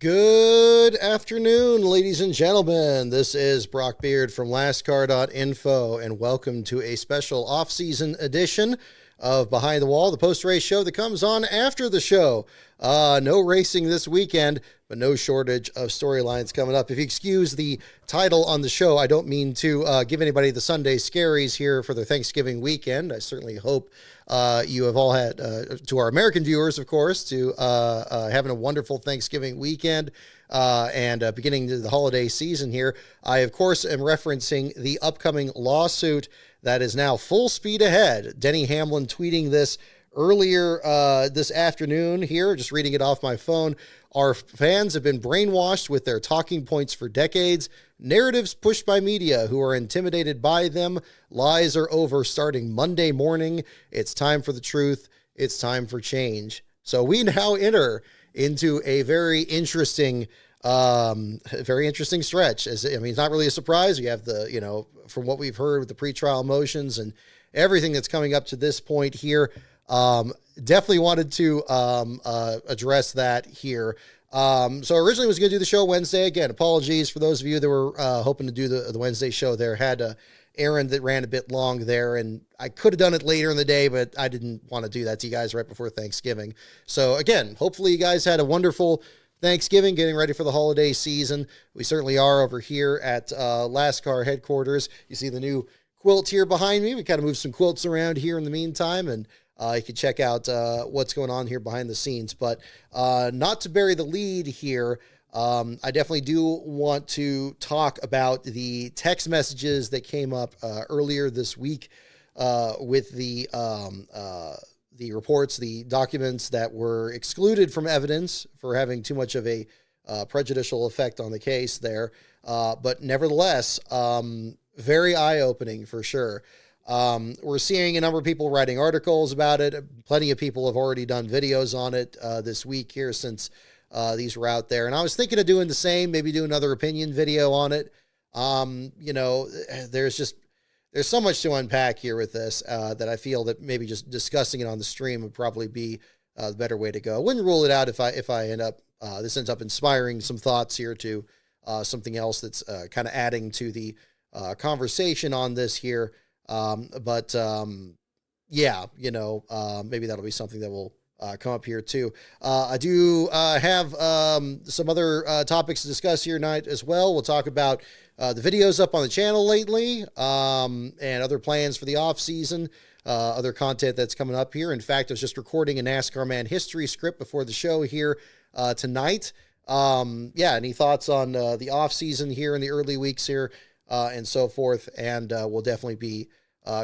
Good afternoon, ladies and gentlemen. This is Brock Beard from lastcar.info, and welcome to a special off-season edition of Behind the Wall, the post-race show that comes on after the show. No racing this weekend, but no shortage of storylines coming up. If you excuse the title on the show, I don't mean to give anybody the Sunday scaries here for their Thanksgiving weekend. I certainly hope you have all had, to our American viewers, of course, to having a wonderful Thanksgiving weekend and beginning the holiday season here. I, of course, am referencing the upcoming lawsuit that is now full speed ahead. Denny Hamlin tweeting this earlier this afternoon here, just reading it off my phone. Our fans have been brainwashed with their talking points for decades. Narratives pushed by media who are intimidated by them. Lies are over starting Monday morning. It's time for the truth. It's time for change. So we now enter into a very interesting stretch. It's not really a surprise. We have from what we've heard with the pretrial motions and everything that's coming up to this point here. Definitely wanted to address that here. So originally was going to do the show Wednesday. Again, apologies for those of you that were hoping to do the Wednesday show there. Had a errand that ran a bit long there, and I could have done it later in the day, but I didn't want to do that to you guys right before Thanksgiving. So again, hopefully you guys had a wonderful Thanksgiving, getting ready for the holiday season. We certainly are over here at Last Car headquarters. You see the new quilt here behind me. We kind of moved some quilts around here in the meantime, and you can check out what's going on here behind the scenes. But not to bury the lead here, I definitely do want to talk about the text messages that came up earlier this week with the reports, the documents that were excluded from evidence for having too much of a prejudicial effect on the case there. But nevertheless, very eye-opening for sure. We're seeing a number of people writing articles about it. Plenty of people have already done videos on it this week here since these were out there. And I was thinking of doing the same, maybe do another opinion video on it. There's so much to unpack here with this that I feel that maybe just discussing it on the stream would probably be the better way to go. I wouldn't rule it out if I end up, this ends up inspiring some thoughts here to something else that's kind of adding to the conversation on this here. Maybe that'll be something that will come up here too. I do have some other topics to discuss here tonight as well. We'll talk about the videos up on the channel lately and other plans for the off season, other content that's coming up here. In fact, I was just recording a NASCAR Man history script before the show here tonight. Any thoughts on the off season here in the early weeks here and so forth? And we'll definitely be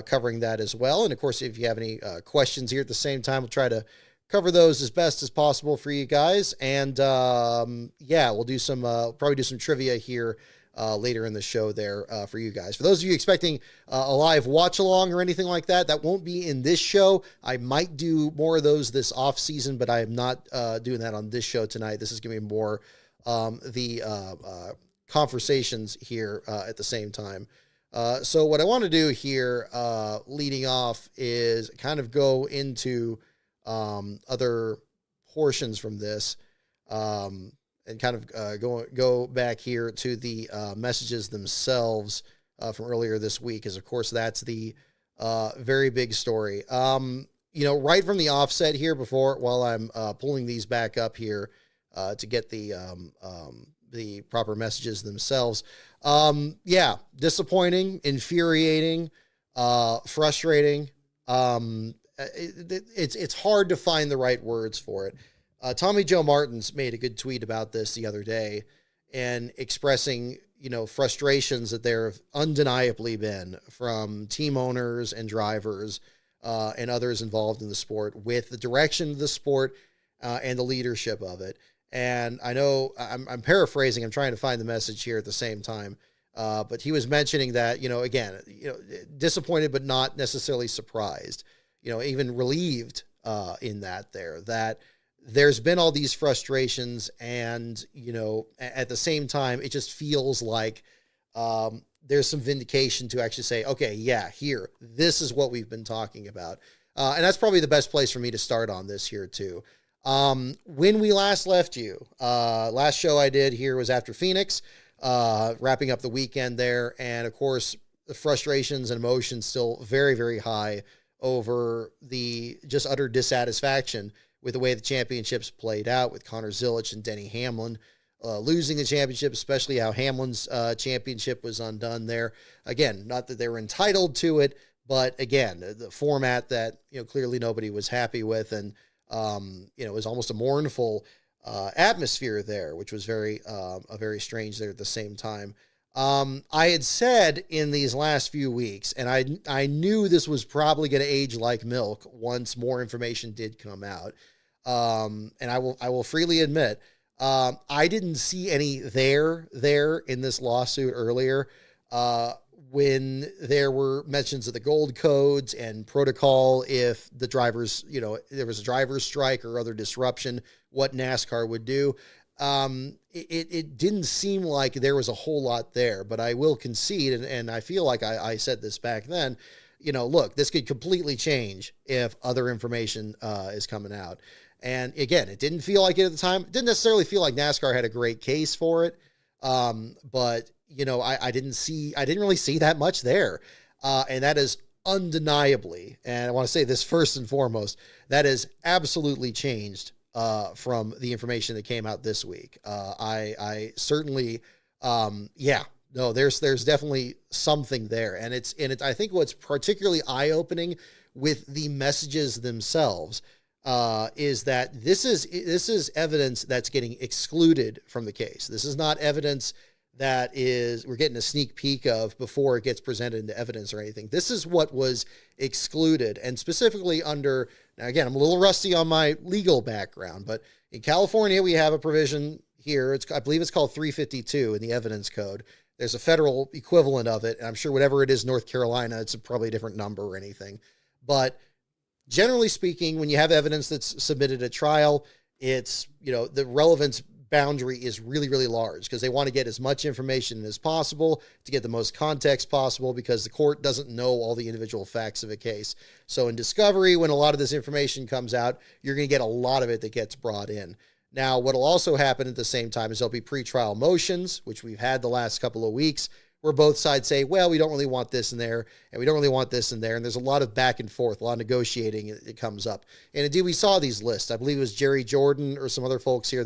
covering that as well. And of course, if you have any questions here at the same time, we'll try to cover those as best as possible for you guys. And we'll do some, probably do some trivia here later in the show there for you guys. For those of you expecting a live watch along or anything like that, that won't be in this show. I might do more of those this off season, but I am not doing that on this show tonight. This is going to be more the conversations here at the same time. So what I want to do here, leading off, is kind of go into other portions from this, and kind of go back here to the messages themselves from earlier this week, as of course that's the very big story. Right from the offset here, while I'm pulling these back up here to get the proper messages themselves. Disappointing, infuriating, frustrating. It's hard to find the right words for it. Tommy Joe Martins made a good tweet about this the other day and expressing, frustrations that there have undeniably been from team owners and drivers and others involved in the sport with the direction of the sport and the leadership of it. And I know I'm paraphrasing, I'm trying to find the message here at the same time. But he was mentioning that, disappointed, but not necessarily surprised, even relieved in that there's been all these frustrations and, at the same time, it just feels like there's some vindication to actually say, okay, yeah, here, this is what we've been talking about. And that's probably the best place for me to start on this here too. When we last left you, last show I did here was after Phoenix, wrapping up the weekend there. And of course, the frustrations and emotions still very, very high over the just utter dissatisfaction with the way the championships played out, with Connor Zilic and Denny Hamlin losing the championship, especially how Hamlin's championship was undone there. Again, not that they were entitled to it, but again, the format that, clearly nobody was happy with. And, it was almost a mournful atmosphere there, which was very strange there at the same time. I had said in these last few weeks, and I knew this was probably going to age like milk once more information did come out. And I will freely admit, I didn't see any there in this lawsuit earlier, when there were mentions of the gold codes and protocol, if the drivers, there was a driver's strike or other disruption, what NASCAR would do. It didn't seem like there was a whole lot there, but I will concede, and I feel like I said this back then, look, this could completely change if other information is coming out. And again, it didn't feel like it at the time. It didn't necessarily feel like NASCAR had a great case for it. But I didn't really see that much there. And that is undeniably, and I want to say this first and foremost, that is absolutely changed from the information that came out this week. I certainly, there's definitely something there. And I think what's particularly eye-opening with the messages themselves is that this is evidence that's getting excluded from the case. This is not evidence that we're getting a sneak peek of before it gets presented into evidence or anything. This is what was excluded, and specifically under, now again, I'm a little rusty on my legal background, but in California, we have a provision here. I believe it's called 352 in the evidence code. There's a federal equivalent of it, and I'm sure whatever it is, North Carolina, it's probably a different number or anything. But generally speaking, when you have evidence that's submitted at trial, it's, the relevance boundary is really, really large because they want to get as much information as possible to get the most context possible, because the court doesn't know all the individual facts of a case. So in discovery, when a lot of this information comes out, you're going to get a lot of it that gets brought in. Now, what will also happen at the same time is there'll be pretrial motions, which we've had the last couple of weeks, where both sides say, well, we don't really want this in there, and we don't really want this in there. And there's a lot of back and forth, a lot of negotiating that comes up. And indeed, we saw these lists. I believe it was Jerry Jordan or some other folks here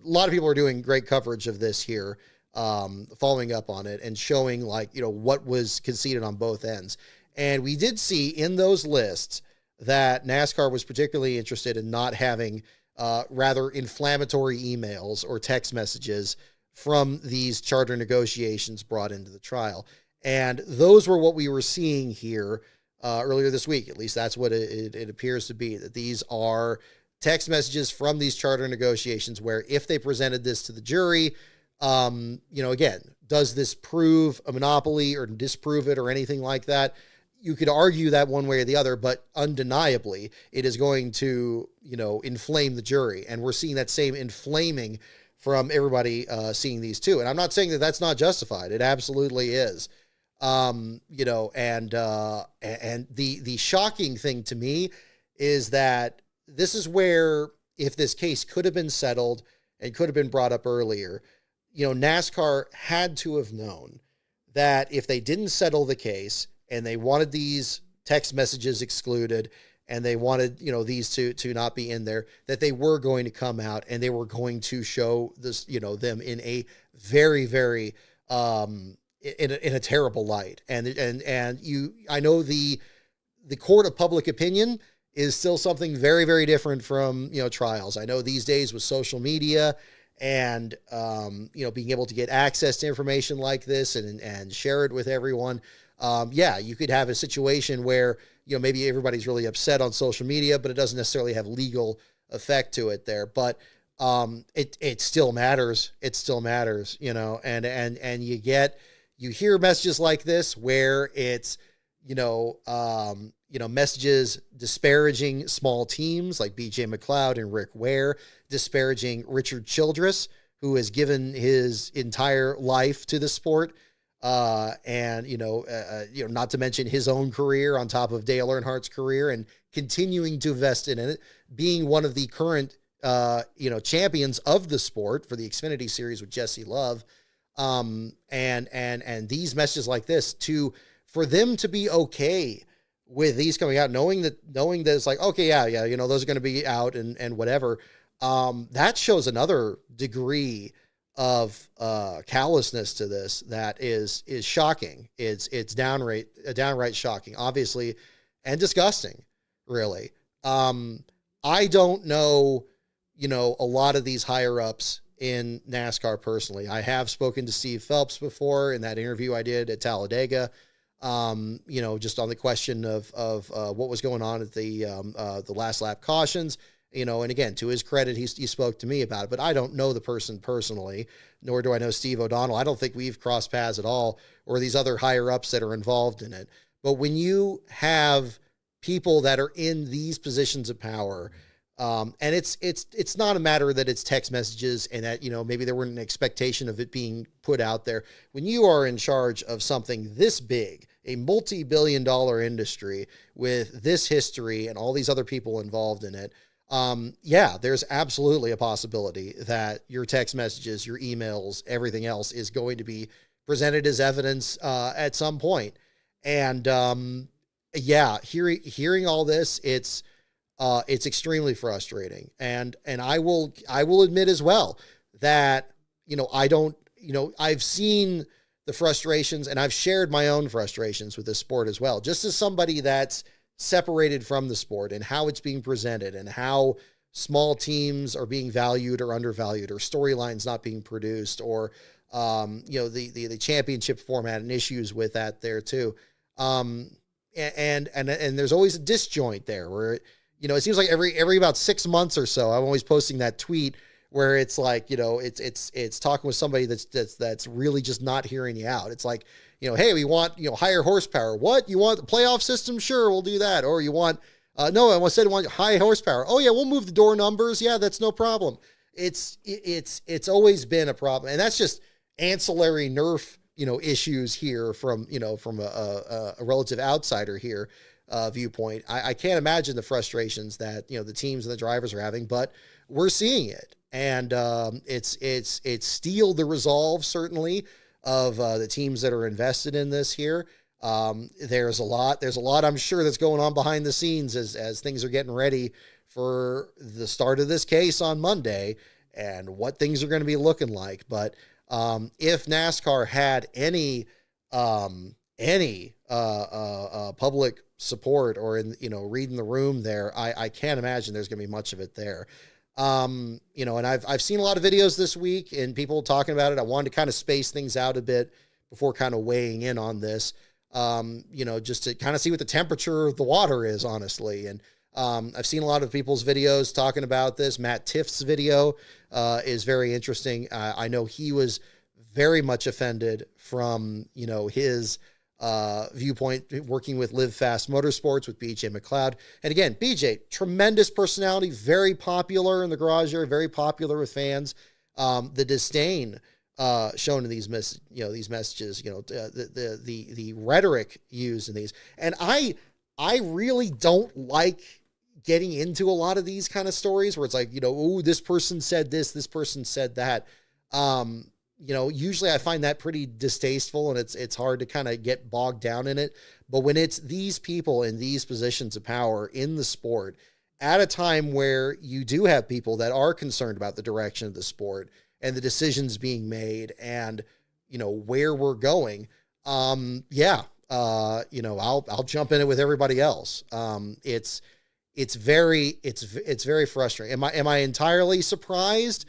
a lot of people are doing great coverage of this here, following up on it and showing what was conceded on both ends. And we did see in those lists that NASCAR was particularly interested in not having rather inflammatory emails or text messages from these charter negotiations brought into the trial. And those were what we were seeing here earlier this week. At least that's what it appears to be, that these are text messages from these charter negotiations where if they presented this to the jury, again, does this prove a monopoly or disprove it or anything like that? You could argue that one way or the other, but undeniably it is going to, inflame the jury. And we're seeing that same inflaming from everybody seeing these too. And I'm not saying that that's not justified. It absolutely is. And the shocking thing to me is that this is where, if this case could have been settled and could have been brought up earlier, NASCAR had to have known that if they didn't settle the case and they wanted these text messages excluded and they wanted, these to not be in there, that they were going to come out and they were going to show this, them in a very, very, in a terrible light. I know the court of public opinion is still something very, very different from, trials. I know these days with social media and, being able to get access to information like this and share it with everyone. You could have a situation where, maybe everybody's really upset on social media, but it doesn't necessarily have legal effect to it there. But it still matters. It still matters, and you hear messages like this where it's, messages disparaging small teams like BJ McLeod and Rick Ware, disparaging Richard Childress, who has given his entire life to the sport. Not to mention his own career on top of Dale Earnhardt's career and continuing to invest in it, being one of the current, champions of the sport for the Xfinity Series with Jesse Love. And these messages like this for them to be okay with these coming out, knowing that it's like, okay, yeah, those are going to be out and whatever. That shows another degree of callousness to this that is shocking. It's downright shocking, obviously, and disgusting, really. I don't know, a lot of these higher ups in NASCAR personally. I have spoken to Steve Phelps before in that interview I did at Talladega. Just on the question of what was going on at the last lap cautions, and again, to his credit, he spoke to me about it, but I don't know the person personally, nor do I know Steve O'Donnell. I don't think we've crossed paths at all, or these other higher ups that are involved in it. But when you have people that are in these positions of power, and it's not a matter that it's text messages and that, maybe there weren't an expectation of it being put out there. When you are in charge of something this big, a multi-billion-dollar industry with this history and all these other people involved in it, there's absolutely a possibility that your text messages, your emails, everything else is going to be presented as evidence at some point. And hearing all this, it's extremely frustrating. And I will admit as well that, I've seen the frustrations and I've shared my own frustrations with this sport as well, just as somebody that's separated from the sport and how it's being presented and how small teams are being valued or undervalued, or storylines not being produced, or, the championship format and issues with that there too. And there's always a disjoint there where, it seems like every about 6 months or so, I'm always posting that tweet where it's like, it's talking with somebody that's really just not hearing you out. It's like, hey, we want, higher horsepower. What? You want the playoff system? Sure, we'll do that. Or you want, no, I said I want high horsepower. Oh yeah, we'll move the door numbers. Yeah, that's no problem. It's always been a problem. And that's just ancillary nerf, issues here from a relative outsider here. Viewpoint. I can't imagine the frustrations that, the teams and the drivers are having, but we're seeing it. And it's steeled the resolve, certainly, of the teams that are invested in this here. There's a lot, I'm sure, that's going on behind the scenes as things are getting ready for the start of this case on Monday and what things are going to be looking like. But if NASCAR had any public support or reading the room there, I can't imagine there's going to be much of it there. And I've seen a lot of videos this week and people talking about it. I wanted to kind of space things out a bit before kind of weighing in on this, just to kind of see what the temperature of the water is, honestly. And I've seen a lot of people's videos talking about this. Matt Tiff's video is very interesting. I know he was very much offended from, his viewpoint working with Live Fast Motorsports with BJ McLeod. And again, BJ, tremendous personality, very popular in the garage area, very popular with fans. The disdain shown in these messages, the rhetoric used in these. And I really don't like getting into a lot of these kind of stories where it's like, oh, this person said this person said that. Usually I find that pretty distasteful and it's hard to kind of get bogged down in it. But when it's these people in these positions of power in the sport at a time where you do have people that are concerned about the direction of the sport and the decisions being made and, where we're going, I'll jump in it with everybody else. It's very frustrating. Am I entirely surprised?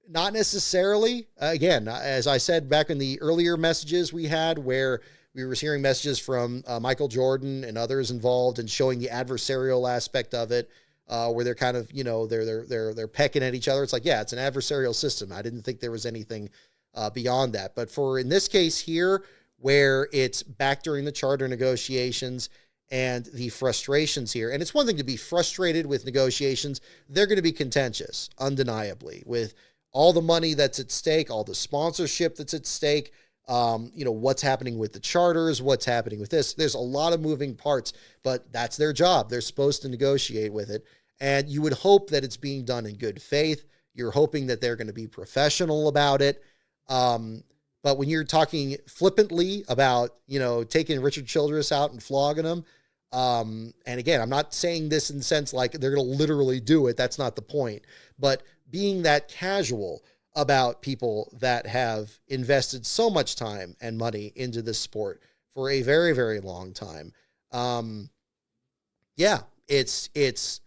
Not necessarily. Again, as I said back in the earlier messages we had, where we were hearing messages from Michael Jordan and others involved and showing the adversarial aspect of it, where they're kind of, they're pecking at each other. It's like, yeah, it's an adversarial system. I didn't think there was anything beyond that. But in this case here, where it's back during the charter negotiations and the frustrations here, and it's one thing to be frustrated with negotiations. They're going to be contentious, undeniably, with all the money that's at stake, all the sponsorship that's at stake, what's happening with the charters, what's happening with this. There's a lot of moving parts, but that's their job. They're supposed to negotiate with it. And you would hope that it's being done in good faith. You're hoping that they're going to be professional about it. But when you're talking flippantly about, taking Richard Childress out and flogging him, and again, I'm not saying this in the sense like they're going to literally do it. That's not the point. But being that casual about people that have invested so much time and money into this sport for a very, very long time. Yeah, it's just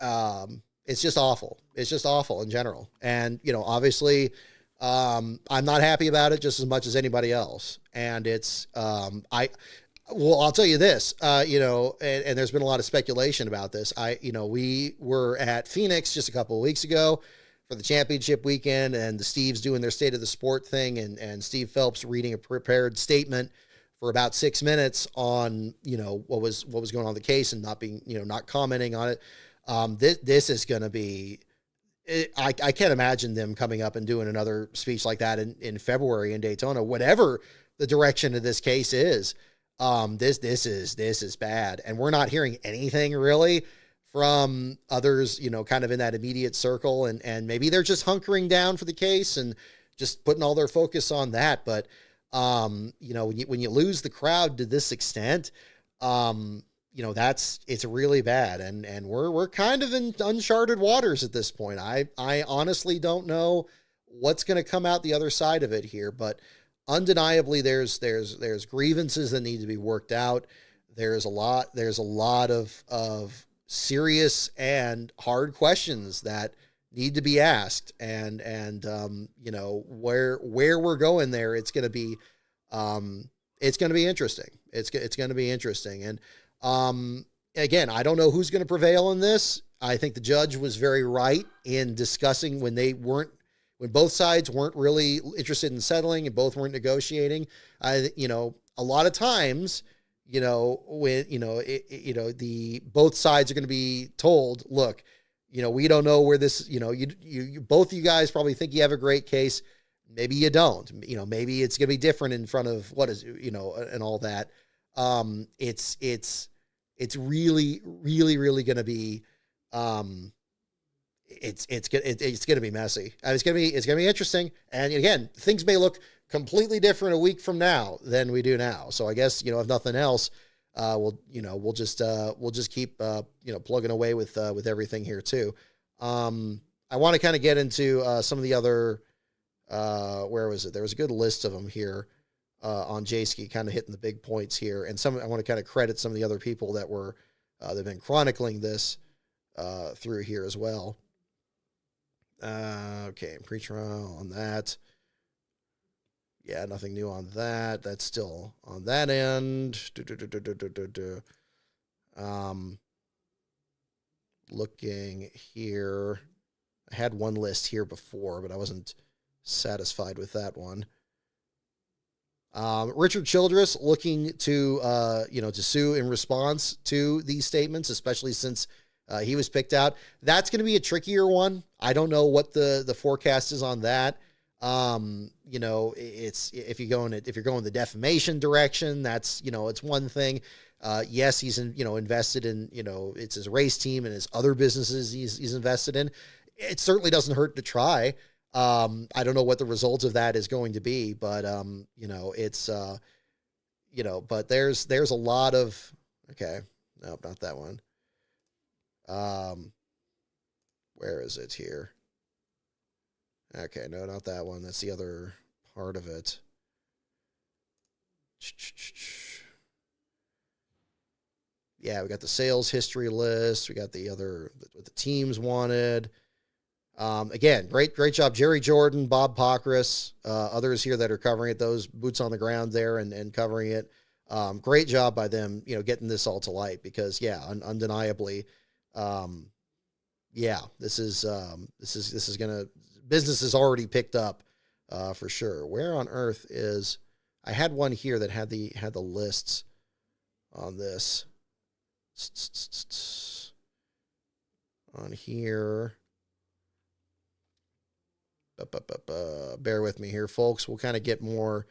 awful. It's just awful in general. And, obviously, I'm not happy about it just as much as anybody else. And it's, I'll tell you this, and there's been a lot of speculation about this. We were at Phoenix just a couple of weeks ago for the championship weekend, and the Steve's doing their state of the sport thing, and Steve Phelps reading a prepared statement for about 6 minutes on, what was going on in the case and not being, not commenting on it. This is going to be, I can't imagine them coming up and doing another speech like that in February in Daytona, whatever the direction of this case is. This is bad. And we're not hearing anything really from others, kind of in that immediate circle. And maybe they're just hunkering down for the case and just putting all their focus on that. But, when you lose the crowd to this extent, it's really bad. And we're kind of in uncharted waters at this point. I honestly don't know what's going to come out the other side of it here, but undeniably there's grievances that need to be worked out. There's a lot of serious and hard questions that need to be asked. And where we're going there, it's going to be interesting. It's going to be interesting. And, again, I don't know who's going to prevail in this. I think the judge was very right in discussing when both sides weren't really interested in settling and both weren't negotiating. A lot of times, when, both sides are going to be told, look, we don't know where this, you both of you guys probably think you have a great case. Maybe you don't, maybe it's going to be different in front of and all that. It's really, really, really going to be, it's going to be messy. It's going to be interesting. And again, things may look completely different a week from now than we do now. So I guess, if nothing else, we'll just keep, plugging away with everything here too. I want to kind of get into, some of the other, where was it? There was a good list of them here, on Jayski, kind of hitting the big points here. And I want to kind of credit some of the other people that were, they've been chronicling this, through here as well. Okay, pre-trial on that. Yeah, nothing new on that. That's still on that end. Looking here. I had one list here before, but I wasn't satisfied with that one. Richard Childress looking to, to sue in response to these statements, especially since he was picked out. That's going to be a trickier one. I don't know what the forecast is on that. It's if you're going the defamation direction, that's it's one thing. Yes, he's invested in it's his race team and his other businesses he's invested in. It certainly doesn't hurt to try. I don't know what the results of that is going to be, but it's but there's a lot of nope, not that one. Where is it here? Okay, no, not that one. That's the other part of it. Yeah, we got the sales history list. We got the other, what the teams wanted. Again, great job, Jerry Jordan, Bob Pockris, others here that are covering it, those boots on the ground there and covering it. Great job by them, getting this all to light because, undeniably, this is gonna, business is already picked up, for sure. Where on earth is, I had one here that had the lists on this. On here. Bear with me here, folks. We'll kind of get more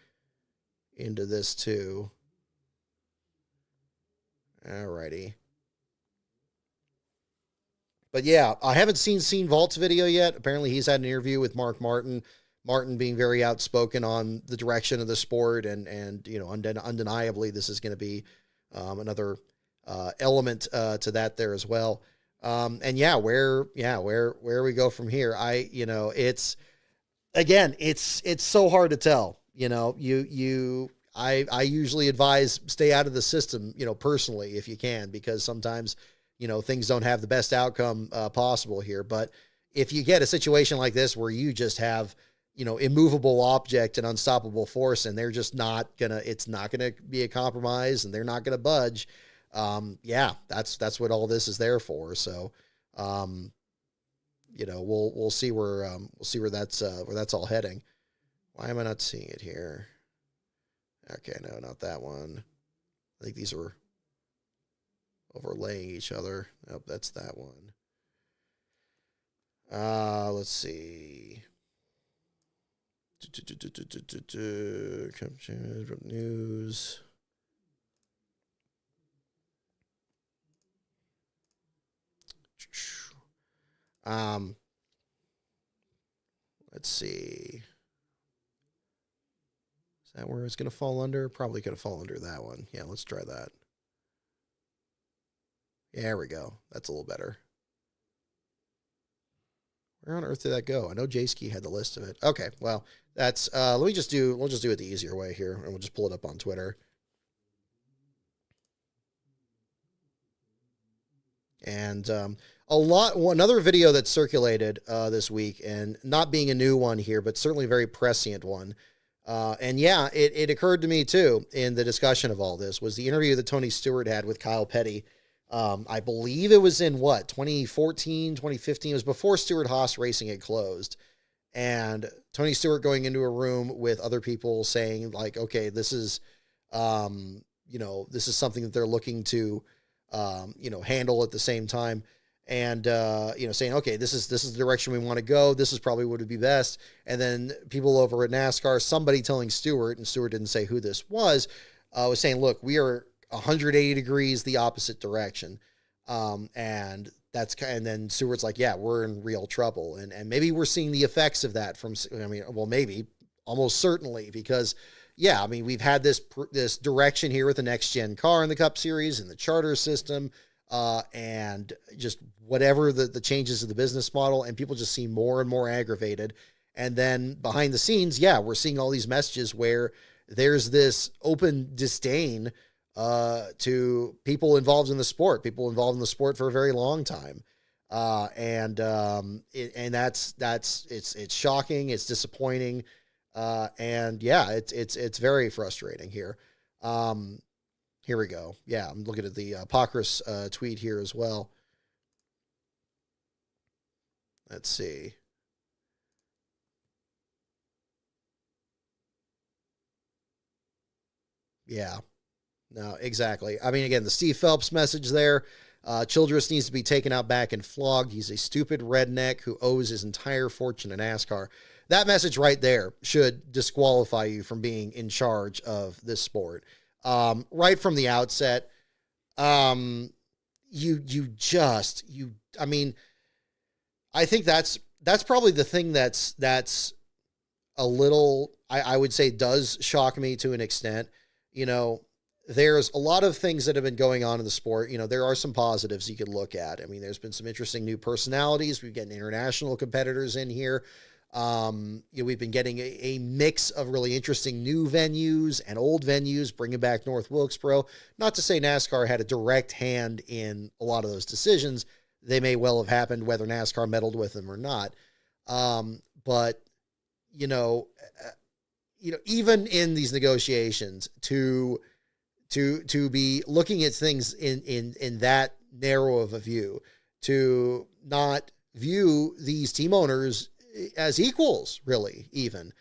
into this too. Alrighty. But yeah, I haven't seen Vault's video yet. Apparently, he's had an interview with Mark Martin. Martin being very outspoken on the direction of the sport, and undeniably, this is going to be another element to that there as well. And yeah, where we go from here? It's again, it's so hard to tell. I usually advise stay out of the system, personally, if you can, because sometimes, things don't have the best outcome possible here. But if you get a situation like this where you just have, immovable object and unstoppable force, and they're just it's not gonna be a compromise, and they're not gonna budge. That's what all this is there for. So, we'll see where that's all heading. Why am I not seeing it here? Okay, no, not that one. I think these are overlaying each other. Nope, that's that one. Let's see. News. Let's see. Is that where it's going to fall under? Probably going to fall under that one. Yeah, let's try that. Yeah, there we go. That's a little better. Where on earth did that go? I know J-Ski had the list of it. Okay, well, that's we'll just do it the easier way here, and we'll just pull it up on Twitter. And another video that circulated this week, and not being a new one here, but certainly a very prescient one. And yeah, it occurred to me too in the discussion of all this, was the interview that Tony Stewart had with Kyle Petty. I believe it was in 2014, 2015. It was before Stewart-Haas Racing had closed. And Tony Stewart going into a room with other people saying like, okay, this is something that they're looking to, handle at the same time. And, saying, okay, this is the direction we want to go. This is probably what would be best. And then people over at NASCAR, somebody telling Stewart, and Stewart didn't say who this was saying, look, we are 180 degrees the opposite direction. And then Stewart's like, yeah, we're in real trouble. And maybe we're seeing the effects of that maybe almost certainly, because yeah, we've had this direction here with the next gen car in the Cup Series and the charter system, and just whatever the changes of the business model, and people just seem more and more aggravated. And then behind the scenes, yeah, we're seeing all these messages where there's this open disdain to people involved in the sport for a very long time. It's shocking. It's disappointing. And yeah, it's very frustrating here. Here we go. Yeah. I'm looking at the Pockrass tweet here as well. Let's see. Yeah. No, exactly. Again, the Steve Phelps message there, Childress needs to be taken out back and flogged. He's a stupid redneck who owes his entire fortune to NASCAR. That message right there should disqualify you from being in charge of this sport. Right from the outset, I think that's probably the thing that's a little, I would say, does shock me to an extent. There's a lot of things that have been going on in the sport. There are some positives you could look at. There's been some interesting new personalities. We've gotten international competitors in here. We've been getting a mix of really interesting new venues and old venues, bringing back North Wilkesboro. Not to say NASCAR had a direct hand in a lot of those decisions. They may well have happened whether NASCAR meddled with them or not. But even in these negotiations, to be looking at things in that narrow of a view, to not view these team owners as equals, really, even.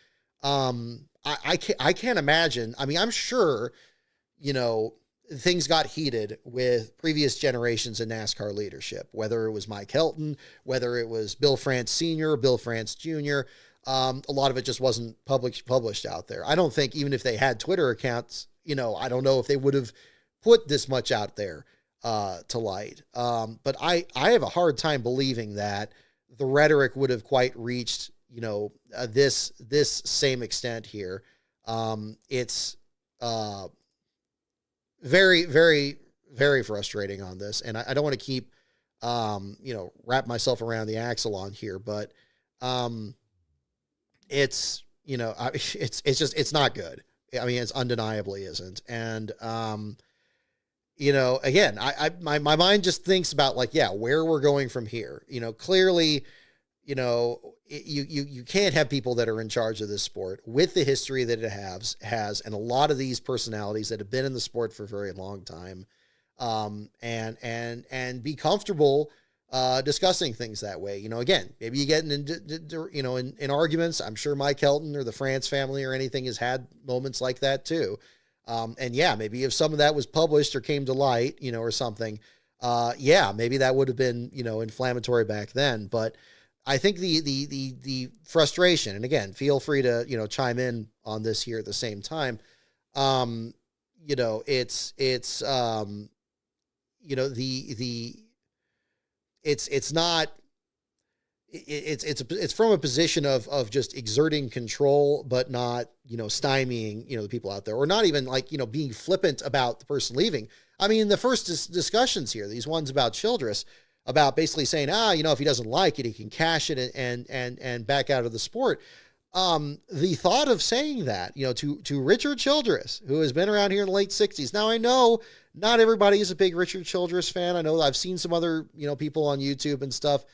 I can't imagine. I'm sure, things got heated with previous generations of NASCAR leadership, whether it was Mike Helton, whether it was Bill France Sr., Bill France Jr., a lot of it just wasn't published out there. I don't think, even if they had Twitter accounts, I don't know if they would have put this much out there. to light. But I have a hard time believing that the rhetoric would have quite reached, this same extent here. It's very, very, very frustrating on this. And I don't want to keep, wrap myself around the axle on here, but it's, it's not good. I mean, it's undeniably isn't. And, again, my mind just thinks about like, yeah, where we're going from here. Clearly, you can't have people that are in charge of this sport with the history that it has, and a lot of these personalities that have been in the sport for a very long time, and be comfortable discussing things that way. Again, maybe you get in arguments. I'm sure Mike Helton or the France family or anything has had moments like that too. And yeah, maybe if some of that was published or came to light, or something, maybe that would have been, inflammatory back then. But I think the frustration, and again, feel free to, chime in on this here at the same time. It's from a position of just exerting control, but not, stymieing, the people out there, or not even like, being flippant about the person leaving. I mean, the first discussions here, these ones about Childress, about basically saying, if he doesn't like it, he can cash it and back out of the sport. The thought of saying that, to Richard Childress, who has been around here in the late 60s. Now, I know not everybody is a big Richard Childress fan. I know I've seen some other, people on YouTube and stuff,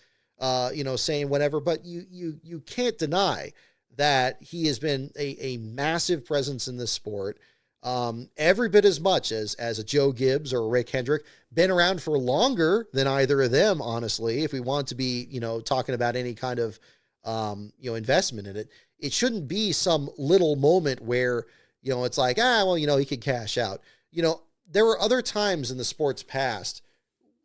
saying whatever, but you can't deny that he has been a massive presence in this sport. Every bit as much as a Joe Gibbs or a Rick Hendrick, been around for longer than either of them, honestly, if we want to be, talking about any kind of, investment in it. It shouldn't be some little moment where, it's like, he could cash out. There were other times in the sport's past,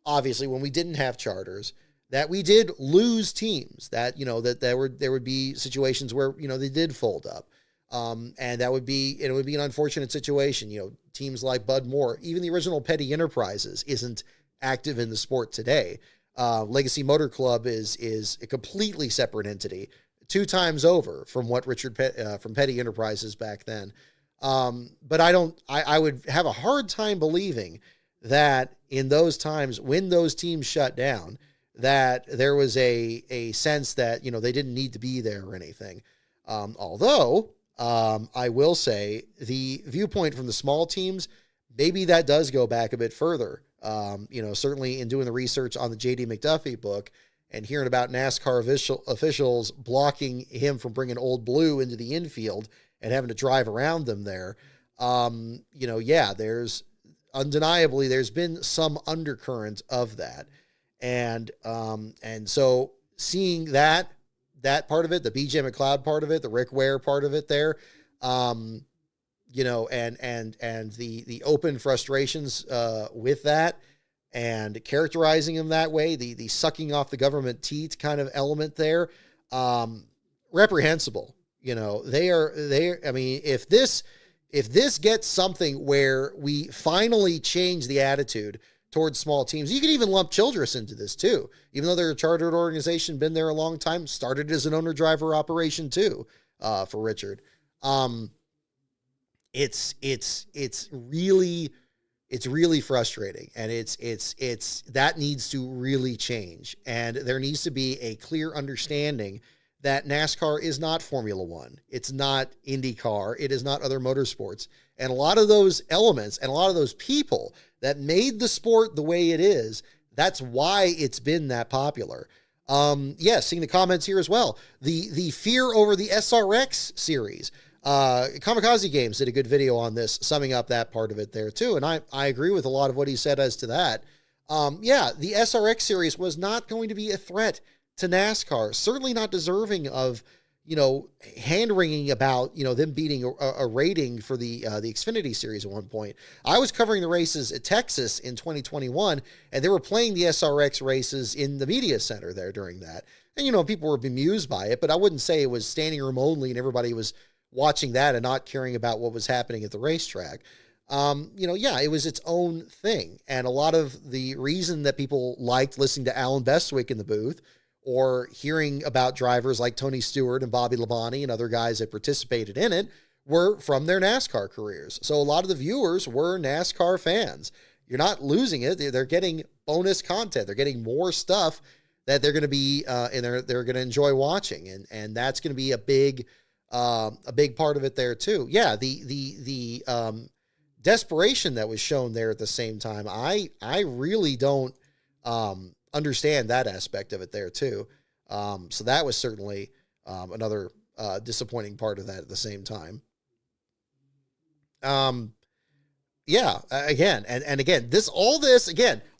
obviously, when we didn't have charters, that we did lose teams, that, that there would be situations where, they did fold up. And it would be an unfortunate situation. Teams like Bud Moore, even the original Petty Enterprises isn't active in the sport today. Legacy Motor Club is a completely separate entity, 2 times over from what from Petty Enterprises back then. But I would have a hard time believing that in those times when those teams shut down, that there was a sense that, they didn't need to be there or anything. Although, I will say the viewpoint from the small teams, maybe that does go back a bit further. Certainly in doing the research on the JD McDuffie book and hearing about NASCAR officials blocking him from bringing Old Blue into the infield and having to drive around them there. There's undeniably, there's been some undercurrent of that. And so seeing that part of it, the BJ McLeod part of it, the Rick Ware part of it there, and the open frustrations with that, and characterizing them that way, the sucking off the government teat kind of element there, reprehensible. I mean, if this gets something where we finally change the attitude towards small teams, you can even lump Childress into this too, even though they're a chartered organization, been there a long time, started as an owner-driver operation too, for Richard. It's really frustrating, and it's that needs to really change. And there needs to be a clear understanding that NASCAR is not Formula One. It's not IndyCar. It is not other motorsports. And a lot of those elements and a lot of those people that made the sport the way it is, that's why it's been that popular. Seeing the comments here as well. The fear over the SRX series. Kamikaze Games did a good video on this, summing up that part of it there too. And I agree with a lot of what he said as to that. The SRX series was not going to be a threat to NASCAR, certainly not deserving of, hand-wringing about, them beating a rating for the Xfinity series at one point. I was covering the races at Texas in 2021, and they were playing the SRX races in the media center there during that. And, people were bemused by it, but I wouldn't say it was standing room only and everybody was watching that and not caring about what was happening at the racetrack. Yeah, it was its own thing. And a lot of the reason that people liked listening to Alan Bestwick in the booth or hearing about drivers like Tony Stewart and Bobby Labonte and other guys that participated in it were from their NASCAR careers. So a lot of the viewers were NASCAR fans. You're not losing it. They're getting bonus content. They're getting more stuff that they're going to be and they're going to enjoy watching, and that's going to be a big part of it there too. Yeah, the desperation that was shown there at the same time, I really don't understand that aspect of it there too. So that was certainly another disappointing part of that at the same time. Yeah, again, and again,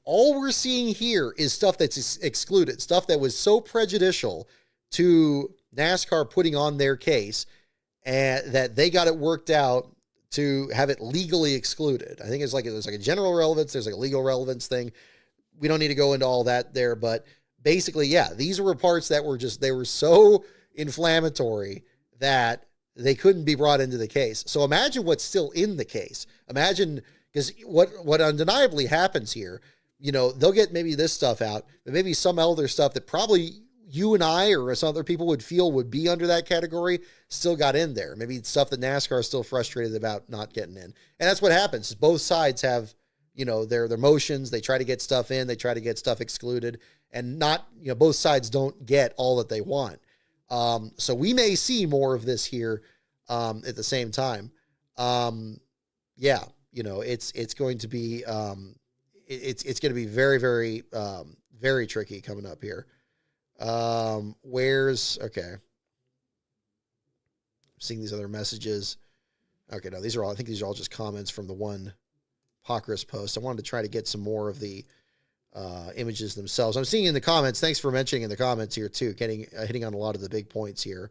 all we're seeing here is stuff that's excluded, stuff that was so prejudicial to NASCAR putting on their case and that they got it worked out to have it legally excluded. I think there's like a general relevance, there's like a legal relevance thing. We don't need to go into all that there, but basically, yeah, these were parts that were they were so inflammatory that they couldn't be brought into the case. So imagine what's still in the case. Imagine, because what undeniably happens here, they'll get maybe this stuff out, but maybe some other stuff that probably you and I or some other people would feel would be under that category still got in there. Maybe stuff that NASCAR is still frustrated about not getting in. And that's what happens. Both sides have, their motions. They try to get stuff in. They try to get stuff excluded, and not, both sides don't get all that they want. So we may see more of this here at the same time. Yeah, it's going to be it's going to be very, very, very tricky coming up here. Okay. I'm seeing these other messages. Okay, no, I think these are all just comments from the one Pocris post. I wanted to try to get some more of the images themselves. I'm seeing in the comments, thanks for mentioning in the comments here too, hitting on a lot of the big points here.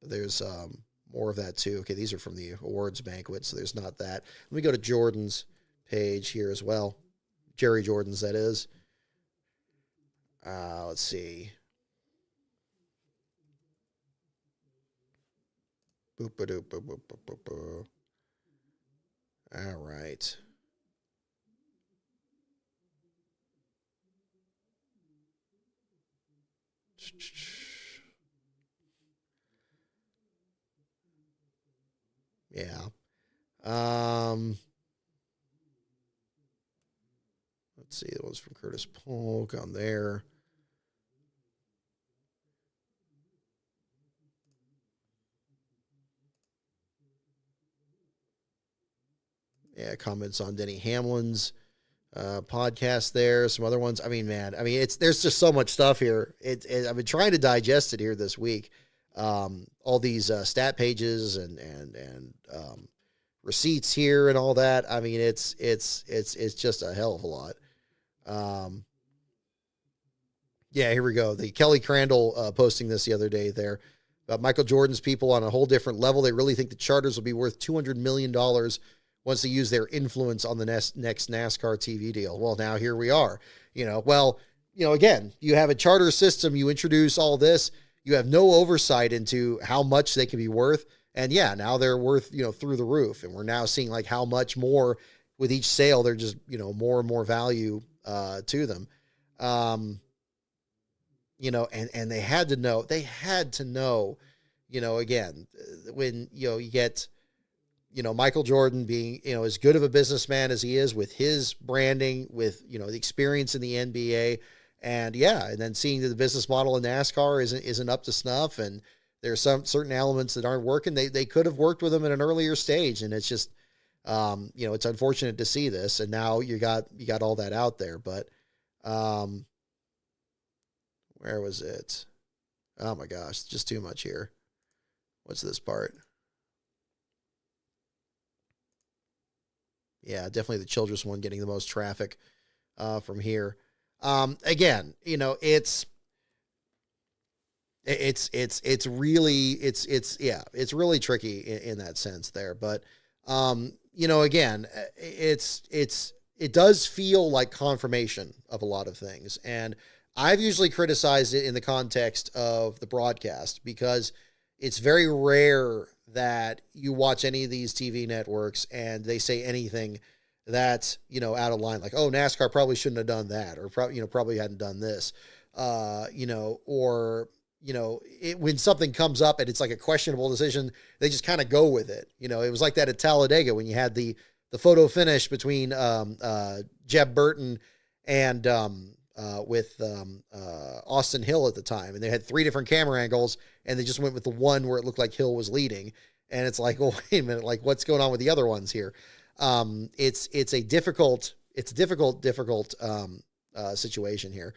There's more of that too. Okay, these are from the awards banquet, so there's not that. Let me go to Jordan's page here as well. Jerry Jordan's, that is. Let's see. All right. Yeah. Let's see. That was from Curtis Polk on there. Yeah, comments on Denny Hamlin's podcast there. Some other ones. I mean, man. There's just so much stuff here. I've been trying to digest it here this week. All these stat pages and receipts here and all that. I mean, it's just a hell of a lot. Yeah, here we go. The Kelly Crandall posting this the other day there about Michael Jordan's people on a whole different level. They really think the charters will be worth $200 million once they use their influence on the next NASCAR TV deal. Well, now here we are. Again, you have a charter system. You introduce all this. You have no oversight into how much they can be worth. And yeah, now they're worth, through the roof. And we're now seeing like how much more with each sale, they're just, more and more value to them. And they had to know, again, when, you get, Michael Jordan being, as good of a businessman as he is with his branding, with, the experience in the NBA, and then seeing that the business model in NASCAR isn't up to snuff, and there's some certain elements that aren't working. They could have worked with them at an earlier stage, and it's just, it's unfortunate to see this, and now you got all that out there. But where was it? Oh my gosh, just too much here. What's this part? Yeah, definitely the Childress one getting the most traffic from here. Again, it's really tricky in that sense there. But again, it does feel like confirmation of a lot of things, and I've usually criticized it in the context of the broadcast because it's very rare that you watch any of these TV networks and they say anything that's, out of line, like, oh, NASCAR probably shouldn't have done that, or probably hadn't done this, or, when something comes up and it's like a questionable decision, they just kind of go with it. It was like that at Talladega when you had the photo finish between Jeb Burton and with Austin Hill at the time. And they had 3 different camera angles and they just went with the one where it looked like Hill was leading. And it's like, well, wait a minute, like what's going on with the other ones here? It's a difficult situation here.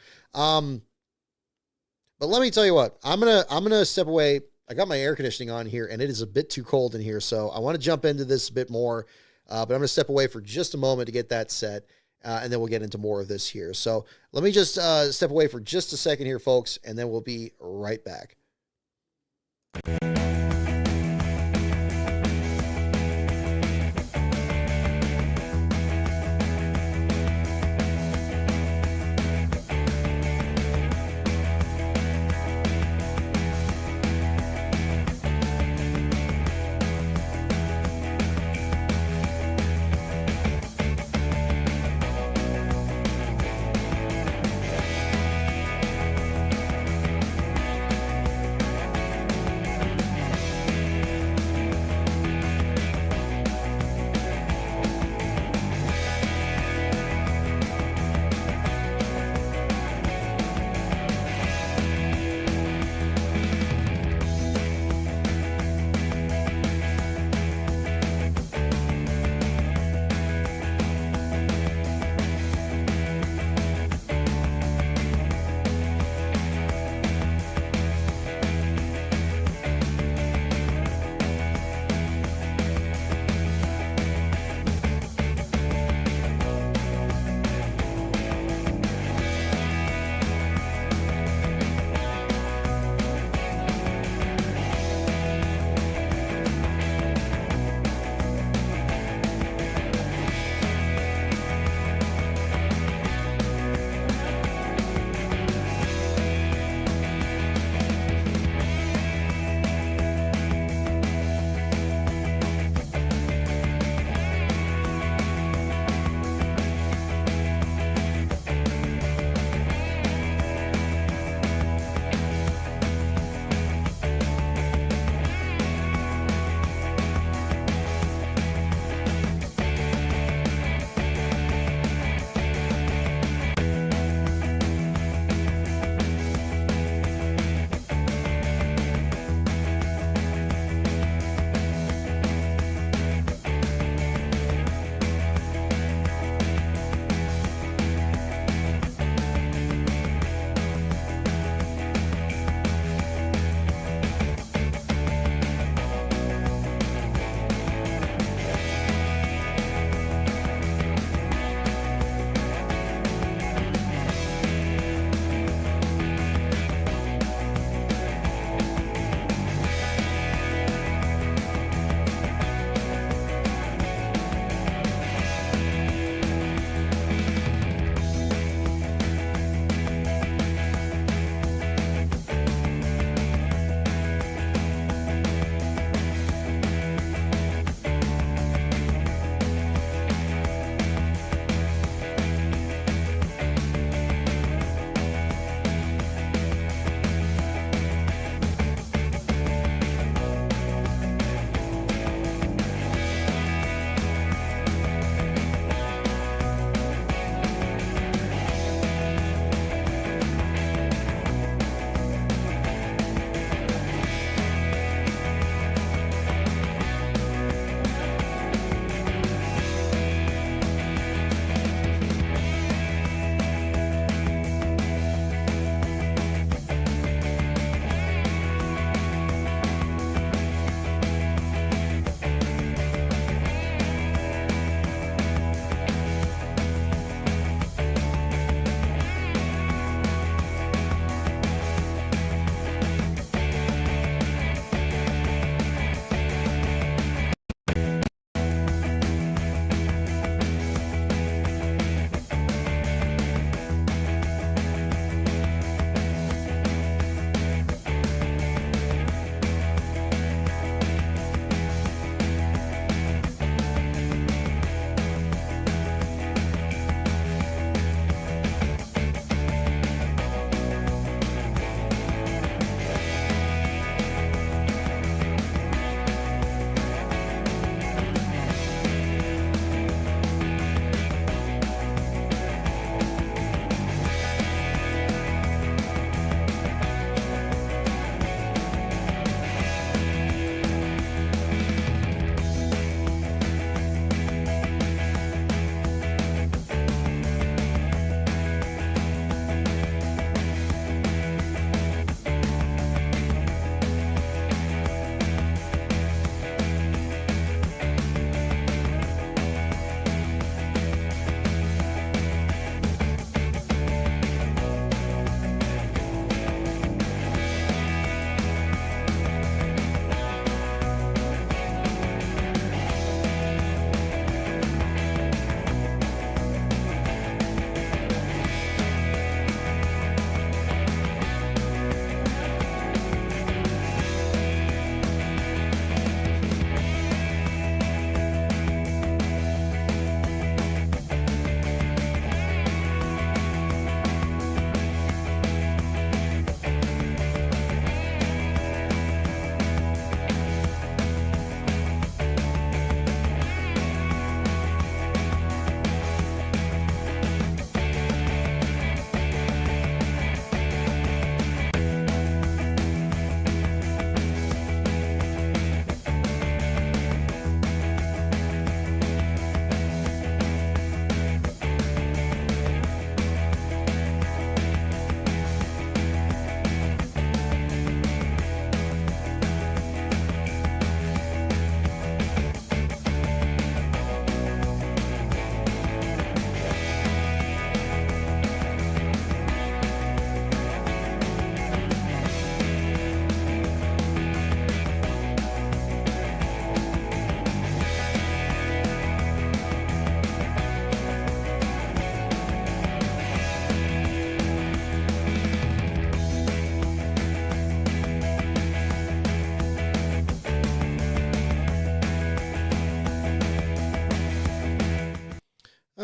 But let me tell you what, I'm going to step away. I got my air conditioning on here and it is a bit too cold in here. So I want to jump into this a bit more, but I'm going to step away for just a moment to get that set. And then we'll get into more of this here. So let me just step away for just a second here, folks, and then we'll be right back.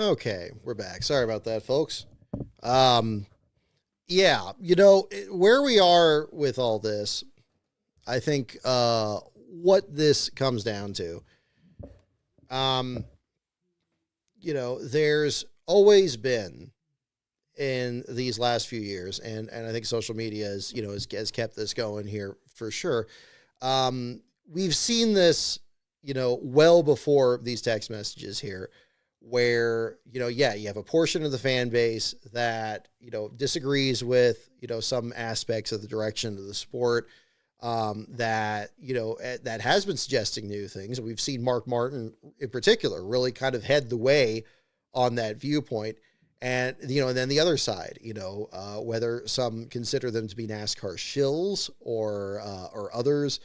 Okay, we're back. Sorry about that, folks. Um, yeah, where we are with all this, I think what this comes down to, um, there's always been in these last few years, and I think social media has kept this going here for sure. We've seen this, well before these text messages here, where, yeah, you have a portion of the fan base that, disagrees with, some aspects of the direction of the sport, that has been suggesting new things. We've seen Mark Martin in particular really kind of head the way on that viewpoint. And, and then the other side, whether some consider them to be NASCAR shills or others,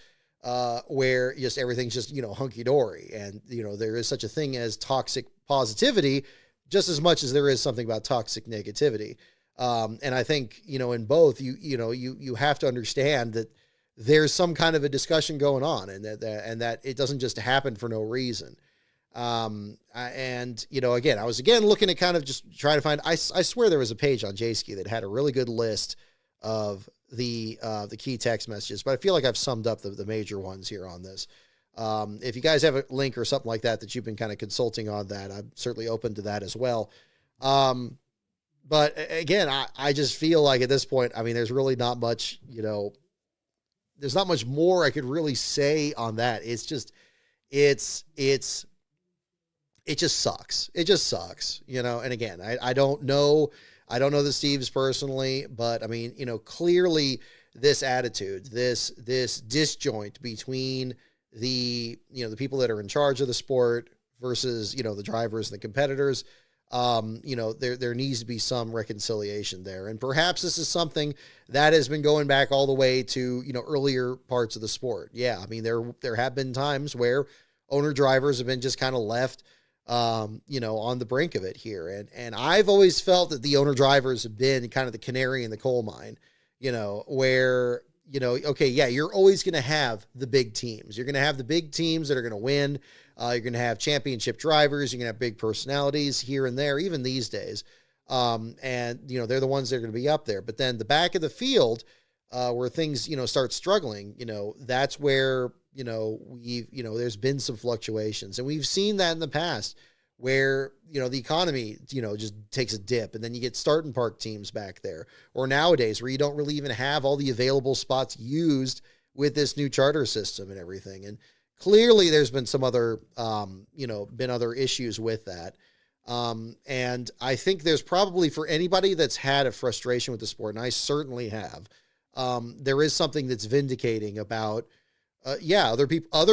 where just everything's just, hunky dory. And, there is such a thing as toxic positivity just as much as there is something about toxic negativity. And I think, in both, you have to understand that there's some kind of a discussion going on, and that it doesn't just happen for no reason. Again, I was looking at kind of just trying to find, I swear there was a page on JSki that had a really good list of the key text messages, but I feel like I've summed up the major ones here on this. If you guys have a link or something like that you've been kind of consulting on that, I'm certainly open to that as well. But again, I just feel like at this point, I mean, there's really not much, there's not much more I could really say on that. It's just, it just sucks. It just sucks, and again, I don't know the Steves personally, but I mean, clearly this attitude, this disjoint between the people that are in charge of the sport versus, the drivers and the competitors, there needs to be some reconciliation there. And perhaps this is something that has been going back all the way to, earlier parts of the sport. Yeah. I mean, there have been times where owner drivers have been just kind of left, on the brink of it here. And I've always felt that the owner drivers have been kind of the canary in the coal mine, where, okay, yeah, you're always going to have the big teams. You're going to have the big teams that are going to win. You're going to have championship drivers. You're going to have big personalities here and there, even these days. And, they're the ones that are going to be up there. But then the back of the field, where things, start struggling, that's where, there's been some fluctuations. And we've seen that in the past where, the economy, just takes a dip, and then you get start and park teams back there. Or nowadays where you don't really even have all the available spots used with this new charter system and everything. And clearly there's been some other, been other issues with that. And I think there's probably, for anybody that's had a frustration with the sport, and I certainly have, there is something that's vindicating about, other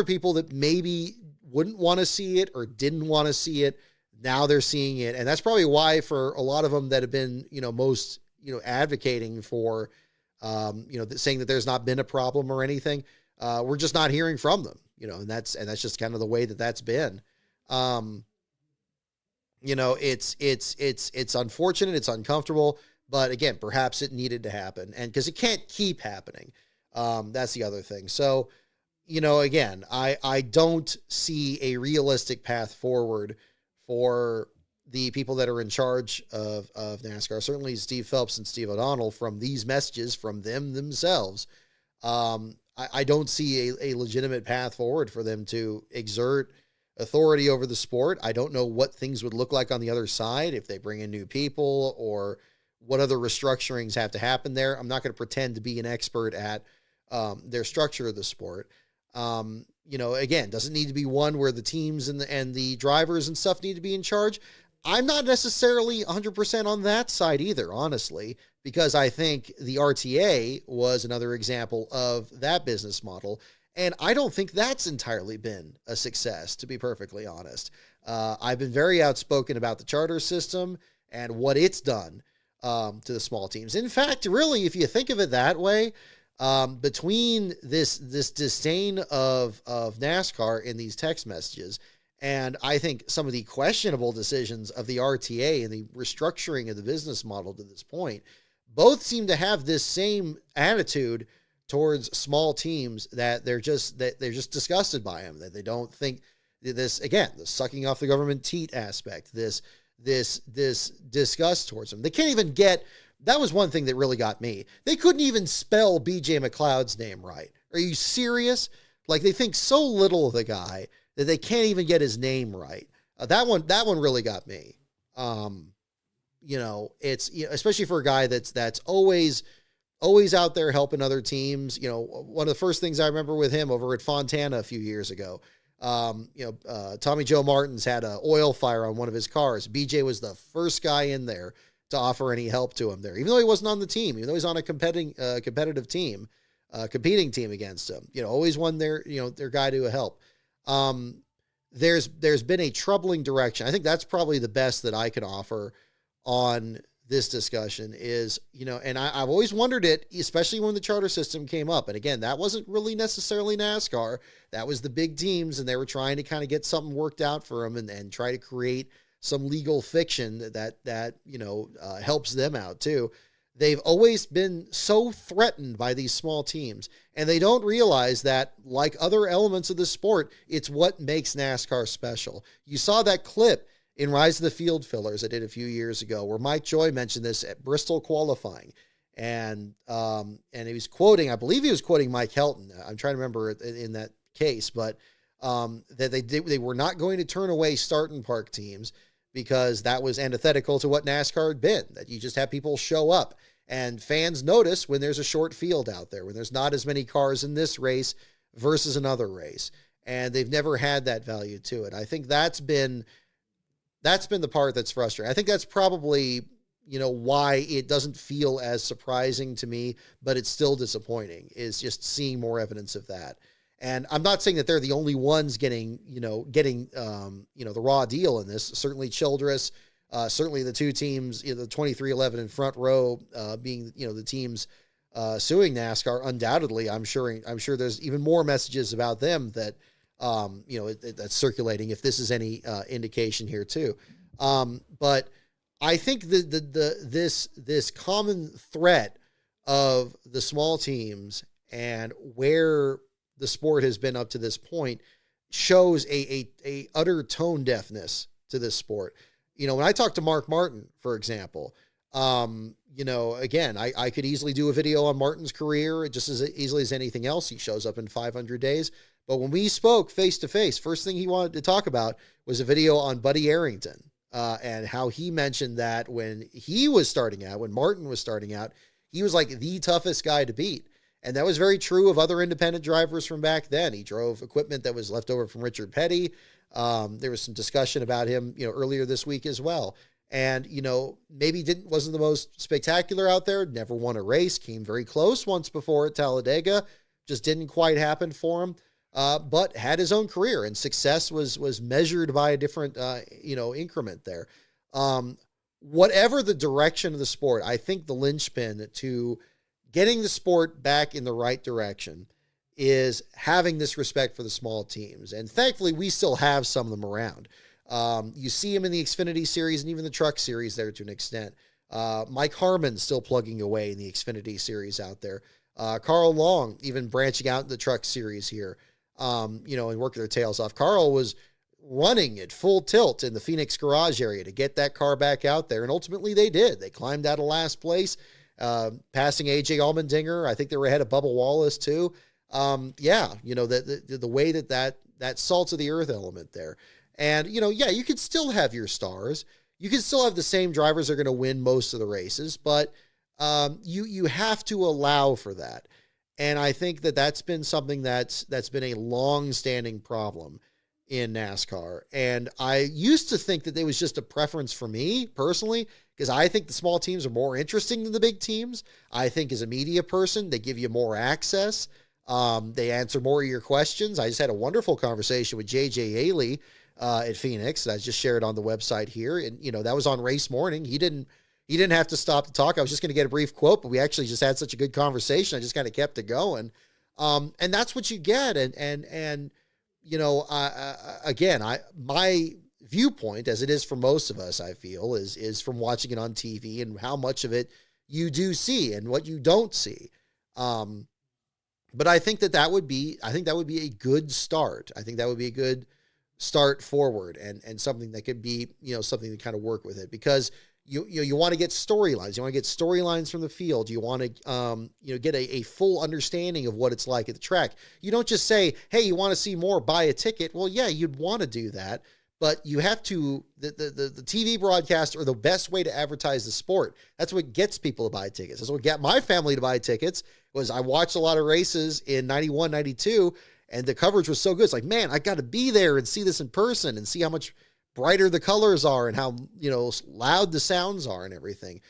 people that maybe wouldn't want to see it or didn't want to see it. Now they're seeing it. And that's probably why for a lot of them that have been, most, advocating for, saying that there's not been a problem or anything, we're just not hearing from them, and that's just kind of the way that's been. It's unfortunate. It's uncomfortable, but again, perhaps it needed to happen, and cause it can't keep happening. That's the other thing. So, again, I don't see a realistic path forward for the people that are in charge of NASCAR, certainly Steve Phelps and Steve O'Donnell, from these messages from them themselves. I don't see a legitimate path forward for them to exert authority over the sport. I don't know what things would look like on the other side if they bring in new people, or what other restructurings have to happen there. I'm not going to pretend to be an expert at their structure of the sport. Again, doesn't need to be one where the teams and the drivers and stuff need to be in charge. I'm not necessarily 100% on that side either, honestly, because I think the RTA was another example of that business model. And I don't think that's entirely been a success, to be perfectly honest. I've been very outspoken about the charter system and what it's done to the small teams. In fact, really, if you think of it that way, between this disdain of NASCAR in these text messages, and I think some of the questionable decisions of the RTA and the restructuring of the business model to this point, both seem to have this same attitude towards small teams, that they're just disgusted by them, that they don't think this, again, the sucking off the government teat aspect, this this disgust towards him. They can't even get, that was one thing that really got me. They couldn't even spell BJ McLeod's name right. Are you serious? Like, they think so little of the guy that they can't even get his name right. That one really got me. It's, especially for a guy that's always out there helping other teams. One of the first things I remember with him over at Fontana a few years ago, Tommy Joe Martins had an oil fire on one of his cars. BJ was the first guy in there to offer any help to him there, even though he wasn't on the team, even though he's on a competitive team, competing team against him. Always one their guy to help. There's been a troubling direction. I think that's probably the best that I can offer on this discussion is, and I've always wondered it, especially when the charter system came up. And again, that wasn't really necessarily NASCAR. That was the big teams, and they were trying to kind of get something worked out for them and try to create some legal fiction that helps them out too. They've always been so threatened by these small teams, and they don't realize that, like other elements of the sport, it's what makes NASCAR special. You saw that clip in Rise of the Field Fillers I did a few years ago, where Mike Joy mentioned this at Bristol qualifying. And he was quoting, I believe he was quoting Mike Helton. I'm trying to remember in that case, but that they were not going to turn away start and park teams because that was antithetical to what NASCAR had been, that you just have people show up. And fans notice when there's a short field out there, when there's not as many cars in this race versus another race. And they've never had that value to it. I think that's been the part that's frustrating. I think that's probably, why it doesn't feel as surprising to me, but it's still disappointing, is just seeing more evidence of that. And I'm not saying that they're the only ones getting the raw deal in this. Certainly Childress, certainly the two teams, the 2311 and Front Row, being, the teams suing NASCAR, undoubtedly, I'm sure there's even more messages about them that, that's circulating, if this is any indication here too. But I think this common threat of the small teams and where the sport has been up to this point shows a utter tone deafness to this sport. When I talk to Mark Martin, for example, again, I could easily do a video on Martin's career just as easily as anything else. He shows up in 500 days. But when we spoke face to face, first thing he wanted to talk about was a video on Buddy Arrington, and how he mentioned that when he was starting out, when Martin was starting out, he was like the toughest guy to beat. And that was very true of other independent drivers from back then. He drove equipment that was left over from Richard Petty. There was some discussion about him, earlier this week as well. And, maybe wasn't the most spectacular out there, never won a race, came very close once before at Talladega, just didn't quite happen for him. But had his own career, and success was measured by a different, increment there. Whatever the direction of the sport, I think the linchpin to getting the sport back in the right direction is having this respect for the small teams. And thankfully, we still have some of them around. You see him in the Xfinity Series and even the Truck Series there to an extent. Mike Harmon still plugging away in the Xfinity Series out there. Carl Long even branching out in the Truck Series here. And working their tails off. Carl was running at full tilt in the Phoenix garage area to get that car back out there. And ultimately they did. They climbed out of last place, passing AJ Allmendinger. I think they were ahead of Bubba Wallace too. The way that salt of the earth element there. And, you could still have your stars. You can still have the same drivers that are going to win most of the races, but you have to allow for that. And I think that's been something that's been a long-standing problem in NASCAR. And I used to think that it was just a preference for me personally, because I think the small teams are more interesting than the big teams. I think as a media person, they give you more access. They answer more of your questions. I just had a wonderful conversation with JJ Ailey at Phoenix that I just shared on the website here. And, that was on race morning. He didn't have to stop to talk. I was just going to get a brief quote, but we actually just had such a good conversation. I just kind of kept it going. And that's what you get. My viewpoint, as it is for most of us, I feel, is from watching it on TV and how much of it you do see and what you don't see. But I think that would be a good start. I think that would be a good start forward and something that could be, something to kind of work with it, because you want to get storylines. You want to get storylines from the field. You want to, get a full understanding of what it's like at the track. You don't just say, hey, you want to see more, buy a ticket. Well, yeah, you'd want to do that, but you have to, the TV broadcasts are the best way to advertise the sport. That's what gets people to buy tickets. That's what got my family to buy tickets. Was I watched a lot of races in 91, 92, and the coverage was so good. It's like, man, I got to be there and see this in person and see how much brighter the colors are and how, loud the sounds are and everything.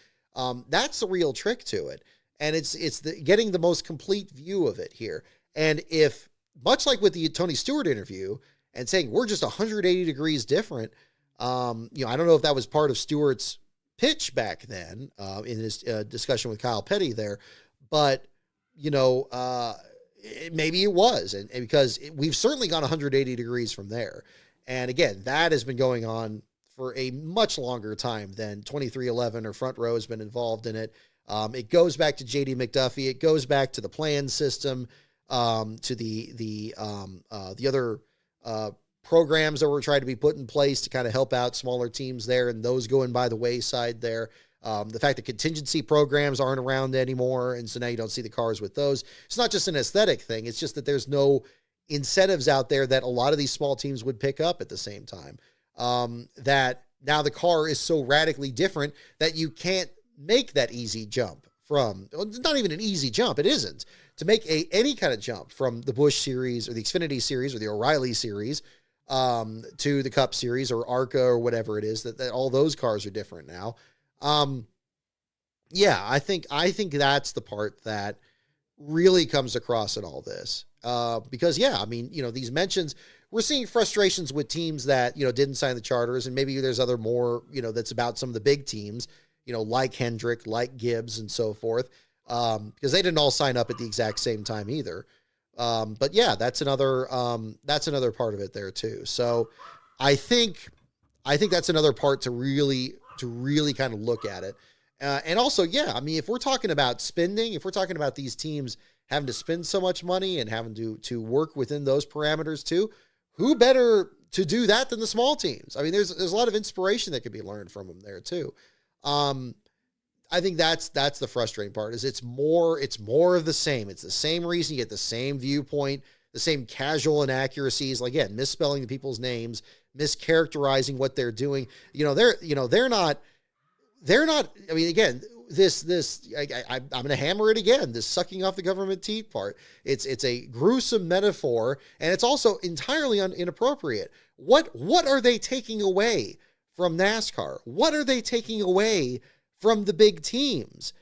That's the real trick to it. And it's getting the most complete view of it here. And if, much like with the Tony Stewart interview and saying we're just 180 degrees different, I don't know if that was part of Stewart's pitch back then in his discussion with Kyle Petty there, but, maybe it was. And because we've certainly gone 180 degrees from there. And again, that has been going on for a much longer time than 2311 or Front Row has been involved in it. It goes back to JD McDuffie. It goes back to the plan system, to the other programs that were trying to be put in place to kind of help out smaller teams there, and those going by the wayside there. The fact that contingency programs aren't around anymore, and so now you don't see the cars with those. It's not just an aesthetic thing. It's just that there's no incentives out there that a lot of these small teams would pick up at the same time. That now the car is so radically different that you can't make that easy jump from, well, it's not even an easy jump. It isn't. To make any kind of jump from the Busch series or the Xfinity series or the O'Reilly series to the Cup series or ARCA or whatever it is, that all those cars are different now. I think that's the part that really comes across in all this. Because these mentions, we're seeing frustrations with teams that, didn't sign the charters, and maybe there's other more, that's about some of the big teams, like Hendrick, like Gibbs and so forth. Because they didn't all sign up at the exact same time either. But yeah, that's another part of it there too. So I think that's another part to really kind of look at it. And also, if we're talking about spending, if we're talking about these teams having to spend so much money and having to work within those parameters too, who better to do that than the small teams? I mean, there's a lot of inspiration that could be learned from them there too. I think that's the frustrating part, is it's more of the same. It's the same reason. You get the same viewpoint, the same casual inaccuracies, like, again, misspelling the people's names, mischaracterizing what they're doing. They're not, I mean, again, I'm going to hammer it again, this sucking off the government teat part. It's a gruesome metaphor, and it's also entirely inappropriate. What are they taking away from NASCAR? What are they taking away from the big teams?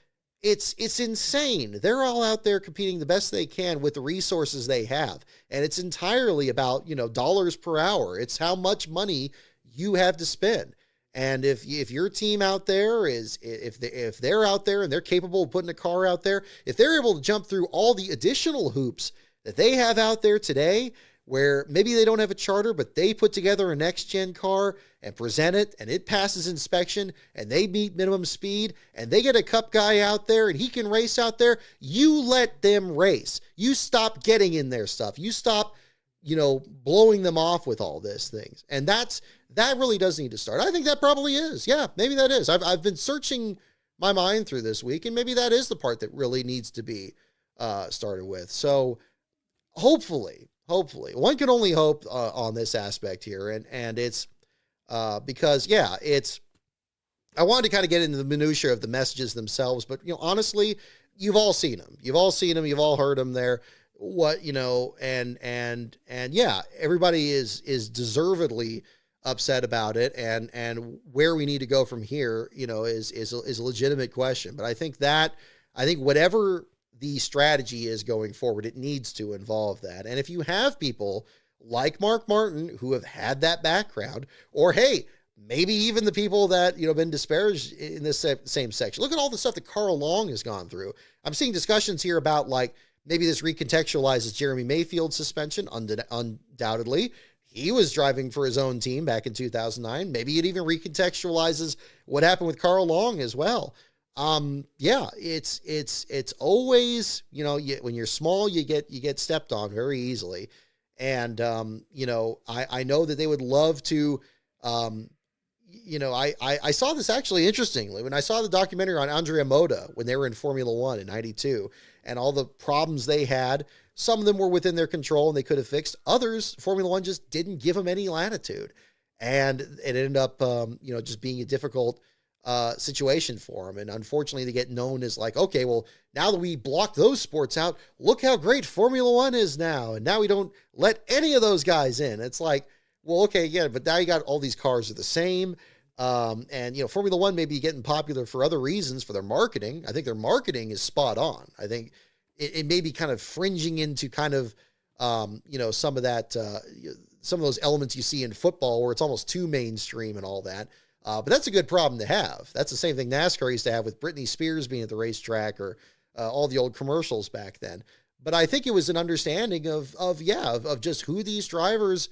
It's insane. They're all out there competing the best they can with the resources they have. And it's entirely about, dollars per hour. It's how much money you have to spend. And if your team out there if they're out there and they're capable of putting a car out there, if they're able to jump through all the additional hoops that they have out there today, where maybe they don't have a charter, but they put together a next-gen car and present it, and it passes inspection, and they meet minimum speed, and they get a Cup guy out there, and he can race out there, you let them race. You stop getting in their stuff. You stop, blowing them off with all these things. And that really does need to start. I think that probably is. Yeah, maybe that is. I've been searching my mind through this week, and maybe that is the part that really needs to be started with. So hopefully, one can only hope on this aspect here. And it's because, I wanted to kind of get into the minutia of the messages themselves, but, honestly, you've all seen them. You've all heard them there. Everybody is deservedly upset about it, and where we need to go from here, is a legitimate question. But I think whatever the strategy is going forward, it needs to involve that. And if you have people like Mark Martin who have had that background, or hey, maybe even the people that, been disparaged in this same section. Look at all the stuff that Carl Long has gone through. I'm seeing discussions here about, like, maybe this recontextualizes Jeremy Mayfield's suspension. Undoubtedly, he was driving for his own team back in 2009. Maybe it even recontextualizes what happened with Carl Long as well. It's always, when you're small, you get stepped on very easily. And, I know that they would love to, I saw this actually interestingly when I saw the documentary on Andrea Moda when they were in Formula One in 92 and all the problems they had. Some of them were within their control and they could have fixed. Others, Formula One just didn't give them any latitude. And it ended up, just being a difficult situation for them. And unfortunately, they get known as like, okay, well, now that we blocked those sports out, look how great Formula One is now. And now we don't let any of those guys in. It's like, well, okay, yeah, but now you got all these cars are the same. Formula One may be getting popular for other reasons for their marketing. I think their marketing is spot on. I think it may be kind of fringing into kind of, some of that, some of those elements you see in football where it's almost too mainstream and all that. But that's a good problem to have. That's the same thing NASCAR used to have with Britney Spears being at the racetrack or all the old commercials back then. But I think it was an understanding of just who these drivers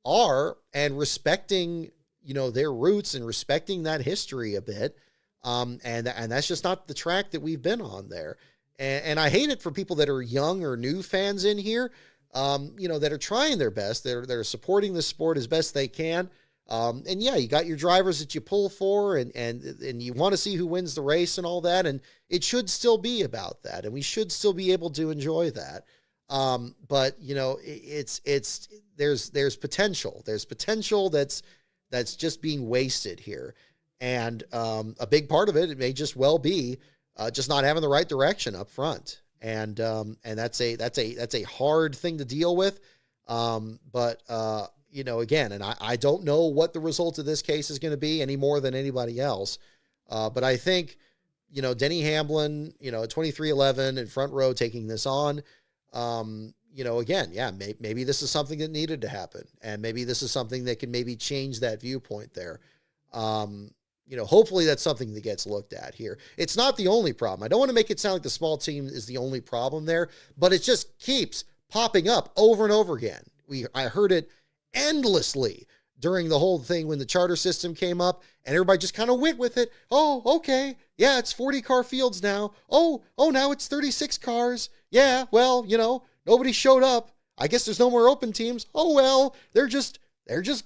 are and respecting, their roots and respecting that history a bit. And that's just not the track that we've been on there. And I hate it for people that are young or new fans in here, that are trying their best. They're supporting the sport as best they can. You got your drivers that you pull for and you want to see who wins the race and all that. And it should still be about that. And we should still be able to enjoy that. But there's potential. There's potential that's just being wasted here. And, a big part of it may just well be, just not having the right direction up front. And that's a hard thing to deal with. Again, and I don't know what the result of this case is going to be any more than anybody else. But I think, Denny Hamlin, 2311 and Front Row taking this on, maybe this is something that needed to happen. And maybe this is something that can maybe change that viewpoint there. Hopefully that's something that gets looked at here. It's not the only problem. I don't want to make it sound like the small team is the only problem there, but it just keeps popping up over and over again. I heard it endlessly during the whole thing when the charter system came up and everybody just kind of went with it. Oh, okay. Yeah, it's 40 car fields now. Oh, now it's 36 cars. Yeah, well, nobody showed up. I guess there's no more open teams. Oh, well, they're just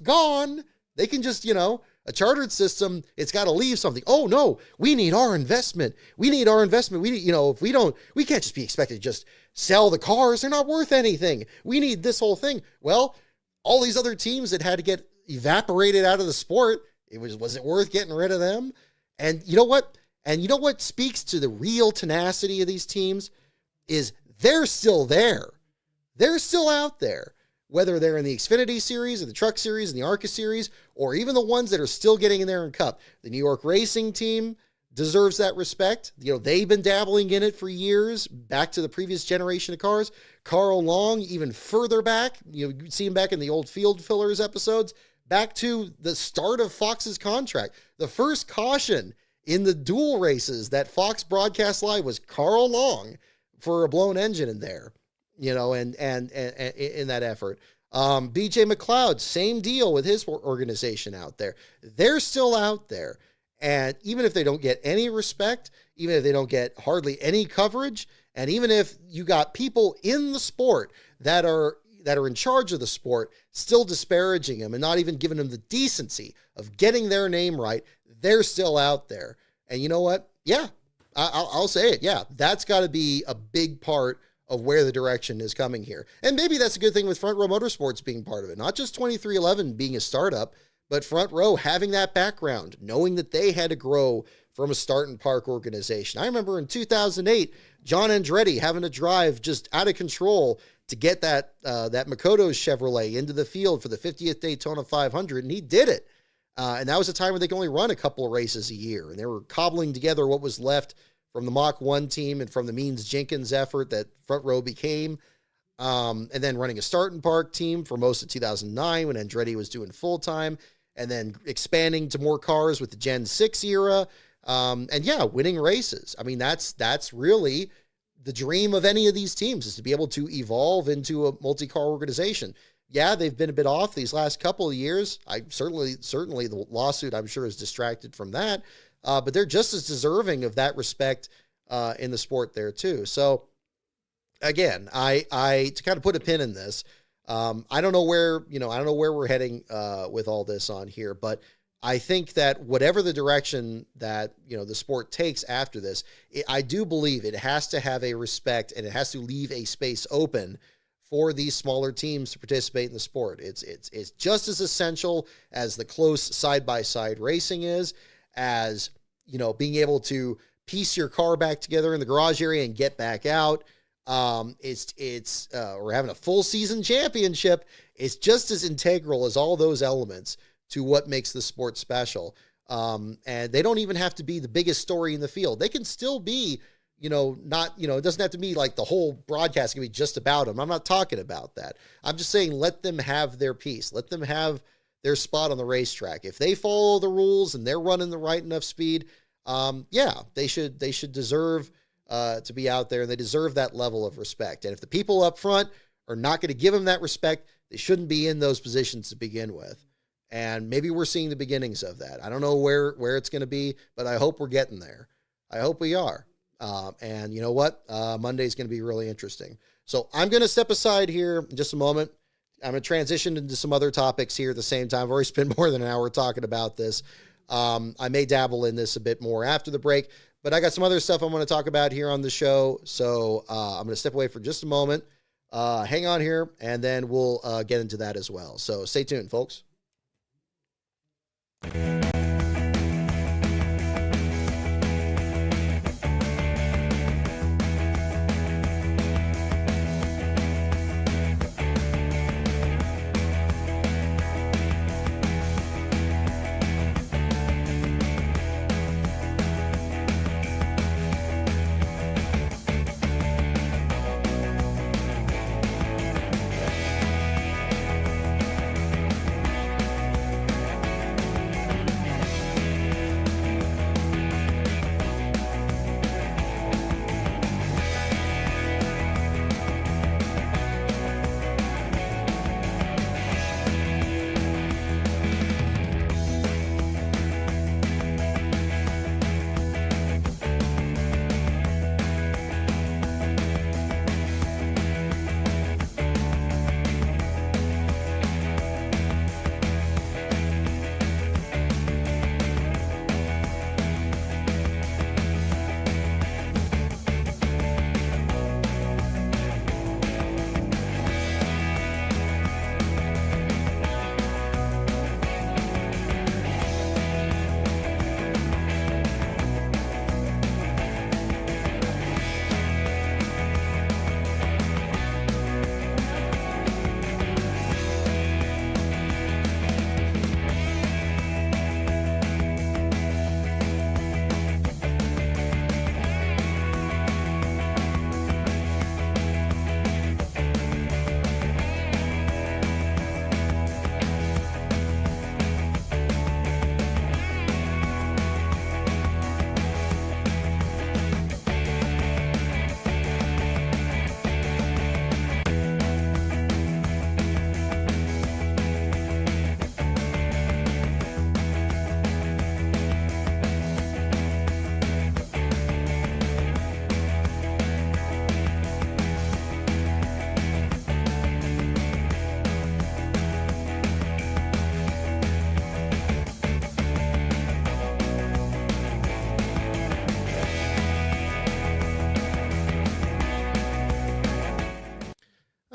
gone. They can just, a chartered system, it's got to leave something. Oh, no, we need our investment. We need, if we can't just be expected to just sell the cars. They're not worth anything. We need this whole thing. Well, all these other teams that had to get evaporated out of the sport, was it worth getting rid of them? And you know what? And you know what speaks to the real tenacity of these teams is they're still there. They're still out there. Whether they're in the Xfinity Series or the Truck Series and the ARCA Series, or even the ones that are still getting in there in Cup. The New York Racing Team deserves that respect. They've been dabbling in it for years, back to the previous generation of cars. Carl Long, even further back, you see him back in the old Field Fillers episodes, back to the start of Fox's contract. The first caution in the dual races that Fox broadcast live was Carl Long for a blown engine in there. And in that effort. BJ McLeod, same deal with his organization out there. They're still out there. And even if they don't get any respect, even if they don't get hardly any coverage, and even if you got people in the sport that are in charge of the sport still disparaging them and not even giving them the decency of getting their name right, they're still out there. And you know what? Yeah, I'll say it. Yeah, that's got to be a big part of where the direction is coming here. And maybe that's a good thing with Front Row Motorsports being part of it. Not just 2311 being a startup, but Front Row having that background, knowing that they had to grow from a start and park organization. I remember in 2008, John Andretti having to drive just out of control to get that Makoto Chevrolet into the field for the 50th Daytona 500, and he did it. And that was a time where they could only run a couple of races a year, and they were cobbling together what was left from the Mach 1 team and from the Means-Jenkins effort that Front Row became, and then running a start and park team for most of 2009 when Andretti was doing full-time, and then expanding to more cars with the Gen 6 era, winning races. I mean, that's really the dream of any of these teams, is to be able to evolve into a multi-car organization. Yeah, they've been a bit off these last couple of years. Certainly the lawsuit, I'm sure, is distracted from that. But they're just as deserving of that respect in the sport there too. So again, I to kind of put a pin in this, I don't know where, I don't know where we're heading with all this on here, but I think that whatever the direction that, the sport takes after this, I do believe it has to have a respect and it has to leave a space open for these smaller teams to participate in the sport. It's just as essential as the close side-by-side racing is, as, being able to piece your car back together in the garage area and get back out. We're having a full season championship. It's just as integral as all those elements to what makes the sport special. And they don't even have to be the biggest story in the field. They can still be, it doesn't have to be like the whole broadcast can be just about them. I'm not talking about that. I'm just saying, let them have their piece. Let them have their spot on the racetrack. If they follow the rules and they're running the right enough speed, they should deserve to be out there, and they deserve that level of respect. And if the people up front are not going to give them that respect, they shouldn't be in those positions to begin with. And maybe we're seeing the beginnings of that. I don't know where it's going to be, but I hope we're getting there. I hope we are. And you know what? Monday is going to be really interesting. So I'm going to step aside here in just a moment. I'm going to transition into some other topics here at the same time. I've already spent more than an hour talking about this. I may dabble in this a bit more after the break, but I got some other stuff I want to talk about here on the show. So I'm going to step away for just a moment. Hang on here, and then we'll get into that as well. So stay tuned, folks.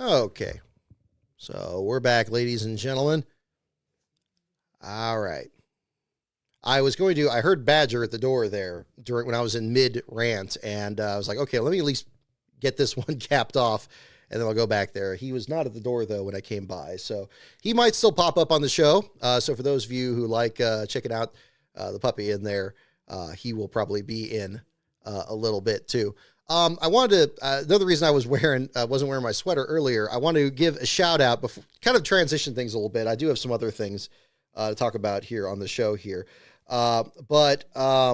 Okay, so we're back, ladies and gentlemen. All right. I heard Badger at the door there when I was in mid rant, and I was like, okay, let me at least get this one capped off, and then I'll go back there. He was not at the door though when I came by, so he might still pop up on the show. So for those of you who like checking out the puppy in there, he will probably be in a little bit too. I wanted to, another reason I wasn't wearing my sweater earlier, I want to give a shout out before, kind of transition things a little bit. I do have some other things to talk about here on the show here. But I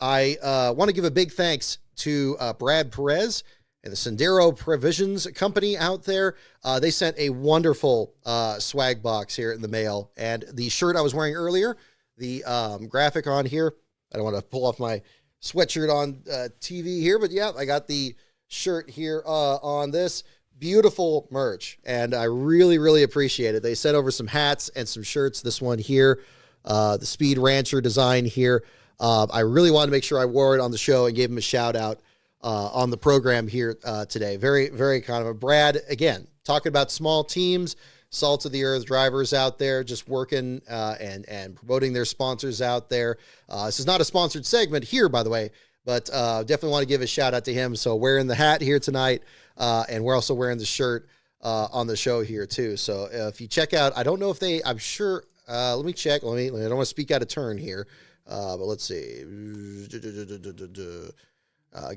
want to give a big thanks to Brad Perez and the Sendero Provisions Company out there. They sent a wonderful swag box here in the mail. And the shirt I was wearing earlier, the graphic on here, I don't want to pull off my sweatshirt on TV here, but yeah, I got the shirt here on this. beautiful merch, and I really, really appreciate it. They sent over some hats and some shirts. This one here, the Speed Rancher design here. I really wanted to make sure I wore it on the show and gave him a shout out on the program here today. Very, very kind of a Brad, again, talking about small teams, salt of the earth drivers out there just working and promoting their sponsors out there. This is not a sponsored segment here, by the way, but definitely want to give a shout out to him. So wearing the hat here tonight, and we're also wearing the shirt on the show here too. So if you check out, I don't know if I'm sure, let me check. I don't want to speak out of turn here, but let's see.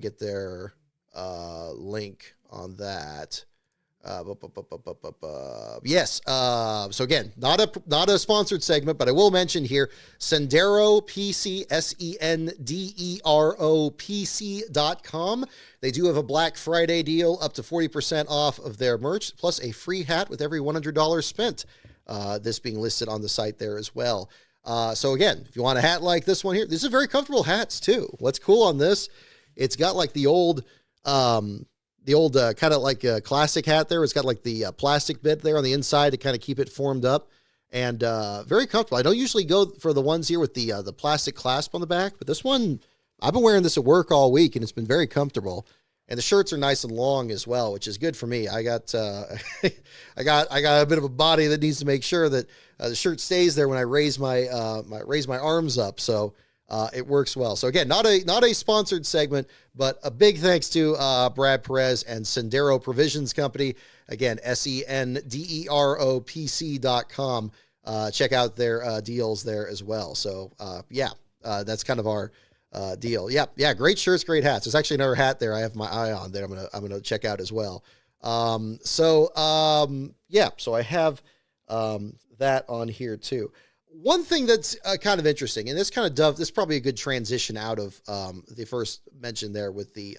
Get their link on that. Yes. So again, not a sponsored segment, but I will mention here, Sendero PC, SENDEROPC.com. They do have a Black Friday deal up to 40% off of their merch, plus a free hat with every $100 spent. This being listed on the site there as well. So again, if you want a hat like this one here, these are very comfortable hats too. What's cool on this, it's got like the old kind of like a classic hat there. It's got like the plastic bit there on the inside to kind of keep it formed up, and very comfortable. I don't usually go for the ones here with the plastic clasp on the back, but this one, I've been wearing this at work all week and it's been very comfortable. And the shirts are nice and long as well, which is good for me. I got I got a bit of a body that needs to make sure that the shirt stays there when I raise my arms up. So it works well. So again, not a sponsored segment, but a big thanks to Brad Perez and Sendero Provisions Company. Again, SENDEROPC.com. Check out their deals there as well. So that's kind of our deal. Yeah, great shirts, great hats. There's actually another hat there I have my eye on that I'm gonna check out as well. So I have that on here too. One thing that's kind of interesting, and this is probably a good transition out of the first mention there with the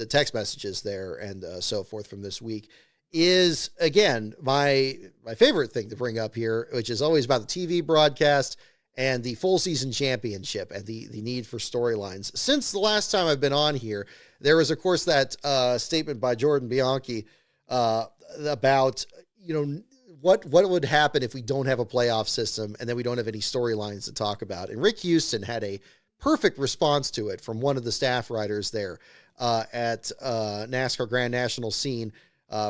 text messages there and so forth from this week, is again my favorite thing to bring up here, which is always about the TV broadcast and the full season championship and the need for storylines. Since the last time I've been on here, there was of course that statement by Jordan Bianchi about, what would happen if we don't have a playoff system and then we don't have any storylines to talk about. And Rick Houston had a perfect response to it from one of the staff writers there at NASCAR Grand National Scene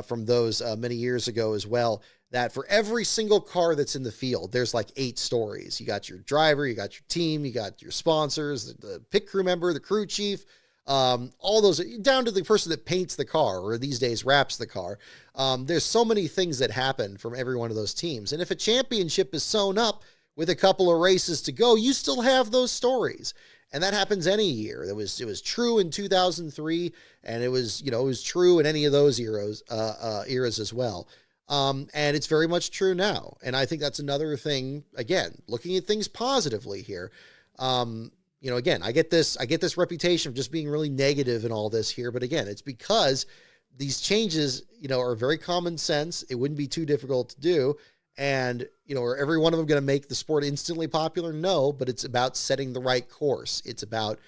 from those many years ago as well, that for every single car that's in the field, there's like 8 stories. You got your driver, you got your team, you got your sponsors, the pit crew member, the crew chief, all those, down to the person that paints the car or these days wraps the car. There's so many things that happen from every one of those teams. And if a championship is sewn up with a couple of races to go, you still have those stories. And that happens any year. It was true in 2003, and it was true in any of those eras as well. And it's very much true now. And I think that's another thing, again, looking at things positively here. Again, I get this reputation of just being really negative in all this here, but again, it's because these changes, are very common sense. It wouldn't be too difficult to do. And, are every one of them going to make the sport instantly popular? No, but it's about setting the right course. It's about,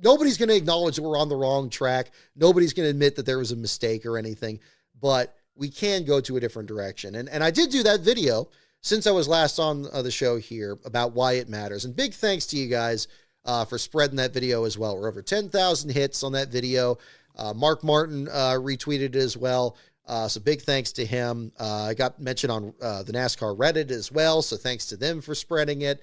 nobody's going to acknowledge that we're on the wrong track. Nobody's going to admit that there was a mistake or anything, but we can go to a different direction. And I did do that video since I was last on the show here about why it matters. And big thanks to you guys for spreading that video as well. We're over 10,000 hits on that video. Mark Martin retweeted it as well. So big thanks to him. I got mentioned on the NASCAR Reddit as well. So thanks to them for spreading it.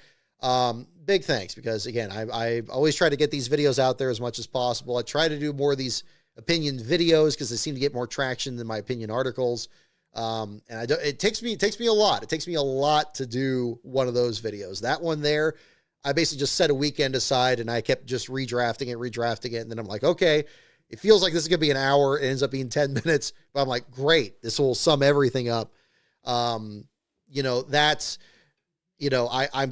Big thanks, because again, I always try to get these videos out there as much as possible. I try to do more of these opinion videos because they seem to get more traction than my opinion articles. And it takes me a lot. It takes me a lot to do one of those videos. That one there, I basically just set a weekend aside and I kept just redrafting it. And then I'm like, okay, it feels like this is going to be an hour. It ends up being 10 minutes, but I'm like, great, this will sum everything up. I'm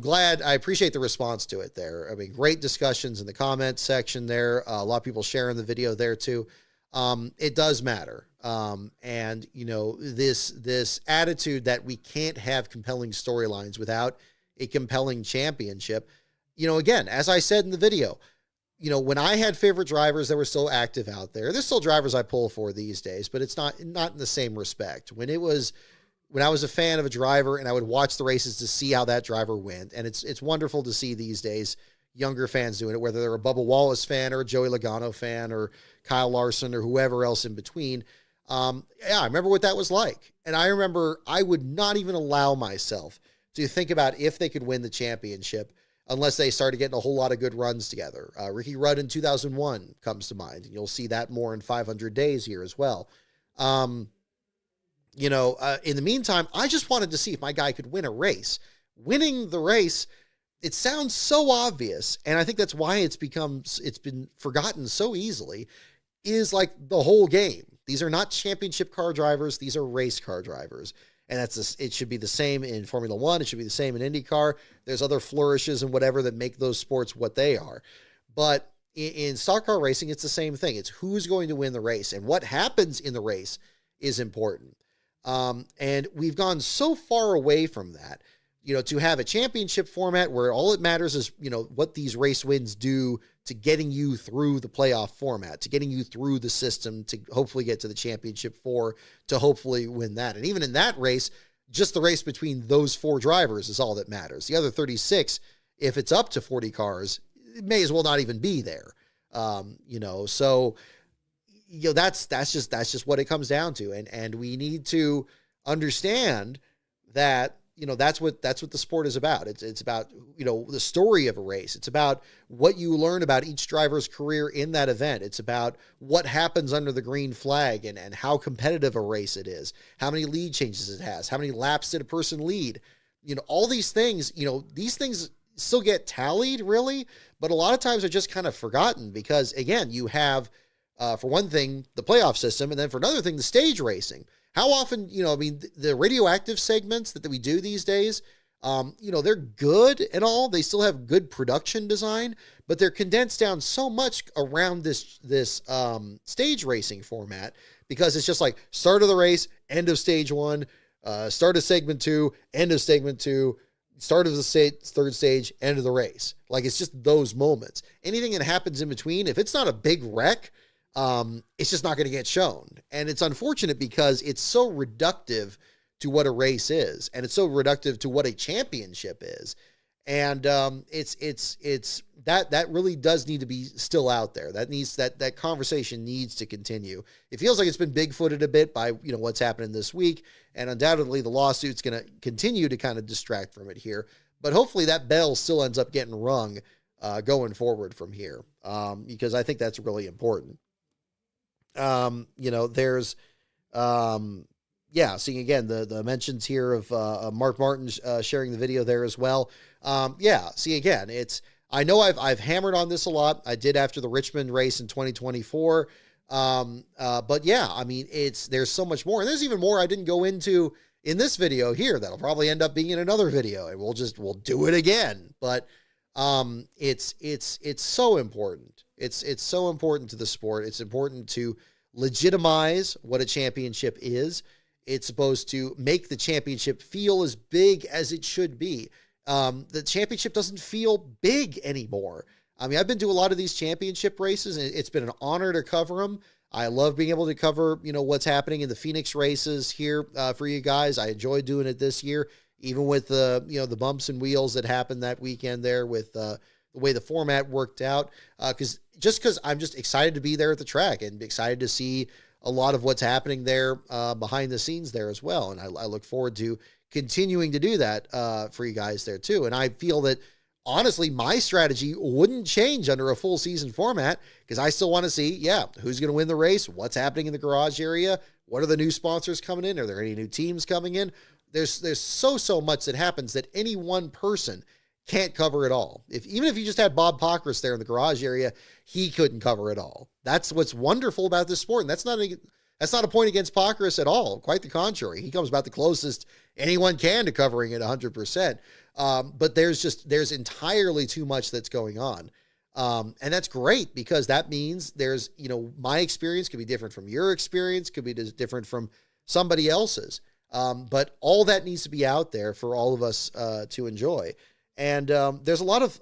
glad, I appreciate the response to it there. I mean, great discussions in the comments section there. A lot of people sharing the video there too. It does matter. This attitude that we can't have compelling storylines without a compelling championship. Again, as I said in the video, when I had favorite drivers that were still active out there, there's still drivers I pull for these days, but it's not in the same respect. When I was a fan of a driver and I would watch the races to see how that driver went. And it's wonderful to see these days younger fans doing it, whether they're a Bubba Wallace fan or a Joey Logano fan or Kyle Larson or whoever else in between. I remember what that was like. And I remember I would not even allow myself to think about if they could win the championship unless they started getting a whole lot of good runs together. Ricky Rudd in 2001 comes to mind, and you'll see that more in 500 days here as well. In the meantime, I just wanted to see if my guy could win a race. Winning the race, it sounds so obvious, and I think that's why it's been forgotten so easily, is like the whole game. These are not championship car drivers. These are race car drivers. And it should be the same in Formula One. It should be the same in IndyCar. There's other flourishes and whatever that make those sports what they are. But in stock car racing, it's the same thing. It's who's going to win the race, and what happens in the race is important. And we've gone so far away from that, to have a championship format where all it matters is, what these race wins do to getting you through the playoff format, to getting you through the system, to hopefully get to the championship 4, to hopefully win that. And even in that race, just the race between those 4 drivers is all that matters. The other 36, if it's up to 40 cars, it may as well not even be there. So that's just what it comes down to. And we need to understand that, that's what the sport is about. It's about, the story of a race. It's about what you learn about each driver's career in that event. It's about what happens under the green flag and how competitive a race it is, how many lead changes it has, how many laps did a person lead, all these things, these things still get tallied really, but a lot of times are just kind of forgotten because again, you have, for one thing, the playoff system, and then for another thing, the stage racing. How often, the radioactive segments that we do these days, they're good and all. They still have good production design, but they're condensed down so much around this stage racing format because it's just like start of the race, end of stage 1, start of segment 2, end of segment 2, start of the third stage, end of the race. Like it's just those moments. Anything that happens in between, if it's not a big wreck, it's just not going to get shown. And it's unfortunate because it's so reductive to what a race is. And it's so reductive to what a championship is. And, it's that really does need to be still out there. That conversation needs to continue. It feels like it's been bigfooted a bit by, what's happening this week. And undoubtedly the lawsuit's going to continue to kind of distract from it here, but hopefully that bell still ends up getting rung, going forward from here. Because I think that's really important. There's, seeing again, the mentions here of, Mark Martin, sharing the video there as well. See again, I know I've hammered on this a lot. I did after the Richmond race in 2024. But yeah, I mean, there's so much more, and there's even more I didn't go into in this video here that'll probably end up being in another video, and we'll do it again. But, it's so important. It's so important to the sport. It's important to legitimize what a championship is. It's supposed to make the championship feel as big as it should be. The championship doesn't feel big anymore. I mean, I've been to a lot of these championship races, and it's been an honor to cover them. I love being able to cover, what's happening in the Phoenix races here for you guys. I enjoy doing it this year, even with the bumps and wheels that happened that weekend there with the way the format worked out. Because I'm just excited to be there at the track and excited to see a lot of what's happening there behind the scenes there as well. And I look forward to continuing to do that for you guys there too. And I feel that honestly, my strategy wouldn't change under a full season format because I still want to see, who's going to win the race, what's happening in the garage area, what are the new sponsors coming in, are there any new teams coming in? There's so much that happens that any one person can't cover it all. Even if you just had Bob Pockrass there in the garage area, he couldn't cover it all. That's what's wonderful about this sport, and that's not a point against Pockrass at all. Quite the contrary. He comes about the closest anyone can to covering it 100%. But there's entirely too much that's going on. And that's great because that means there's, my experience could be different from your experience, could be different from somebody else's. But all that needs to be out there for all of us to enjoy. And there's a lot of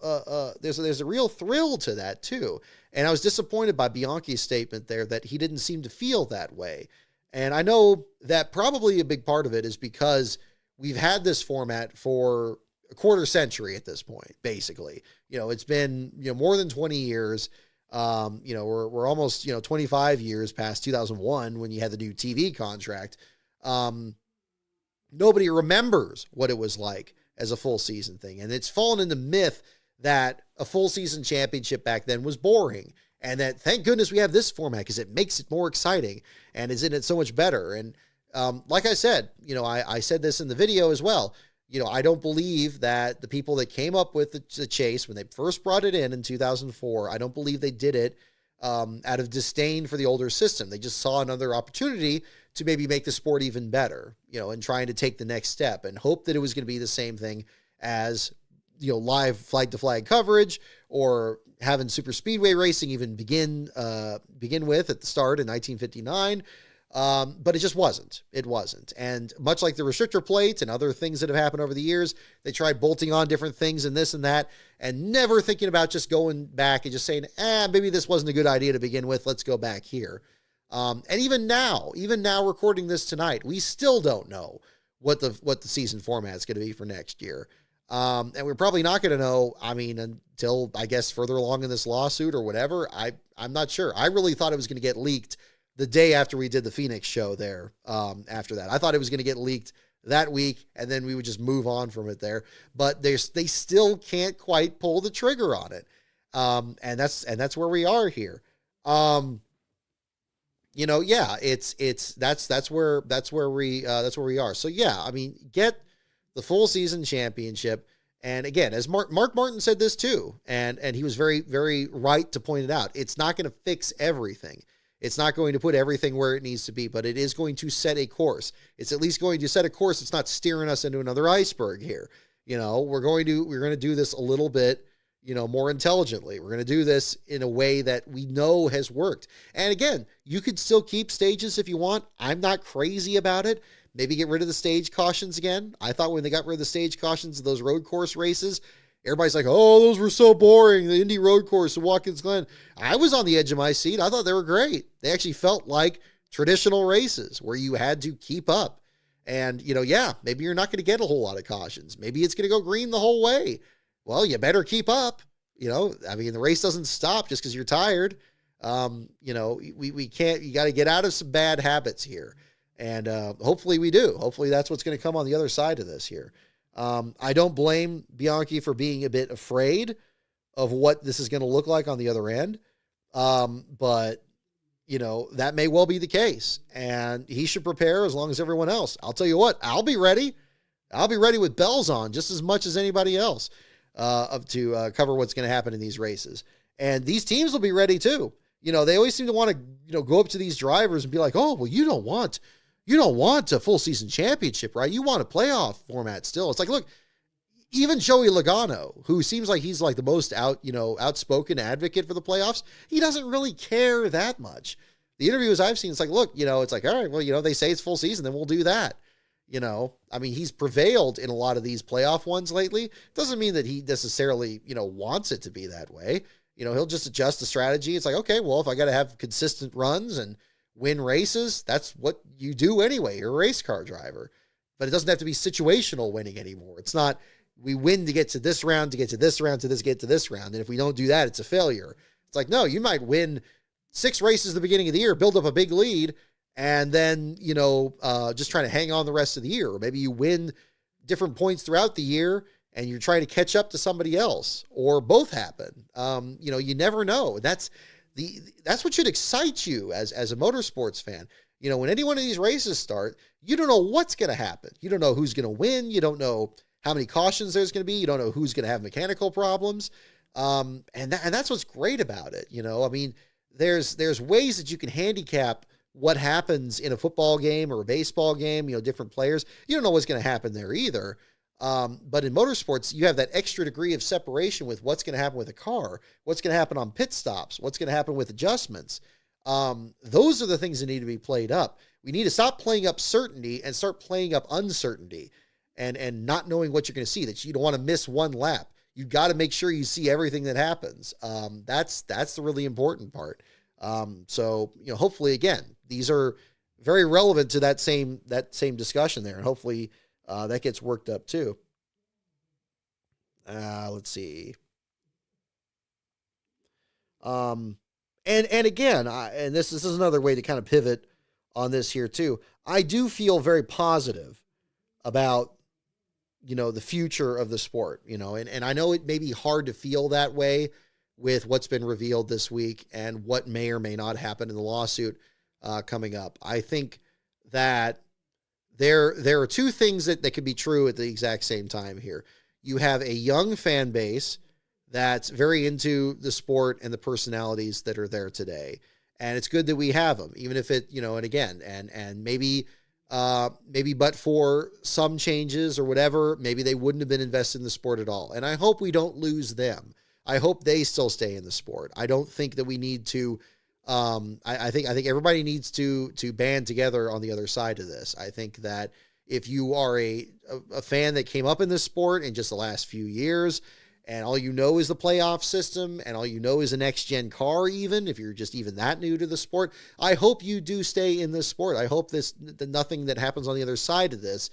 there's a real thrill to that too. And I was disappointed by Bianchi's statement there that he didn't seem to feel that way. And I know that probably a big part of it is because we've had this format for a quarter century at this point, basically. It's been, more than 20 years. We're almost, 25 years past 2001 when you had the new TV contract. Nobody remembers what it was like as a full season thing. And it's fallen into myth that a full season championship back then was boring, and that thank goodness we have this format because it makes it more exciting and is in it so much better. And like I said, I said this in the video as well. I don't believe that the people that came up with the chase when they first brought it in 2004, I don't believe they did it out of disdain for the older system. They just saw another opportunity to maybe make the sport even better, and trying to take the next step and hope that it was going to be the same thing as, live flag to flag coverage or having super speedway racing even begin with at the start in 1959. But it just wasn't. It wasn't. And much like the restrictor plates and other things that have happened over the years, they tried bolting on different things and this and that, and never thinking about just going back and just saying, maybe this wasn't a good idea to begin with. Let's go back here. And even now recording this tonight, we still don't know what the season format is going to be for next year. And we're probably not going to know, until I guess further along in this lawsuit or whatever. I'm not sure. I really thought it was going to get leaked the day after we did the Phoenix show there. After that, I thought it was going to get leaked that week and then we would just move on from it there, but they still can't quite pull the trigger on it. And that's where we are here. That's where we are. So yeah, get the full season championship. And again, as Mark Martin said this too, and he was very, very right to point it out. It's not going to fix everything. It's not going to put everything where it needs to be, but it is going to set a course. It's at least going to set a course. It's not steering us into another iceberg here. We're going to do this a little bit, more intelligently. We're going to do this in a way that we know has worked. And again, you could still keep stages if you want. I'm not crazy about it. Maybe get rid of the stage cautions again. I thought when they got rid of the stage cautions of those road course races, everybody's like, oh, those were so boring. The Indy road course, the Watkins Glen. I was on the edge of my seat. I thought they were great. They actually felt like traditional races where you had to keep up. And, maybe you're not going to get a whole lot of cautions. Maybe it's going to go green the whole way. Well, you better keep up. The race doesn't stop just because you're tired. We can't, you got to get out of some bad habits here. And hopefully we do. Hopefully that's what's going to come on the other side of this here. I don't blame Bianchi for being a bit afraid of what this is going to look like on the other end. But that may well be the case, and he should prepare as long as everyone else. I'll tell you what, I'll be ready. I'll be ready with bells on just as much as anybody else to cover what's going to happen in these races. And these teams will be ready too. They always seem to want to, go up to these drivers and be like, oh, well, you don't want a full season championship, right? You want a playoff format still. It's like, look, even Joey Logano, who seems like he's like the most outspoken advocate for the playoffs, he doesn't really care that much. The interviews I've seen, it's like, look, it's like, all right, well, they say it's full season, then we'll do that. He's prevailed in a lot of these playoff ones lately. Doesn't mean that he necessarily, wants it to be that way. He'll just adjust the strategy. It's like, okay, well, if I got to have consistent runs and win races, that's what you do anyway. You're a race car driver. But it doesn't have to be situational winning anymore. It's not, we win to get to this round, to get to this round, get to this round. And if we don't do that, it's a failure. It's like, no, you might win 6 races at the beginning of the year, build up a big lead, and then, just trying to hang on the rest of the year. Or maybe you win different points throughout the year and you're trying to catch up to somebody else, or both happen. You never know. That's what should excite you as a motorsports fan. When any one of these races start, you don't know what's going to happen. You don't know who's going to win. You don't know how many cautions there's going to be. You don't know who's going to have mechanical problems. And that's what's great about it. There's ways that you can handicap what happens in a football game or a baseball game, different players. You don't know what's going to happen there either. But in motorsports, you have that extra degree of separation with what's going to happen with a car, what's going to happen on pit stops, what's going to happen with adjustments. Those are the things that need to be played up. We need to stop playing up certainty and start playing up uncertainty. and not knowing what you're going to see, that you don't want to miss one lap. You got to make sure you see everything that happens. That's the really important part. So, hopefully, again, these are very relevant to that same discussion there. And hopefully that gets worked up too. Let's see. And again, and this is another way to kind of pivot on this here too. I do feel very positive about, the future of the sport, and I know it may be hard to feel that way with what's been revealed this week and what may or may not happen in the lawsuit coming up. I think that there are two things that can be true at the exact same time here. You have a young fan base that's very into the sport and the personalities that are there today. And it's good that we have them, even if it, and again, and maybe but for some changes or whatever, maybe they wouldn't have been invested in the sport at all. And I hope we don't lose them. I hope they still stay in the sport. I don't think that we need to, I think everybody needs to band together on the other side of this. I think that if you are a fan that came up in this sport in just the last few years, and all you know is the playoff system, and all you know is a next-gen car, even if you're just even that new to the sport, I hope you do stay in this sport. I hope that nothing that happens on the other side of this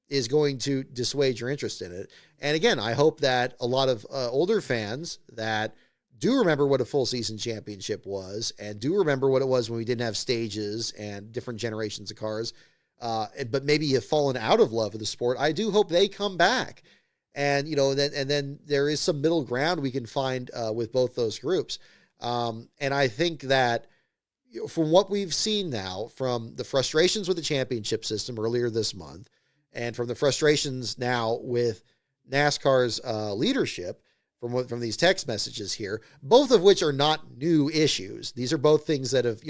is going to dissuade your interest in it. And again, I hope that a lot of older fans that do remember what a full season championship was, and do remember what it was when we didn't have stages and different generations of cars, but maybe have fallen out of love with the sport, I do hope they come back. And, then there is some middle ground we can find with both those groups. And I think that from what we've seen now, from the frustrations with the championship system earlier this month, and from the frustrations now with NASCAR's leadership, from these text messages here, both of which are not new issues. These are both things that have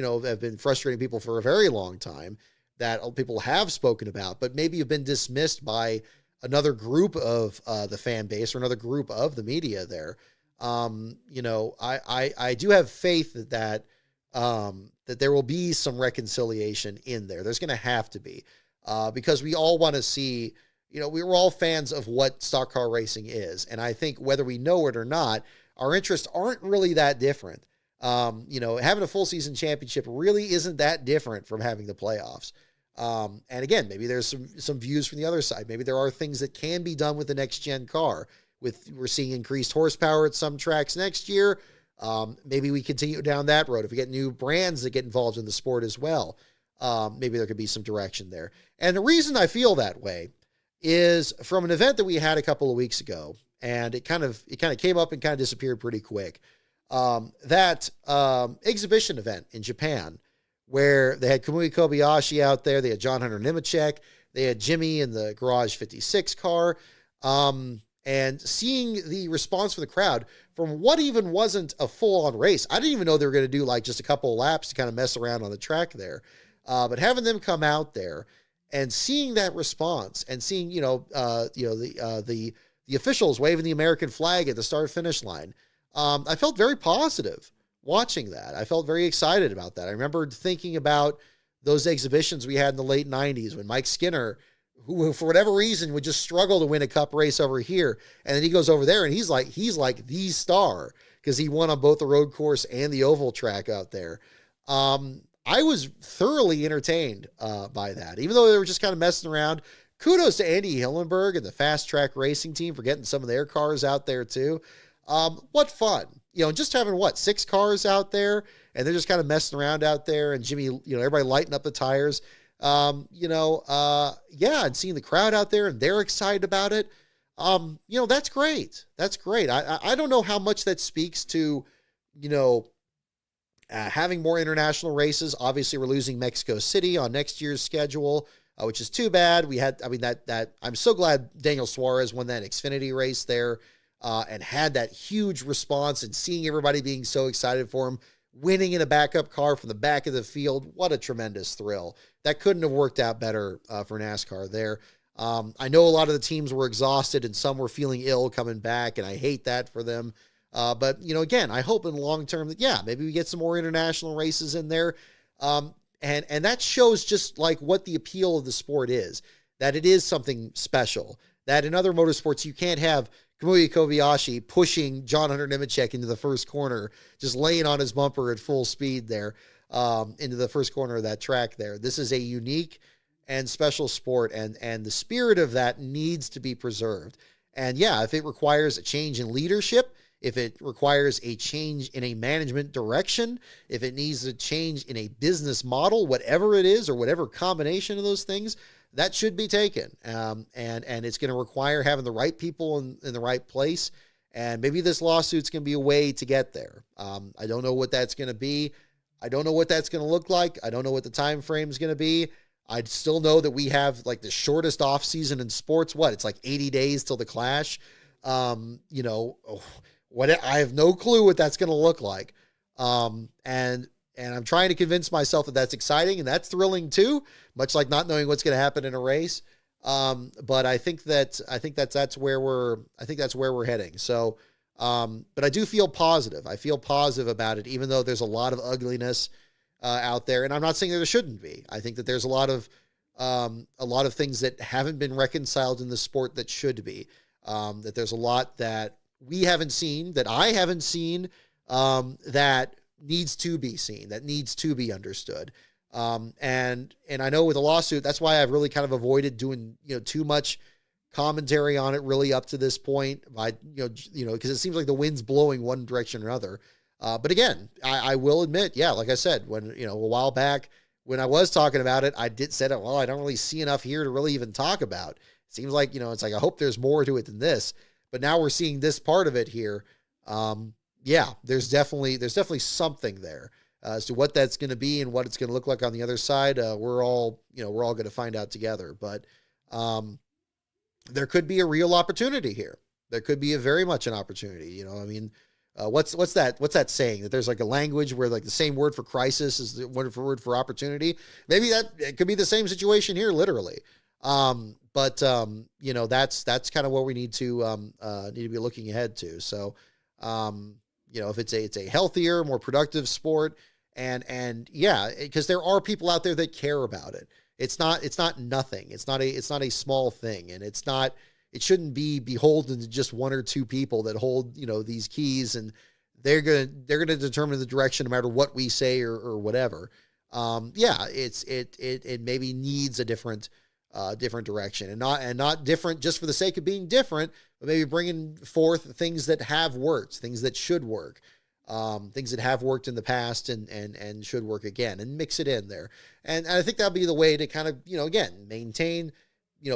been frustrating people for a very long time, that people have spoken about, but maybe have been dismissed by another group of the fan base or another group of the media there. I do have faith that there will be some reconciliation in there. There's going to have to be, because we all want to see, we were all fans of what stock car racing is. And I think whether we know it or not, our interests aren't really that different. Having a full season championship really isn't that different from having the playoffs. And again, maybe there's some views from the other side. Maybe there are things that can be done with the next gen car. We're seeing increased horsepower at some tracks next year. Maybe we continue down that road. If we get new brands that get involved in the sport as well, maybe there could be some direction there. And the reason I feel that way is from an event that we had a couple of weeks ago, and it kind of came up and kind of disappeared pretty quick. That exhibition event in Japan, where they had Kamui Kobayashi out there, they had John Hunter Nemechek, they had Jimmy in the Garage 56 car, and seeing the response from the crowd from what even wasn't a full-on race. I didn't even know they were going to do like just a couple of laps to kind of mess around on the track there, but having them come out there and seeing that response and seeing the officials waving the American flag at the start-finish line, I felt very positive watching that. I felt very excited about that. I remember thinking about those exhibitions we had in the late 90s when Mike Skinner, who for whatever reason would just struggle to win a cup race over here, and then he goes over there and he's like the star because he won on both the road course and the oval track out there. I was thoroughly entertained by that, even though they were just kind of messing around. Kudos to Andy Hillenberg and the Fast Track Racing team for getting some of their cars out there too. What fun. Just having 6 cars out there, and they're just kind of messing around out there, and Jimmy, everybody lighting up the tires, and seeing the crowd out there and they're excited about it. That's great. That's great. I don't know how much that speaks to, having more international races. Obviously we're losing Mexico City on next year's schedule, which is too bad. I'm so glad Daniel Suarez won that Xfinity race there. And had that huge response, and seeing everybody being so excited for him, winning in a backup car from the back of the field. What a tremendous thrill. That couldn't have worked out better for NASCAR there. I know a lot of the teams were exhausted and some were feeling ill coming back, and I hate that for them. But again, I hope in the long term that, maybe we get some more international races in there. And that shows just like what the appeal of the sport is. that it is something special, that in other motorsports, you can't have Kamui Kobayashi pushing John Hunter Nemechek into the first corner, just laying on his bumper at full speed there into the first corner of that track there. This is a unique and special sport, and the spirit of that needs to be preserved. And yeah, if it requires a change in leadership, if it requires a change in a management direction, if it needs a change in a business model, whatever it is, or whatever combination of those things, that should be taken. And it's going to require having the right people in the right place. And maybe this lawsuit's going to be a way to get there. I don't know what that's going to be. I don't know what that's going to look like. I don't know what the time frame is going to be. I still know that we have like the shortest off season in sports. It's like 80 days till the Clash. I have no clue what that's going to look like. And I'm trying to convince myself that that's exciting and that's thrilling too, much like not knowing what's going to happen in a race. But I think that's where we're heading. So, but I do feel positive. I feel positive about it, even though there's a lot of ugliness out there. And I'm not saying that there shouldn't be. I think that there's a lot of things that haven't been reconciled in the sport that should be. That there's a lot that we haven't seen, that I haven't seen, that needs to be seen, that needs to be understood. And I know with a lawsuit, that's why I've really kind of avoided doing, too much commentary on it really up to this point. Because it seems like the wind's blowing one direction or another. But again, I will admit, like I said, when, a while back when I was talking about it, I did say that, well, I don't really see enough here to really even talk about. It seems like, it's like, I hope there's more to it than this, but now we're seeing this part of it here. There's definitely something there as to what that's going to be and what it's going to look like on the other side. We're all going to find out together, but there could be a real opportunity here. There could be very much an opportunity. What's that saying, that there's like a language where like the same word for crisis is the word for opportunity? Maybe it could be the same situation here, literally. But that's kind of what we need to be looking ahead to. So, if it's a healthier, more productive sport, because there are people out there that care about it. It's not nothing. It's not a small thing, and it shouldn't be beholden to just one or two people that hold, these keys, and they're going to determine the direction no matter what we say or whatever. It maybe needs a different direction, and not different just for the sake of being different, but maybe bringing forth things that have worked, things that should work, things that have worked in the past and should work again, and mix it in there. And I think that'll be the way to kind of, again, maintain,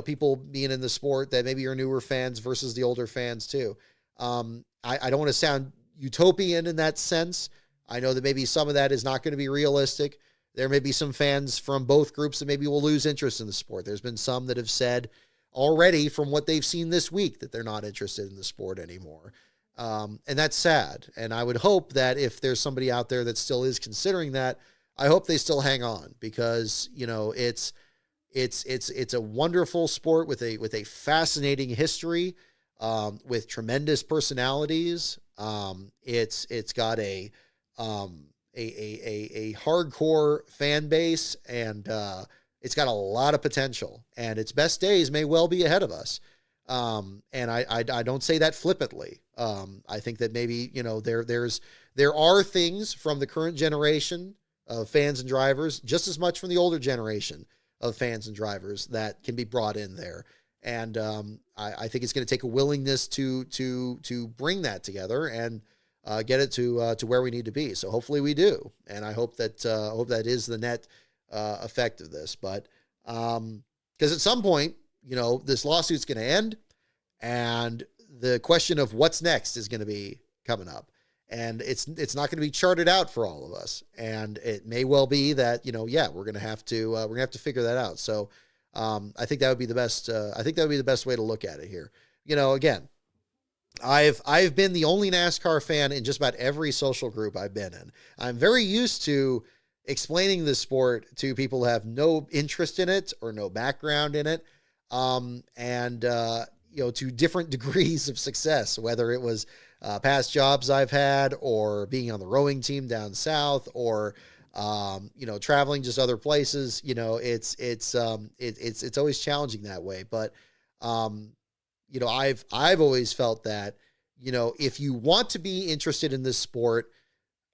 people being in the sport that maybe are newer fans versus the older fans too. I don't want to sound utopian in that sense. I know that maybe some of that is not going to be realistic. There may be some fans from both groups that maybe will lose interest in the sport. There's been some that have said already from what they've seen this week that they're not interested in the sport anymore. And that's sad. And I would hope that if there's somebody out there that still is considering that, I hope they still hang on, because, it's a wonderful sport with a fascinating history, with tremendous personalities. It's got a hardcore fan base, and it's got a lot of potential, and its best days may well be ahead of us. And I don't say that flippantly. I think that maybe, there are things from the current generation of fans and drivers, just as much from the older generation of fans and drivers, that can be brought in there. And I think it's going to take a willingness to bring that together and get it to where we need to be. So hopefully we do. And I hope that is the net effect of this. But because at some point, this lawsuit's going to end, and the question of what's next is going to be coming up. And it's not going to be charted out for all of us. And it may well be that, we're going to have to figure that out. So I think that would be the best. I think that would be the best way to look at it here. Again, I've been the only NASCAR fan in just about every social group I've been in. I'm very used to explaining this sport to people who have no interest in it or no background in it. To different degrees of success, whether it was past jobs I've had, or being on the rowing team down south, or traveling just other places, it's always challenging that way. But, I've always felt that, if you want to be interested in this sport,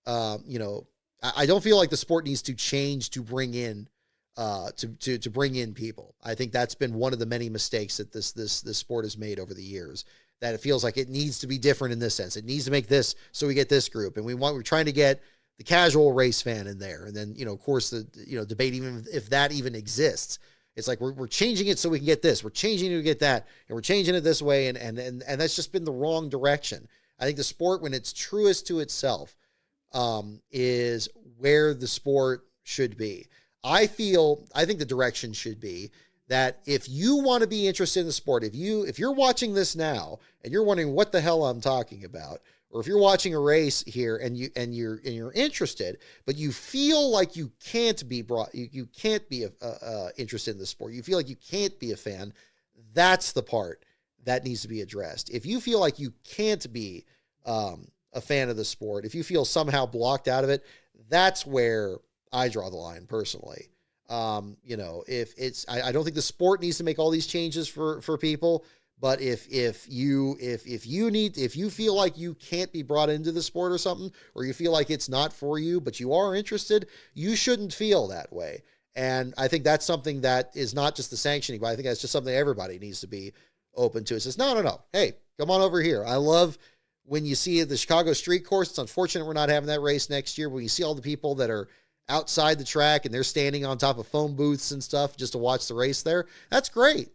I don't feel like the sport needs to change to bring in, to bring in people. I think that's been one of the many mistakes that this sport has made over the years, that it feels like it needs to be different in this sense. It needs to make this so we get this group, and we're trying to get the casual race fan in there. And then, of course, the debate, even if that even exists, it's like we're changing it so we can get this. We're changing it to get that, and we're changing it this way, and that's just been the wrong direction. I think the sport, when it's truest to itself, is where the sport should be. I think the direction should be that if you want to be interested in the sport, if you're watching this now and you're wondering what the hell I'm talking about, or if you're watching a race here and you're interested, but you feel like you can't be interested in the sport, you feel like you can't be a fan, that's the part that needs to be addressed. If you feel like you can't be a fan of the sport, if you feel somehow blocked out of it, that's where I draw the line personally. If it's, I don't think the sport needs to make all these changes for people, but if you feel like you can't be brought into the sport or something, or you feel like it's not for you, but you are interested, you shouldn't feel that way. And I think that's something that is not just the sanctioning, but I think that's just something everybody needs to be open to. It says, no. Hey, come on over here. I love when you see the Chicago street course. It's unfortunate we're not having that race next year, but when you see all the people that are outside the track and they're standing on top of phone booths and stuff just to watch the race there, that's great.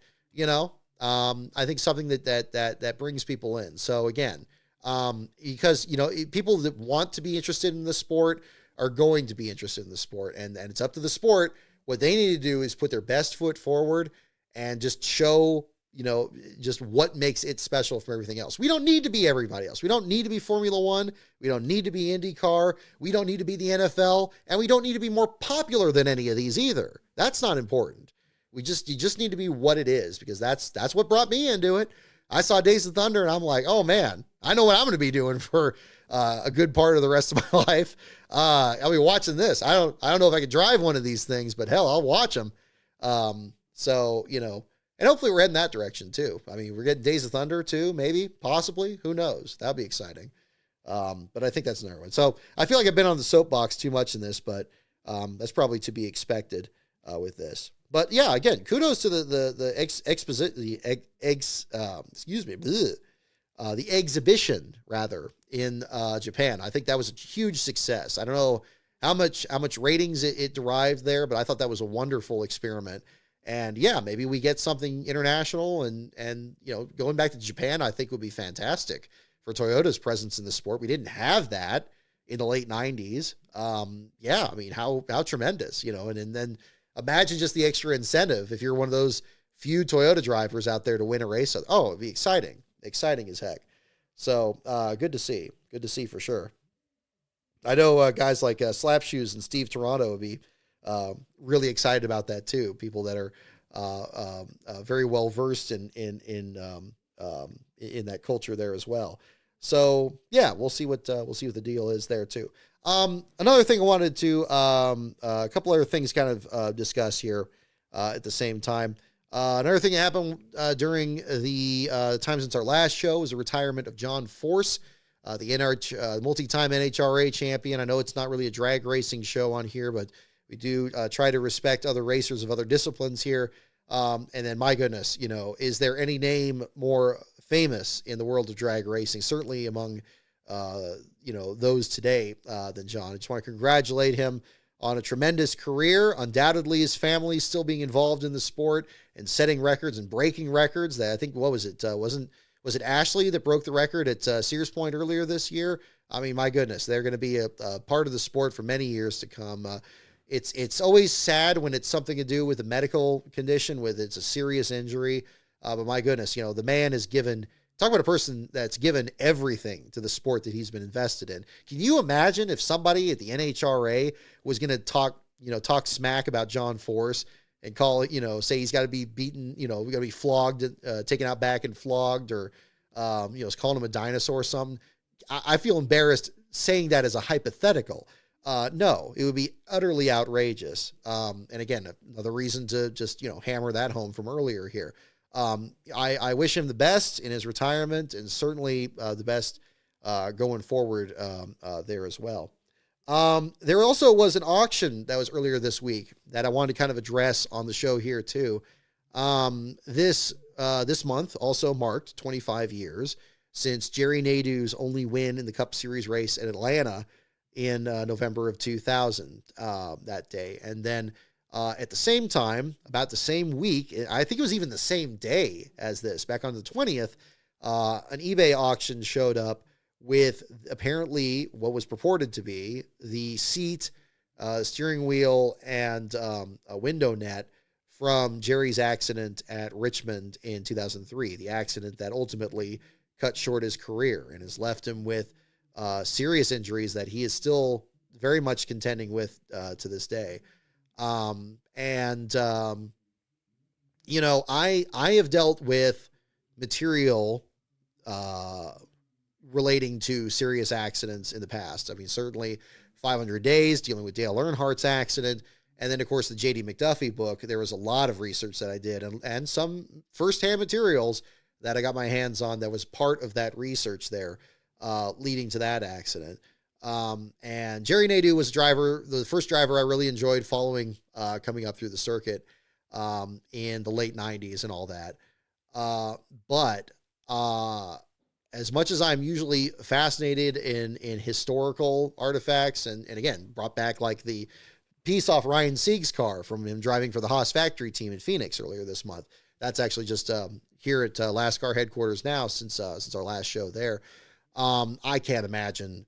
I think something that brings people in. So again, because, people that want to be interested in the sport are going to be interested in the sport, and it's up to the sport. What they need to do is put their best foot forward and just show, just what makes it special from everything else. We don't need to be everybody else. We don't need to be Formula One. We don't need to be IndyCar. We don't need to be the NFL, and we don't need to be more popular than any of these either. That's not important. You just need to be what it is, because that's what brought me into it. I saw Days of Thunder and I'm like, oh man, I know what I'm going to be doing for a good part of the rest of my life. I'll be watching this. I don't know if I could drive one of these things, but hell, I'll watch them. And hopefully we're heading that direction too. I mean, we're getting Days of Thunder too, maybe, possibly, who knows? That'd be exciting. But I think that's another one. So I feel like I've been on the soapbox too much in this, but that's probably to be expected with this. But yeah, again, kudos to the exhibition rather in Japan. I think that was a huge success. I don't know how much ratings it derived there, but I thought that was a wonderful experiment. And yeah, maybe we get something international, and going back to Japan, I think would be fantastic for Toyota's presence in the sport. We didn't have that in the late 90s. Yeah, I mean, how tremendous, and then imagine just the extra incentive if you're one of those few Toyota drivers out there to win a race. Oh, it'd be exciting as heck. So good to see for sure. I know guys like Slapshoes and Steve Toronto would be really excited about that too. People that are very well versed in that culture there as well. So yeah, we'll see what the deal is there too. Another thing I wanted to a couple other things kind of discuss here at the same time. Another thing that happened during the time since our last show was the retirement of John Force, the multi-time NHRA champion. I know it's not really a drag racing show on here, but we do try to respect other racers of other disciplines here. And then, my goodness, is there any name more famous in the world of drag racing? Certainly among, those today than John. I just want to congratulate him on a tremendous career. Undoubtedly, his family still being involved in the sport and setting records and breaking records. That I think, what was it? Was it Ashley that broke the record at Sears Point earlier this year? I mean, my goodness, they're going to be a part of the sport for many years to come. It's always sad when it's something to do with a medical condition, with it's a serious injury. But my goodness, the man has given, talk about a person that's given everything to the sport that he's been invested in. Can you imagine if somebody at the NHRA was going to talk smack about John Force and call it, say he's got to be beaten, we got to be flogged, taken out back and flogged, or, calling him a dinosaur or something. I feel embarrassed saying that as a hypothetical. No, it would be utterly outrageous. And again, another reason to just, hammer that home from earlier here. I wish him the best in his retirement, and certainly the best going forward there as well. There also was an auction that was earlier this week that I wanted to kind of address on the show here too. This month also marked 25 years since Jerry Nadeau's only win in the Cup Series race in Atlanta in November of 2000 that day. And then at the same time, about the same week, I think it was even the same day as this, back on the 20th, an eBay auction showed up with apparently what was purported to be the seat, steering wheel, and a window net from Jerry's accident at Richmond in 2003, the accident that ultimately cut short his career and has left him with serious injuries that he is still very much contending with to this day. I have dealt with material relating to serious accidents in the past. I mean, certainly 500 Days, dealing with Dale Earnhardt's accident. And then, of course, the J.D. McDuffie book. There was a lot of research that I did and some firsthand materials that I got my hands on that was part of that research there leading to that accident. And Jerry Nadeau was the first driver I really enjoyed following coming up through the circuit in the late 90s and all that. But as much as I'm usually fascinated in historical artifacts and again, brought back like the piece off Ryan Sieg's car from him driving for the Haas factory team in Phoenix earlier this month. That's actually just here at Last Car headquarters now since our last show there. I can't imagine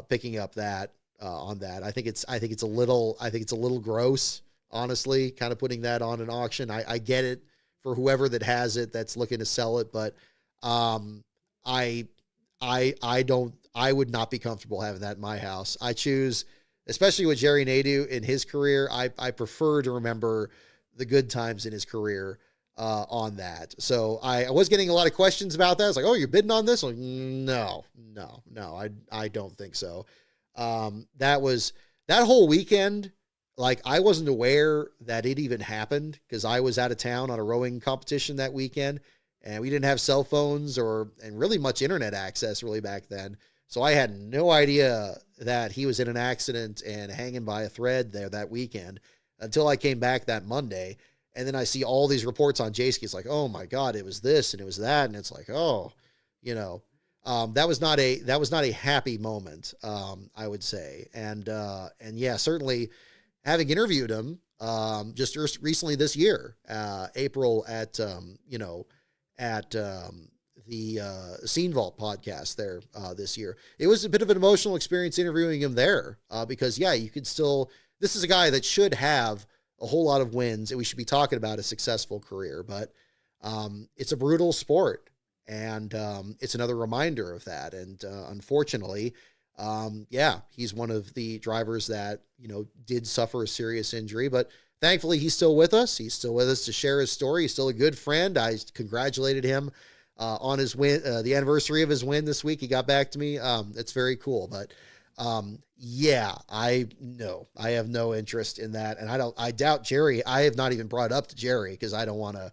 picking up that on that. I think it's a little gross, honestly, kind of putting that on an auction. I get it for whoever that has it that's looking to sell it, but I would not be comfortable having that in my house. I choose, especially with Jerry Nadeau in his career, I prefer to remember the good times in his career on that. So I was getting a lot of questions about that. I was like, oh, you're bidding on this? I'm like, no, I don't think so. That whole weekend, like I wasn't aware that it even happened because I was out of town on a rowing competition that weekend and we didn't have cell phones and really much internet access really back then. So I had no idea that he was in an accident and hanging by a thread there that weekend until I came back that Monday. And then I see all these reports on Jayski. It's like, oh my God, it was this and it was that. And it's like, oh, that was not a happy moment, I would say. And yeah, certainly having interviewed him, just recently this year, April at the Scene Vault podcast there, this year, it was a bit of an emotional experience interviewing him there, because yeah, this is a guy that should have a whole lot of wins and we should be talking about a successful career, but, it's a brutal sport. And it's another reminder of that. And unfortunately, yeah, he's one of the drivers that, did suffer a serious injury, but thankfully he's still with us. He's still with us to share his story. He's still a good friend. I congratulated him on his win, the anniversary of his win this week. He got back to me. It's very cool. But yeah, I have no interest in that. And I doubt Jerry. I have not even brought it up to Jerry because I don't want to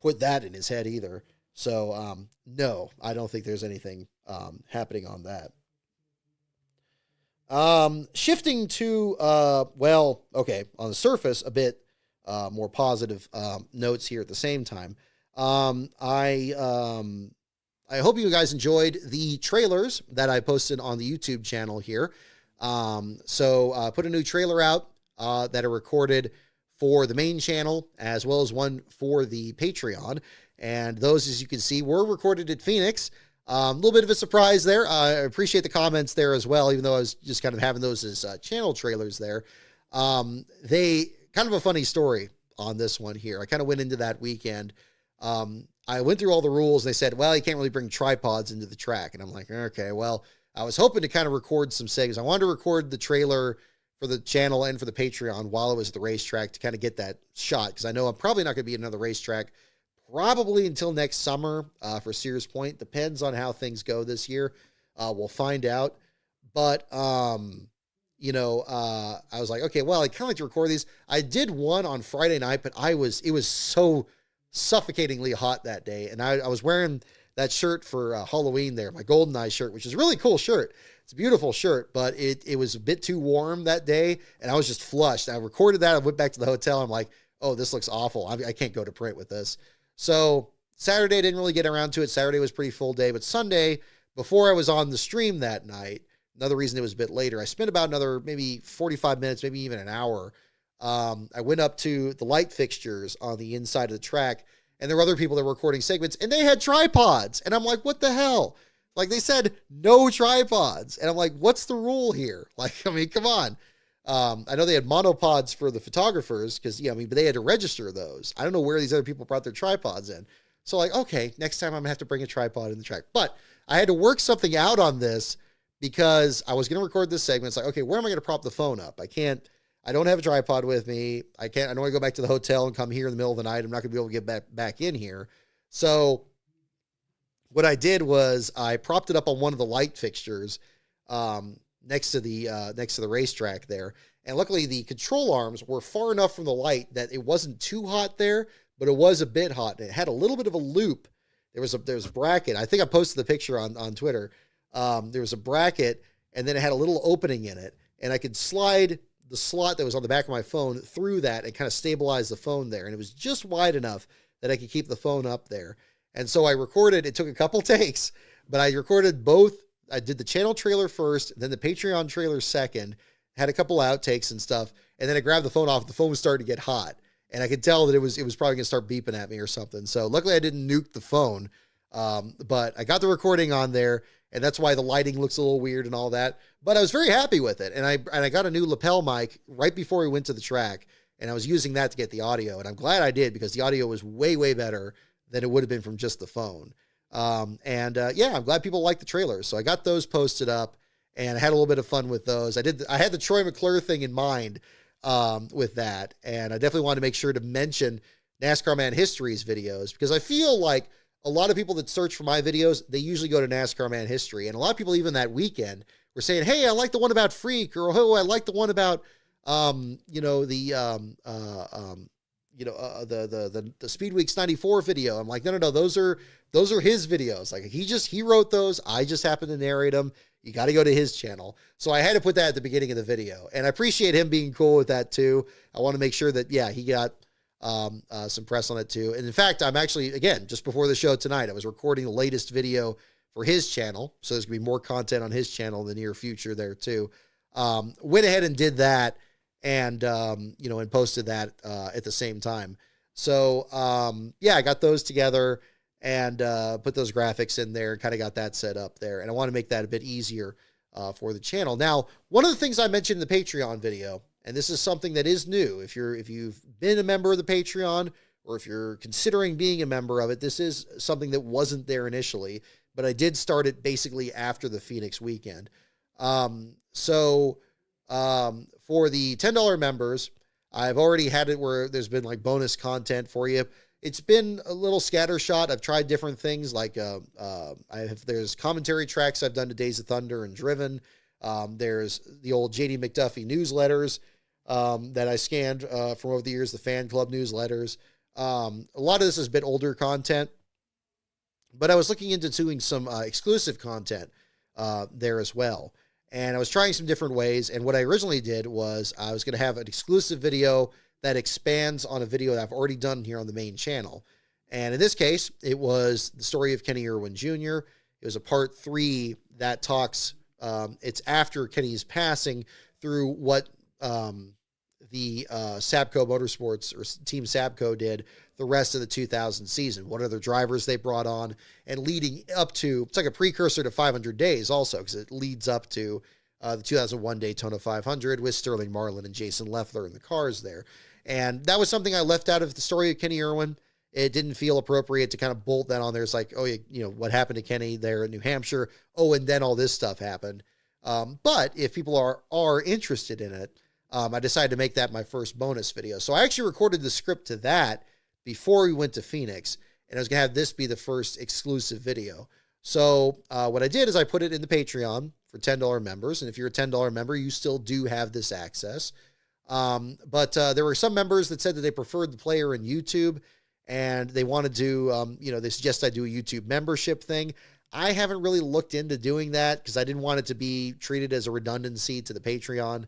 put that in his head either. So, no, I don't think there's anything happening on that. Shifting to, okay, on the surface, a bit more positive notes here at the same time. I hope you guys enjoyed the trailers that I posted on the YouTube channel here. So put a new trailer out that are recorded for the main channel as well as one for the Patreon. And those, as you can see, were recorded at Phoenix. A little bit of a surprise there. I appreciate the comments there as well, even though I was just kind of having those as channel trailers there. They kind of a funny story on this one here. I kind of went into that weekend. I went through all the rules. And they said, well, you can't really bring tripods into the track. And I'm like, okay, well, I was hoping to kind of record some segments. I wanted to record the trailer for the channel and for the Patreon while I was at the racetrack to kind of get that shot. Because I know I'm probably not going to be at another racetrack probably until next summer for Sears Point. Depends on how things go this year. We'll find out. But, I was like, okay, well, I kind of like to record these. I did one on Friday night, but it was so suffocatingly hot that day. And I was wearing that shirt for Halloween there, my GoldenEye shirt, which is a really cool shirt. It's a beautiful shirt, but it was a bit too warm that day, and I was just flushed. I recorded that. I went back to the hotel. I'm like, oh, this looks awful. I can't go to print with this. So Saturday, didn't really get around to it. Saturday was pretty full day, but Sunday, before I was on the stream that night, another reason it was a bit later, I spent about another maybe 45 minutes, maybe even an hour. I went up to the light fixtures on the inside of the track, and there were other people that were recording segments, and they had tripods. And I'm like, what the hell? Like, they said no tripods. And I'm like, what's the rule here? Like, I mean, come on. I know they had monopods for the photographers because, but they had to register those. I don't know where these other people brought their tripods in. So like, okay, next time I'm gonna have to bring a tripod in the track. But I had to work something out on this because I was going to record this segment. It's like, okay, where am I going to prop the phone up? I don't have a tripod with me. I don't want to go back to the hotel and come here in the middle of the night. I'm not going to be able to get back in here. So what I did was I propped it up on one of the light fixtures next to the racetrack there. And luckily the control arms were far enough from the light that it wasn't too hot there, but it was a bit hot. And it had a little bit of a loop. There was a bracket. I think I posted the picture on Twitter. There was a bracket, and then it had a little opening in it, and I could slide the slot that was on the back of my phone through that and kind of stabilize the phone there. And it was just wide enough that I could keep the phone up there. And so I recorded, it took a couple takes, but I recorded both. I did the channel trailer first, then the Patreon trailer second, had a couple outtakes and stuff. And then I grabbed the phone off. The phone was starting to get hot, and I could tell that it was probably going to start beeping at me or something. So luckily I didn't nuke the phone. But I got the recording on there, and that's why the lighting looks a little weird and all that. But I was very happy with it. And I got a new lapel mic right before we went to the track, and I was using that to get the audio. And I'm glad I did, because the audio was way, way better than it would have been from just the phone. I'm glad people like the trailers. So I got those posted up, and I had a little bit of fun with those. I had the Troy McClure thing in mind with that. And I definitely wanted to make sure to mention NASCAR Man History's videos, because I feel like a lot of people that search for my videos, they usually go to NASCAR Man History. And a lot of people, even that weekend, were saying, hey, I like the one about Freak, or, oh, I like the one about, the Speed Weeks 94 video. I'm like, no, those are his videos. Like, he wrote those. I just happened to narrate them. You got to go to his channel. So I had to put that at the beginning of the video, and I appreciate him being cool with that too. I want to make sure that, he got some press on it too. And in fact, I'm actually, again, just before the show tonight, I was recording the latest video for his channel. So there's gonna be more content on his channel in the near future there too. Went ahead and did that, and, and posted that, at the same time. So, I got those together and, put those graphics in there and kind of got that set up there. And I want to make that a bit easier, for the channel. Now, one of the things I mentioned in the Patreon video, and this is something that is new, if you've been a member of the Patreon, or if you're considering being a member of it, this is something that wasn't there initially, but I did start it basically after the Phoenix weekend. For the $10 members, I've already had it where there's been like bonus content for you. It's been a little scattershot. I've tried different things, like there's commentary tracks I've done to Days of Thunder and Driven. There's the old JD McDuffie newsletters that I scanned from over the years, the fan club newsletters. A lot of this is a bit older content, but I was looking into doing some exclusive content there as well. And I was trying some different ways. And what I originally did was I was going to have an exclusive video that expands on a video that I've already done here on the main channel. And in this case, it was the story of Kenny Irwin Jr. It was a part 3 that talks, it's after Kenny's passing, through what the Sabco Motorsports, or Team Sabco, did the rest of the 2000 season. What other drivers they brought on, and leading up to, it's like a precursor to 500 Days also, because it leads up to the 2001 Daytona 500 with Sterling Marlin and Jason Leffler in the cars there. And that was something I left out of the story of Kenny Irwin. It didn't feel appropriate to kind of bolt that on there. It's like, oh, what happened to Kenny there in New Hampshire? Oh, and then all this stuff happened. But if people are interested in it, I decided to make that my first bonus video. So I actually recorded the script to that before we went to Phoenix, and I was going to have this be the first exclusive video. So what I did is I put it in the Patreon for $10 members. And if you're a $10 member, you still do have this access. But there were some members that said that they preferred the player in YouTube and they wanted to, they suggest I do a YouTube membership thing. I haven't really looked into doing that because I didn't want it to be treated as a redundancy to the Patreon.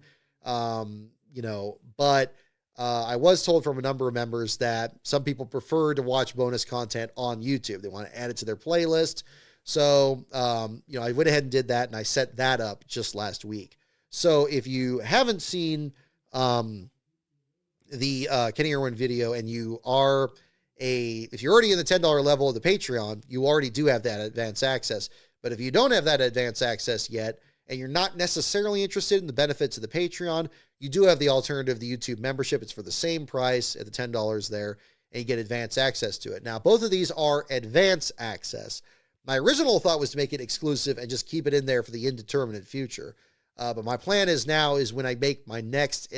But I was told from a number of members that some people prefer to watch bonus content on YouTube. They want to add it to their playlist. So, I went ahead and did that, and I set that up just last week. So if you haven't seen the Kenny Irwin video and if you're already in the $10 level of the Patreon, you already do have that advanced access. But if you don't have that advanced access yet, and you're not necessarily interested in the benefits of the Patreon, you do have the alternative, the YouTube membership. It's for the same price at the $10 there, and you get advanced access to it. Now, both of these are advanced access. My original thought was to make it exclusive and just keep it in there for the indeterminate future. But my plan is when I make my next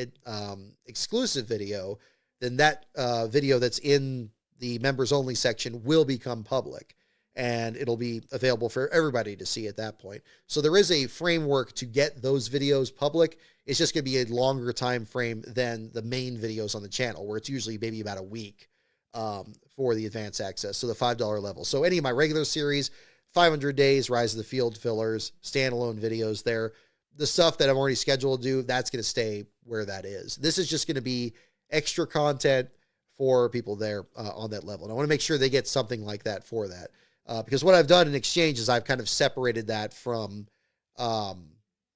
exclusive video, then that video that's in the members only section will become public and it'll be available for everybody to see at that point. So there is a framework to get those videos public. It's just going to be a longer time frame than the main videos on the channel, where it's usually maybe about a week for the advanced access. So the $5 level. So any of my regular series, 500 days, Rise of the Field fillers, standalone videos there, the stuff that I'm already scheduled to do, that's going to stay where that is. This is just going to be extra content for people there on that level. And I want to make sure they get something like that for that. Because what I've done in exchange is I've kind of separated that from,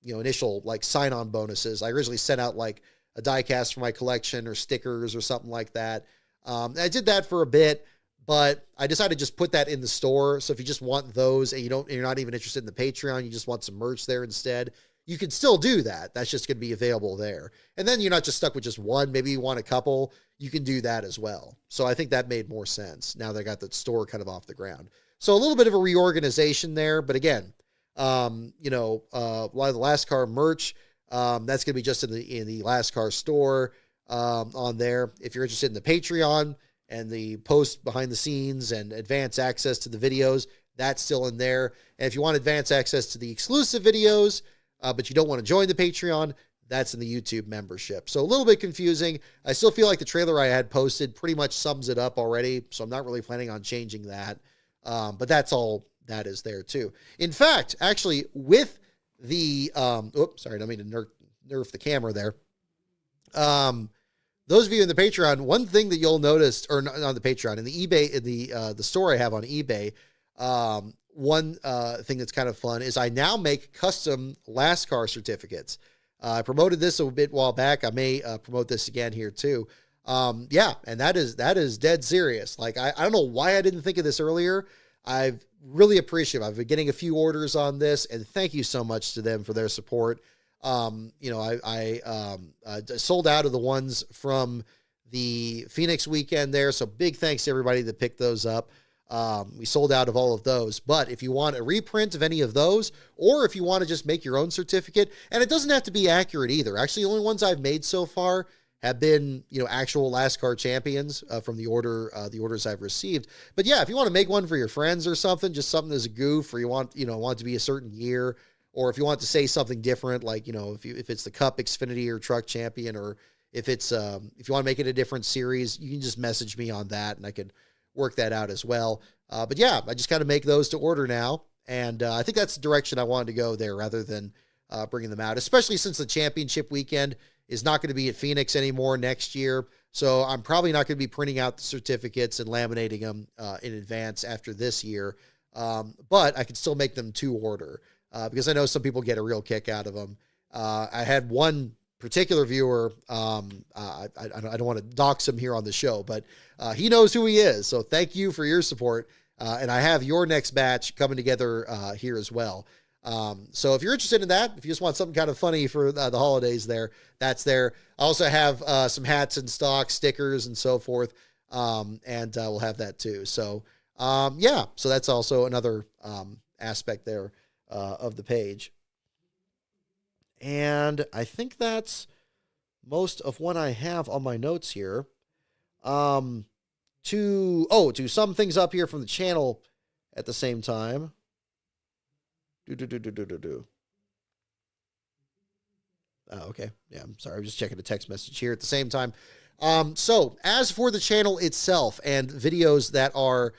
initial like sign-on bonuses. I originally sent out like a die cast for my collection or stickers or something like that. I did that for a bit, but I decided to just put that in the store. So if you just want those and you're not even interested in the Patreon, you just want some merch there instead, you can still do that. That's just going to be available there. And then you're not just stuck with just one. Maybe you want a couple. You can do that as well. So I think that made more sense now that I got the store kind of off the ground. So a little bit of a reorganization there. But again, a lot of the Last Car merch, that's going to be just in the Last Car store on there. If you're interested in the Patreon and the post behind the scenes and advanced access to the videos, that's still in there. And if you want advanced access to the exclusive videos, but you don't want to join the Patreon, that's in the YouTube membership. So a little bit confusing. I still feel like the trailer I had posted pretty much sums it up already, so I'm not really planning on changing that. But that's all that is there too. In fact, actually, with the, sorry, I don't mean to nerf the camera there. Those of you in the Patreon, one thing that you'll notice, or not on the Patreon, in the eBay, in the store I have on eBay, one thing that's kind of fun is I now make custom Last Car certificates. I promoted this a while back. I may promote this again here too. And that is dead serious. Like, I don't know why I didn't think of this earlier. I've really appreciative. I've been getting a few orders on this, and thank you so much to them for their support. I sold out of the ones from the Phoenix weekend there. So big thanks to everybody that picked those up. We sold out of all of those, but if you want a reprint of any of those, or if you want to just make your own certificate, and it doesn't have to be accurate either. Actually, the only ones I've made so far have been, actual Last Car champions from the orders I've received. But yeah, if you want to make one for your friends or something, just something as a goof, or you want it to be a certain year, or if you want to say something different, like, if it's the Cup, Xfinity, or Truck Champion, or if it's, if you want to make it a different series, you can just message me on that and I could work that out as well. But yeah, I just kind of make those to order now. And I think that's the direction I wanted to go there rather than bringing them out, especially since the championship weekend is not going to be at Phoenix anymore next year. So I'm probably not going to be printing out the certificates and laminating them in advance after this year. But I can still make them to order because I know some people get a real kick out of them. I had one particular viewer, I don't want to dox him here on the show, but he knows who he is. So thank you for your support. And I have your next batch coming together here as well. So if you're interested in that, if you just want something kind of funny for the holidays there, that's there. I also have some hats in stock, stickers and so forth. And we'll have that too. So so that's also another aspect there of the page. And I think that's most of what I have on my notes here. To sum things up here from the channel at the same time. Do, do, do, do, do, do, do. Oh, okay. Yeah, I'm sorry. I'm just checking a text message here at the same time. So as for the channel itself and videos that are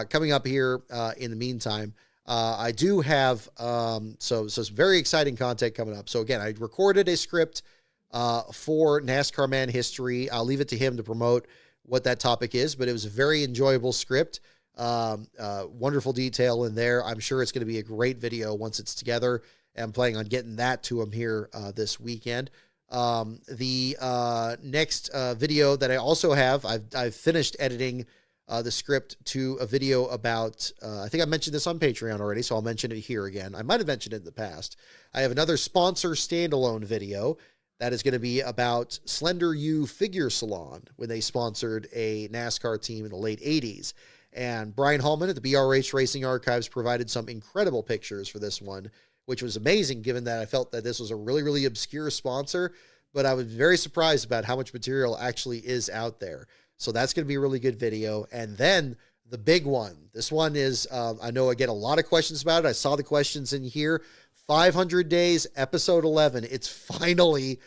coming up here in the meantime, I do have so some very exciting content coming up. So again, I recorded a script for NASCAR Man History. I'll leave it to him to promote what that topic is, but it was a very enjoyable script. Wonderful detail in there. I'm sure it's going to be a great video once it's together. I'm planning on getting that to him here this weekend. The next video that I also have, I've finished editing the script to a video about, I think I mentioned this on Patreon already, so I'll mention it here again. I might have mentioned it in the past. I have another sponsor standalone video that is going to be about Slender U Figure Salon when they sponsored a NASCAR team in the late 80s. And Brian Hallman at the BRH Racing Archives provided some incredible pictures for this one, which was amazing given that I felt that this was a really, really obscure sponsor, but I was very surprised about how much material actually is out there. So that's going to be a really good video. And then the big one, this one is, I know I get a lot of questions about it. I saw the questions in here. 500 Days, episode 11. It's finally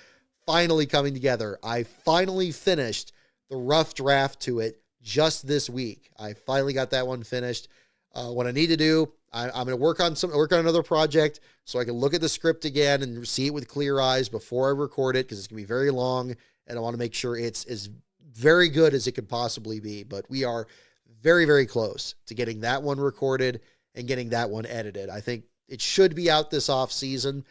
coming together. I finally finished the rough draft to it just this week. I finally got that one finished. What I need to do, I'm going to work on another project so I can look at the script again and see it with clear eyes before I record it, because it's going to be very long and I want to make sure it's as very good as it could possibly be. But we are very, very close to getting that one recorded and getting that one edited. I think it should be out this off season.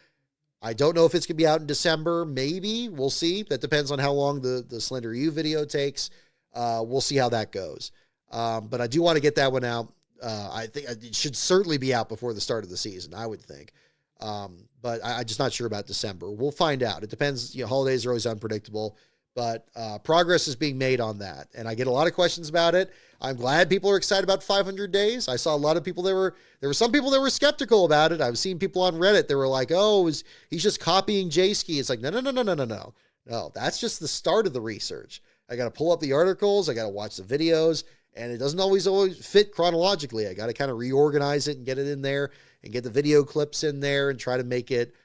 I don't know if it's going to be out in December. Maybe. We'll see. That depends on how long the Slender U video takes. We'll see how that goes. But I do want to get that one out. I think it should certainly be out before the start of the season, I would think. But I'm just not sure about December. We'll find out. It depends. You know, holidays are always unpredictable, but progress is being made on that. And I get a lot of questions about it. I'm glad people are excited about 500 days. I saw a lot of people there were some people that were skeptical about it. I've seen people on Reddit that were like, oh, he's just copying J-Ski. It's like, no, that's just the start of the research. I got to pull up the articles. I got to watch the videos. And it doesn't always fit chronologically. I got to kind of reorganize it and get it in there and get the video clips in there and try to make it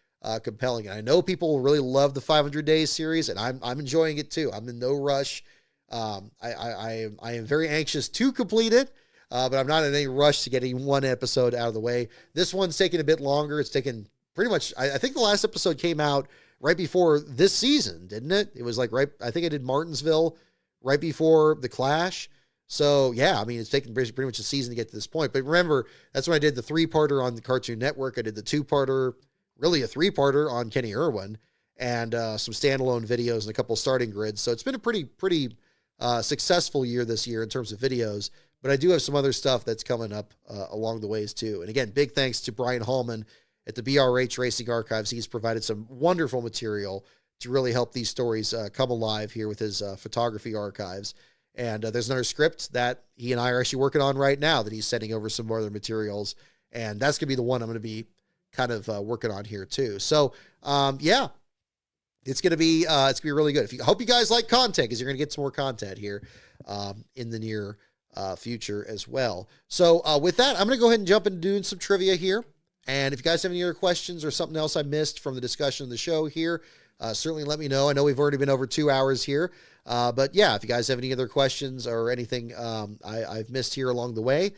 compelling. And I know people really love the 500 Days series, and I'm enjoying it too. I'm in no rush. I am very anxious to complete it, but I'm not in any rush to getting one episode out of the way. This one's taking a bit longer. It's taken pretty much, I think the last episode came out right before this season, didn't it? It was like I think I did Martinsville right before the Clash. So, yeah, I mean, it's taken pretty much a season to get to this point. But remember, that's when I did the 3-parter on the Cartoon Network. I did the 2-parter, really a 3-parter on Kenny Irwin, and some standalone videos and a couple starting grids. So it's been a pretty successful year this year in terms of videos. But I do have some other stuff that's coming up along the ways, too. And again, big thanks to Brian Hallman at the BRH Racing Archives. He's provided some wonderful material to really help these stories come alive here with his photography archives. And there's another script that he and I are actually working on right now that he's sending over some more other materials. And that's going to be the one I'm going to be kind of working on here too. So, yeah, it's going to be really good. I hope you guys like content, because you're going to get some more content here in the near future as well. So with that, I'm going to go ahead and jump into doing some trivia here. And if you guys have any other questions or something else I missed from the discussion of the show here, certainly let me know. I know we've already been over 2 hours here. But yeah, if you guys have any other questions or anything I've missed here along the way,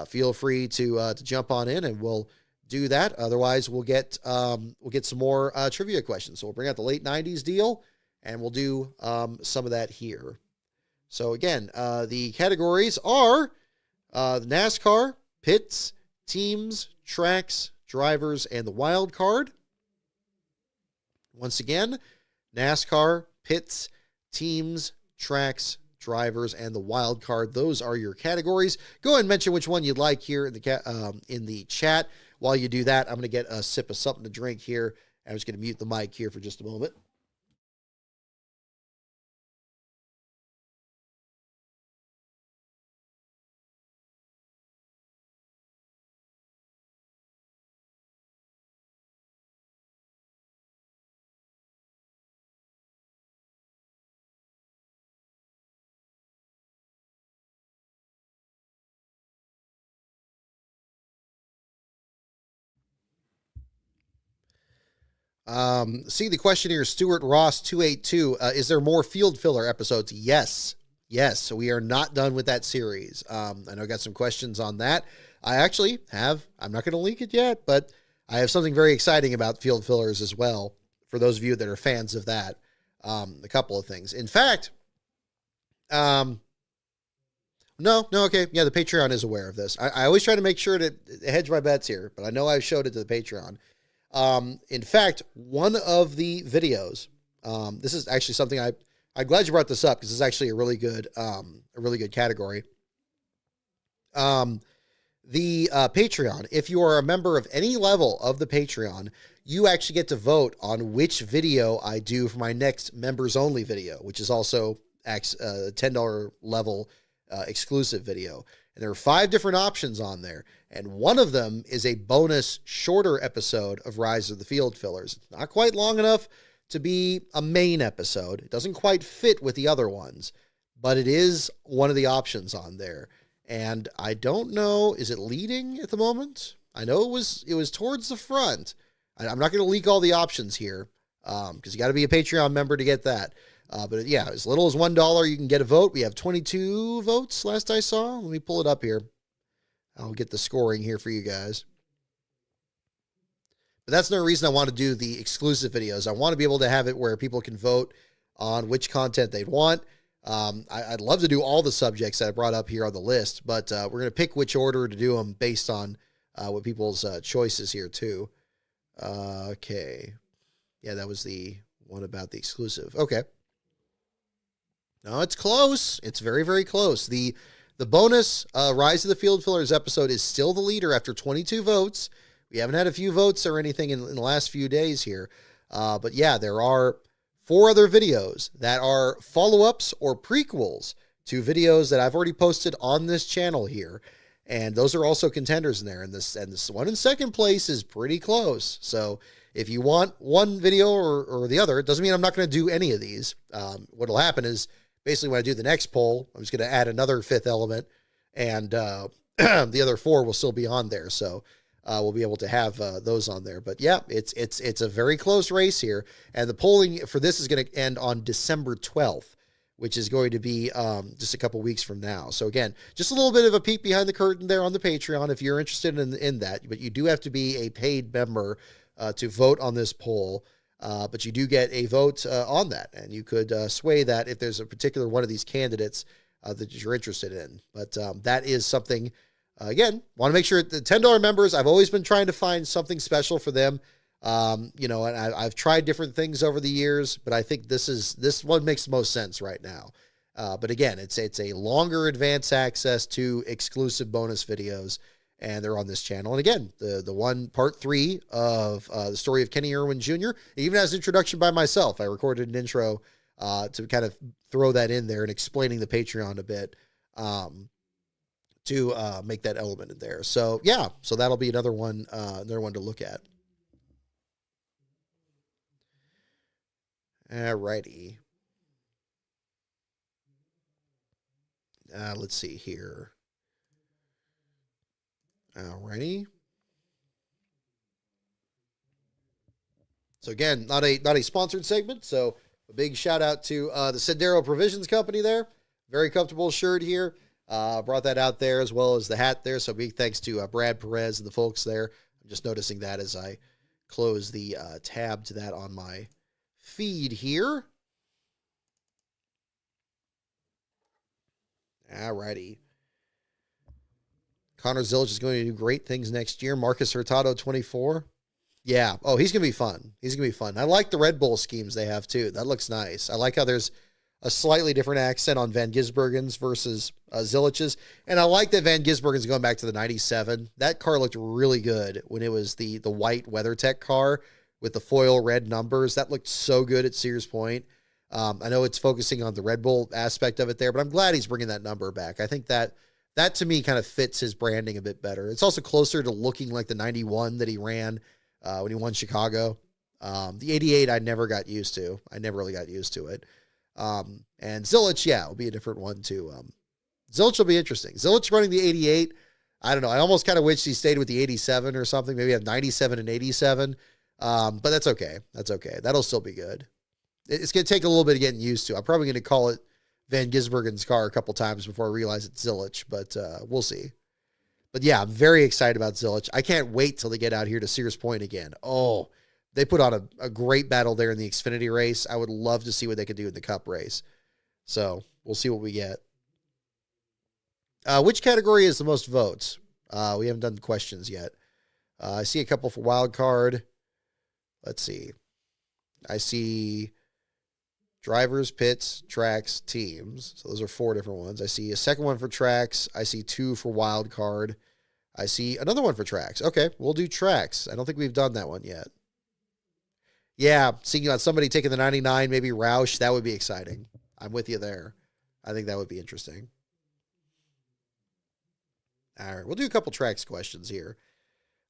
feel free to jump on in and we'll do that. Otherwise, we'll get some more trivia questions. So we'll bring out the late 90s deal and we'll do some of that here. So again, the categories are NASCAR, pits, teams, tracks, drivers, and the wild card. Once again, NASCAR, pits, teams, tracks, drivers, and the wild card. Those are your categories. Go ahead and mention which one you'd like here in the chat. While you do that, I'm going to get a sip of something to drink here. I'm just going to mute the mic here for just a moment. See the question here, Stuart Ross 282. Is there more field filler episodes? Yes. So we are not done with that series. I know I got some questions on that. I actually have, I'm not going to leak it yet, but I have something very exciting about field fillers as well. For those of you that are fans of that, a couple of things. In fact, no, okay. Yeah, the Patreon is aware of this. I always try to make sure to hedge my bets here, but I know I've showed it to the Patreon. In fact, one of the videos, this is actually something I'm glad you brought this up because it's actually a really good category. The Patreon, if you are a member of any level of the Patreon, you actually get to vote on which video I do for my next members only video, which is also a $10 level exclusive video. And there are 5 different options on there. And one of them is a bonus shorter episode of Rise of the Field Fillers. It's not quite long enough to be a main episode. It doesn't quite fit with the other ones, but it is one of the options on there. And I don't know, is it leading at the moment? I know it was towards the front. I'm not going to leak all the options here because you got to be a Patreon member to get that. But yeah, as little as $1, you can get a vote. We have 22 votes last I saw. Let me pull it up here. I'll get the scoring here for you guys. But that's no reason I want to do the exclusive videos. I want to be able to have it where people can vote on which content they'd want. I'd love to do all the subjects that I brought up here on the list, but we're going to pick which order to do them based on what people's choices here too. Okay. Yeah, that was the one about the exclusive. Okay. No, it's close. It's very, very close. The bonus Rise of the Field Fillers episode is still the leader after 22 votes. We haven't had a few votes or anything in the last few days here. But yeah, there are 4 other videos that are follow-ups or prequels to videos that I've already posted on this channel here. And those are also contenders in there. And this one in second place is pretty close. So if you want one video or the other, it doesn't mean I'm not going to do any of these. What'll happen is basically when I do the next poll, I'm just going to add another 5th element, and the other 4 will still be on there. So we'll be able to have those on there. But yeah, it's a very close race here. And the polling for this is going to end on December 12th, which is going to be just a couple weeks from now. So again, just a little bit of a peek behind the curtain there on the Patreon if you're interested in that. But you do have to be a paid member to vote on this poll. But you do get a vote on that. And you could sway that if there's a particular one of these candidates that you're interested in. But that is something... again, want to make sure the $10 members, I've always been trying to find something special for them. And I've tried different things over the years, but I think this one makes the most sense right now. But again, it's a longer advance access to exclusive bonus videos, and they're on this channel. And again, the one part 3 of the story of Kenny Irwin Jr., even has an introduction by myself. I recorded an intro to kind of throw that in there and explaining the Patreon a bit. To make that element in there. So yeah, so that'll be another one to look at. Alrighty. Let's see here. Alrighty. So again, not a sponsored segment. So a big shout out to the Sendero Provisions Company there. Very comfortable shirt here. Brought that out there as well as the hat there. So big thanks to Brad Perez and the folks there. I'm just noticing that as I close the tab to that on my feed here. Alrighty. Connor Zilch is going to do great things next year. Marcus Hurtado, 24. Yeah. Oh, he's going to be fun. He's going to be fun. I like the Red Bull schemes they have too. That looks nice. I like how there's a slightly different accent on Van Gisbergen's versus Zilich's. And I like that Van Gisbergen's going back to the 97. That car looked really good when it was the white WeatherTech car with the foil red numbers. That looked so good at Sears Point. I know it's focusing on the Red Bull aspect of it there, but I'm glad he's bringing that number back. I think that to me kind of fits his branding a bit better. It's also closer to looking like the 91 that he ran when he won Chicago. The 88 I never got used to. I never really got used to it. And Zilich, yeah, will be a different one too. Zilich will be interesting. Zilich running the 88. I don't know. I almost kind of wish he stayed with the 87 or something. Maybe have 97 and 87. But that's okay. That's okay. That'll still be good. It's going to take a little bit of getting used to. I'm probably going to call it Van Gisbergen's car a couple times before I realize it's Zilich, but we'll see. But yeah, I'm very excited about Zilich. I can't wait till they get out here to Sears Point again. Oh, they put on a great battle there in the Xfinity race. I would love to see what they could do in the Cup race. So we'll see what we get. Which category is the most votes? We haven't done the questions yet. I see a couple for wild card. Let's see. I see drivers, pits, tracks, teams. So those are 4 different ones. I see a second one for tracks. I see 2 for wild card. I see another one for tracks. Okay, we'll do tracks. I don't think we've done that one yet. Yeah, seeing somebody taking the 99, maybe Roush, that would be exciting. I'm with you there. I think that would be interesting. All right, we'll do a couple tracks questions here.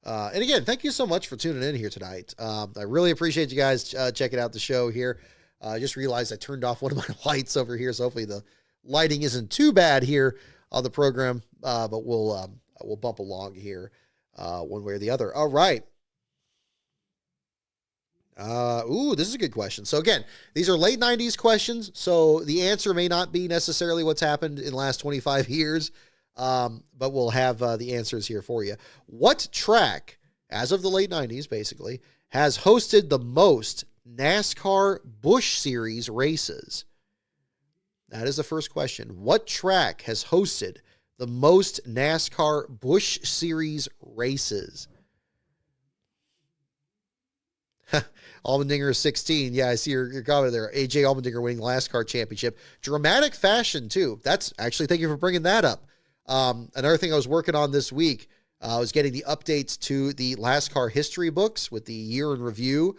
And again, thank you so much for tuning in here tonight. I really appreciate you guys checking out the show here. I just realized I turned off one of my lights over here, so hopefully the lighting isn't too bad here on the program, but we'll bump along here one way or the other. All right. This is a good question. So again, these are late 90s questions, so the answer may not be necessarily what's happened in the last 25 years, but we'll have the answers here for you. What track, as of the late 90s basically, has hosted the most NASCAR Busch Series races? That is the first question. What track has hosted the most NASCAR Busch Series races? Allmendinger 16. Yeah, I see your comment there. AJ Allmendinger winning the last car championship. Dramatic fashion, too. That's actually, thank you for bringing that up. Another thing I was working on this week, I was getting the updates to the last car history books with the year in review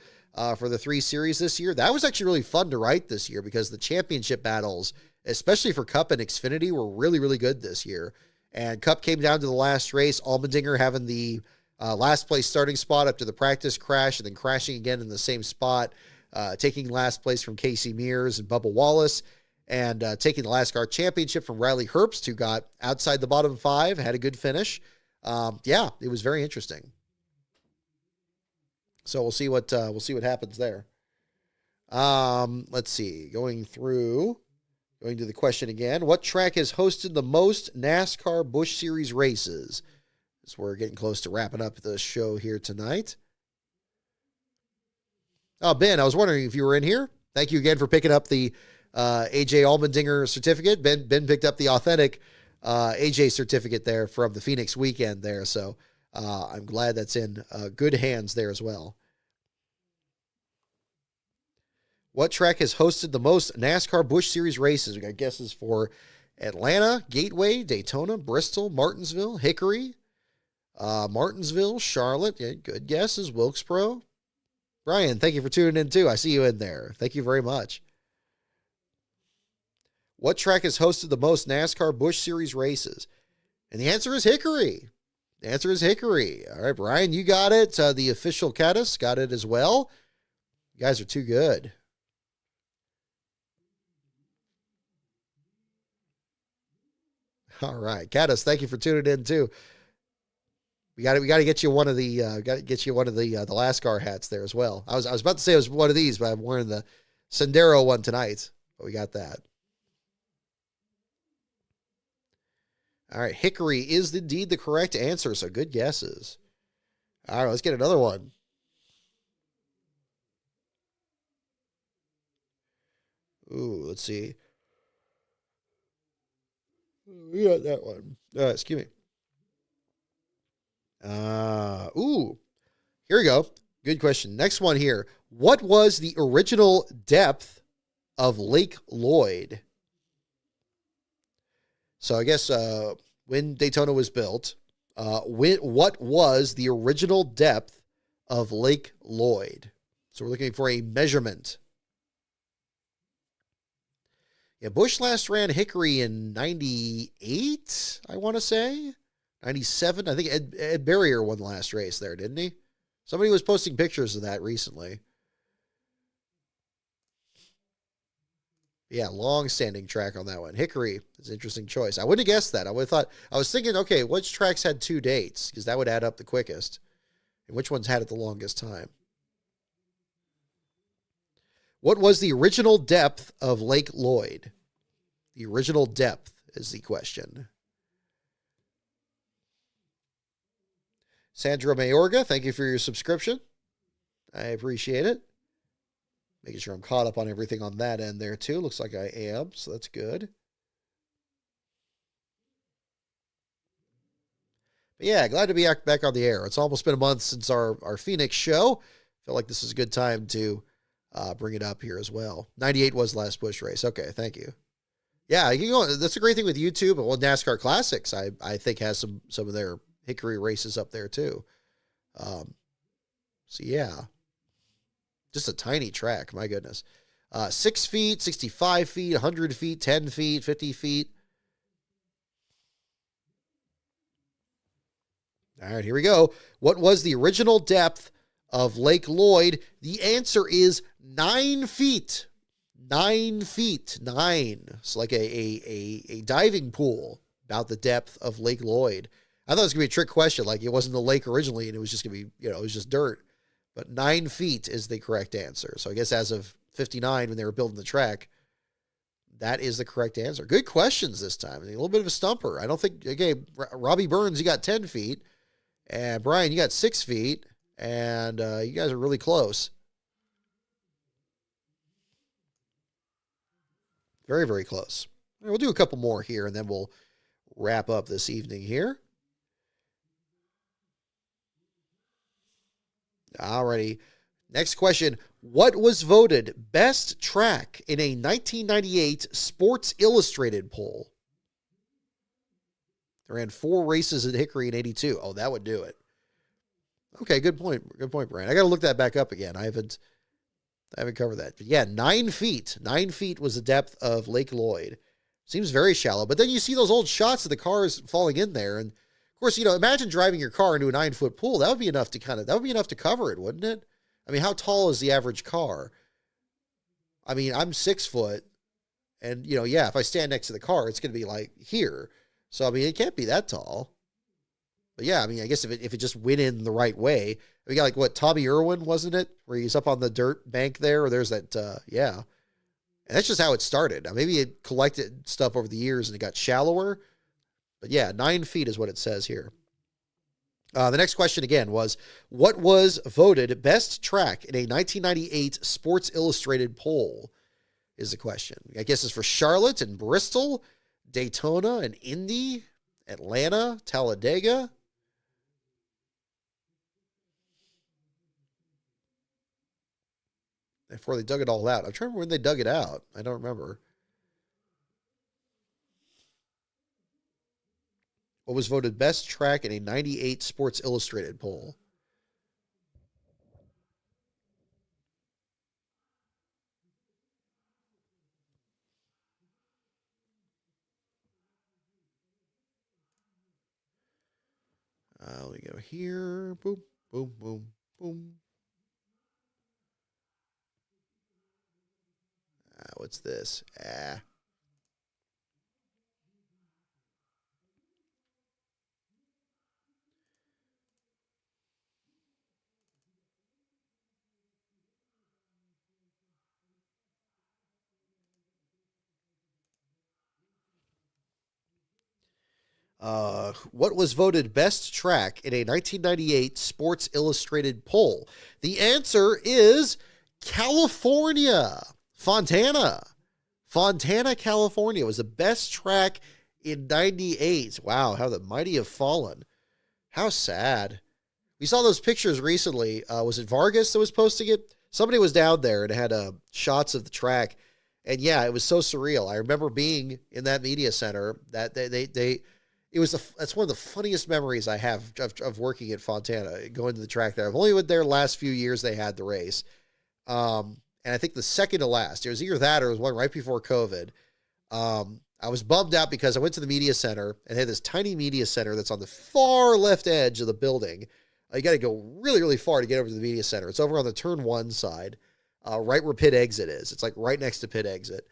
for the 3 series this year. That was actually really fun to write this year because the championship battles, especially for Cup and Xfinity, were really, really good this year. And Cup came down to the last race, Allmendinger having the last place starting spot after the practice crash and then crashing again in the same spot, taking last place from Casey Mears and Bubba Wallace, and taking the last car championship from Riley Herbst, who got outside the bottom 5, had a good finish. Yeah, it was very interesting. So we'll see what happens there. Let's see. Going to the question again. What track has hosted the most NASCAR Busch Series races? So we're getting close to wrapping up the show here tonight. Oh, Ben, I was wondering if you were in here. Thank you again for picking up the AJ Allmendinger certificate. Ben picked up the authentic AJ certificate there from the Phoenix weekend there. So I'm glad that's in good hands there as well. What track has hosted the most NASCAR Busch Series races? We got guesses for Atlanta, Gateway, Daytona, Bristol, Martinsville, Hickory, Martinsville, Charlotte. Yeah, good guesses. Wilkesboro. Brian, thank you for tuning in too. I see you in there. Thank you very much. What track has hosted the most NASCAR Busch Series races? And the answer is Hickory. The answer is Hickory. All right, Brian, you got it. The official Caddis got it as well. You guys are too good. All right, Caddis, thank you for tuning in too. We got to get you one of the the LASCAR hats there as well. I was about to say it was one of these, but I'm wearing the Sendero one tonight. But we got that. All right, Hickory is indeed the correct answer, so good guesses. All right, let's get another one. Ooh, let's see. We got that one. Excuse me. Here we go. Good question. Next one here. What was the original depth of Lake Lloyd? So I guess when Daytona was built, what was the original depth of Lake Lloyd? So we're looking for a measurement. Yeah, Busch last ran Hickory in 98, I want to say. 97. I think Ed Barrier won the last race there, didn't he? Somebody was posting pictures of that recently. Yeah, long-standing track on that one. Hickory is an interesting choice. I wouldn't have guessed that. I would have thought, I was thinking, okay, which tracks had 2 dates? Because that would add up the quickest. And which ones had it the longest time? What was the original depth of Lake Lloyd? The original depth is the question. Sandra Mayorga, thank you for your subscription. I appreciate it. Making sure I'm caught up on everything on that end there too. Looks like I am, so that's good. But yeah, glad to be back on the air. It's almost been a month since our Phoenix show. Feel like this is a good time to bring it up here as well. 98 was the last Busch race. Okay, thank you. Yeah, you know, that's a great thing with YouTube. Well, NASCAR Classics, I think, has some of their Hickory races up there too. So yeah, just a tiny track. My goodness. 6 feet, 65 feet, 100 feet, 10 feet, 50 feet. All right, here we go. What was the original depth of Lake Lloyd? The answer is 9 feet. 9 feet. 9. It's like a diving pool about the depth of Lake Lloyd. I thought it was going to be a trick question, like it wasn't the lake originally and it was just going to be, it was just dirt. But 9 feet is the correct answer. So I guess as of 59, when they were building the track, that is the correct answer. Good questions this time. A little bit of a stumper. I don't think, okay, Robbie Burns, you got 10 feet. And Brian, you got 6 feet. And you guys are really close. Very, very close. We'll do a couple more here, and then we'll wrap up this evening here. Alrighty. Next question. What was voted best track in a 1998 Sports Illustrated poll? They ran 4 races at Hickory in 82. Oh, that would do it. Okay, good point. Good point, Brian. I got to look that back up again. I haven't covered that. But yeah, 9 feet. 9 feet was the depth of Lake Lloyd. Seems very shallow. But then you see those old shots of the cars falling in there. And of course, imagine driving your car into a 9-foot pool. That would be enough to cover it, wouldn't it? I mean, how tall is the average car? I mean, I'm 6 foot. And, yeah, if I stand next to the car, it's going to be like here. So, I mean, it can't be that tall. But yeah, I mean, I guess if it just went in the right way, we got like what, Tommy Irwin, wasn't it? Where he's up on the dirt bank there, or there's that, yeah. And that's just how it started. Now, maybe it collected stuff over the years and it got shallower. But yeah, 9 feet is what it says here. The next question again was, what was voted best track in a 1998 Sports Illustrated poll is the question. I guess it's for Charlotte and Bristol, Daytona and Indy, Atlanta, Talladega. Before they dug it all out. I'm trying to remember when they dug it out. I don't remember. What was voted best track in a 98 Sports Illustrated poll? Let me go here. Boom, boom, boom, boom. What's this? What was voted best track in a 1998 Sports Illustrated poll? The answer is California. Fontana, California was the best track in 98. Wow, how the mighty have fallen. How sad. We saw those pictures recently. Was it Vargas that was posting it? Somebody was down there and had shots of the track. And yeah, it was so surreal. I remember being in that media center. That that's one of the funniest memories I have of working at Fontana, going to the track there. I've only went there the last few years they had the race. And I think the second to last, it was either that or it was one right before COVID. I was bummed out because I went to the media center and they had this tiny media center that's on the far left edge of the building. You got to go really, really far to get over to the media center. It's over on the turn 1 side, right where pit exit is. It's like right next to pit exit.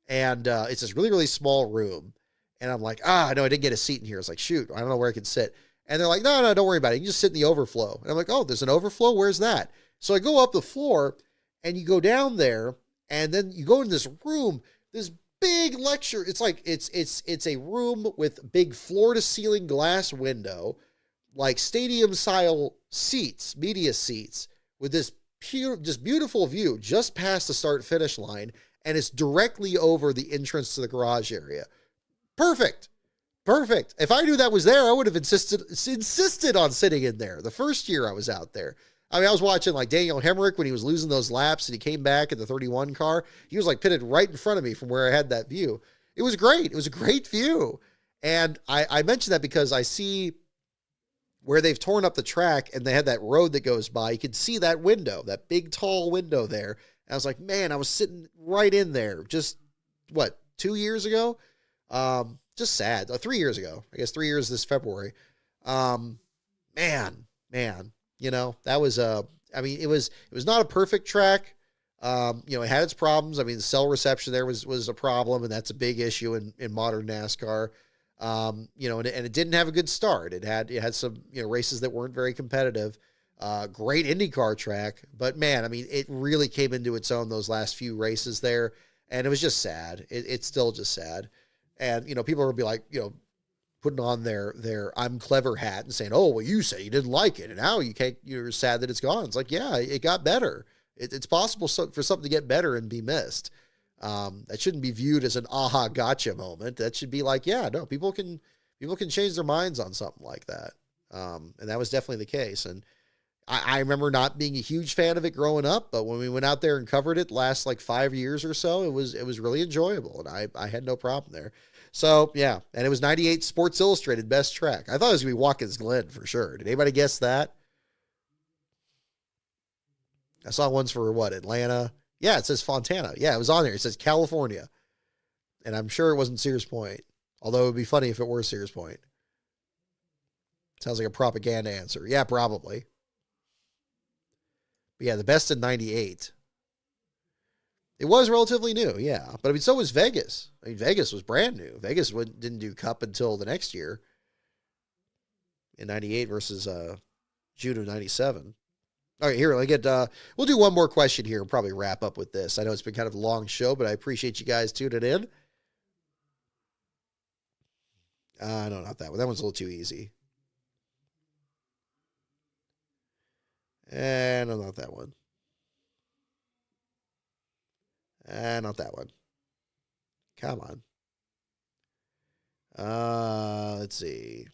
And it's this really, really small room. And I'm like, no, I didn't get a seat in here. It's like, shoot, I don't know where I can sit. And they're like, no, don't worry about it. You can just sit in the overflow. And I'm like, oh, there's an overflow? Where's that? So I go up the floor and you go down there And then you go in this room, this big lecture. It's like it's a room with big floor to ceiling glass window, like stadium style seats, media seats, with this pure, just beautiful view just past the start finish line, and it's directly over the entrance to the garage area. Perfect. Perfect. If I knew that was there, I would have insisted on sitting in there the first year I was out there. I mean, I was watching like Daniel Hemrick when he was losing those laps and he came back in the 31 car. He was like pitted right in front of me from where I had that view. It was great. It was a great view. And I mentioned that because I see where they've torn up the track and they had that road that goes by. You could see that window, that big, tall window there. And I was like, man, I was sitting right in there just, 2 years ago? Just sad. 3 years ago. I guess 3 years this February. Man, that was it was not a perfect track. It had its problems. I mean, the cell reception there was a problem, and that's a big issue in modern NASCAR. And it didn't have a good start. It had some, races that weren't very competitive. Great IndyCar track, but man, I mean, it really came into its own those last few races there, and it was just sad. It's still just sad. And, people will be like, putting on their I'm clever hat and saying, oh, well, you say you didn't like it, and now you're sad that it's gone. It's like, yeah, it got better. It's possible for something to get better and be missed. That shouldn't be viewed as an aha gotcha moment. That should be like, yeah, no, people can change their minds on something like that. And that was definitely the case. And I remember not being a huge fan of it growing up, but when we went out there and covered it last like 5 years or so, it was really enjoyable, and I had no problem there. So yeah, and it was 98 Sports Illustrated best track. I thought it was gonna be Watkins Glen for sure. Did anybody guess that? I saw ones for Atlanta. Yeah, it says Fontana. Yeah, it was on there. It says California, and I'm sure it wasn't Sears Point. Although it would be funny if it were Sears Point. Sounds like a propaganda answer. Yeah, probably. But yeah, the best in 98. It was relatively new, yeah. But I mean, so was Vegas. I mean, Vegas was brand new. Vegas didn't do Cup until the next year in 98 versus June of 97. All right, here, we'll do one more question here and probably wrap up with this. I know it's been kind of a long show, but I appreciate you guys tuning in. No, not that one. That one's a little too easy. And no, not that one. And not that one. Come on. Let's see.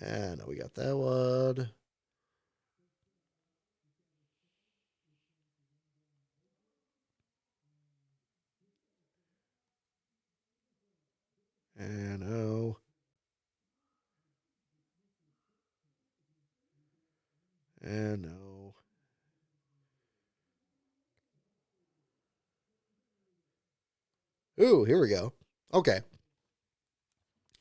And we got that one. And no. And no. Ooh, here we go. Okay.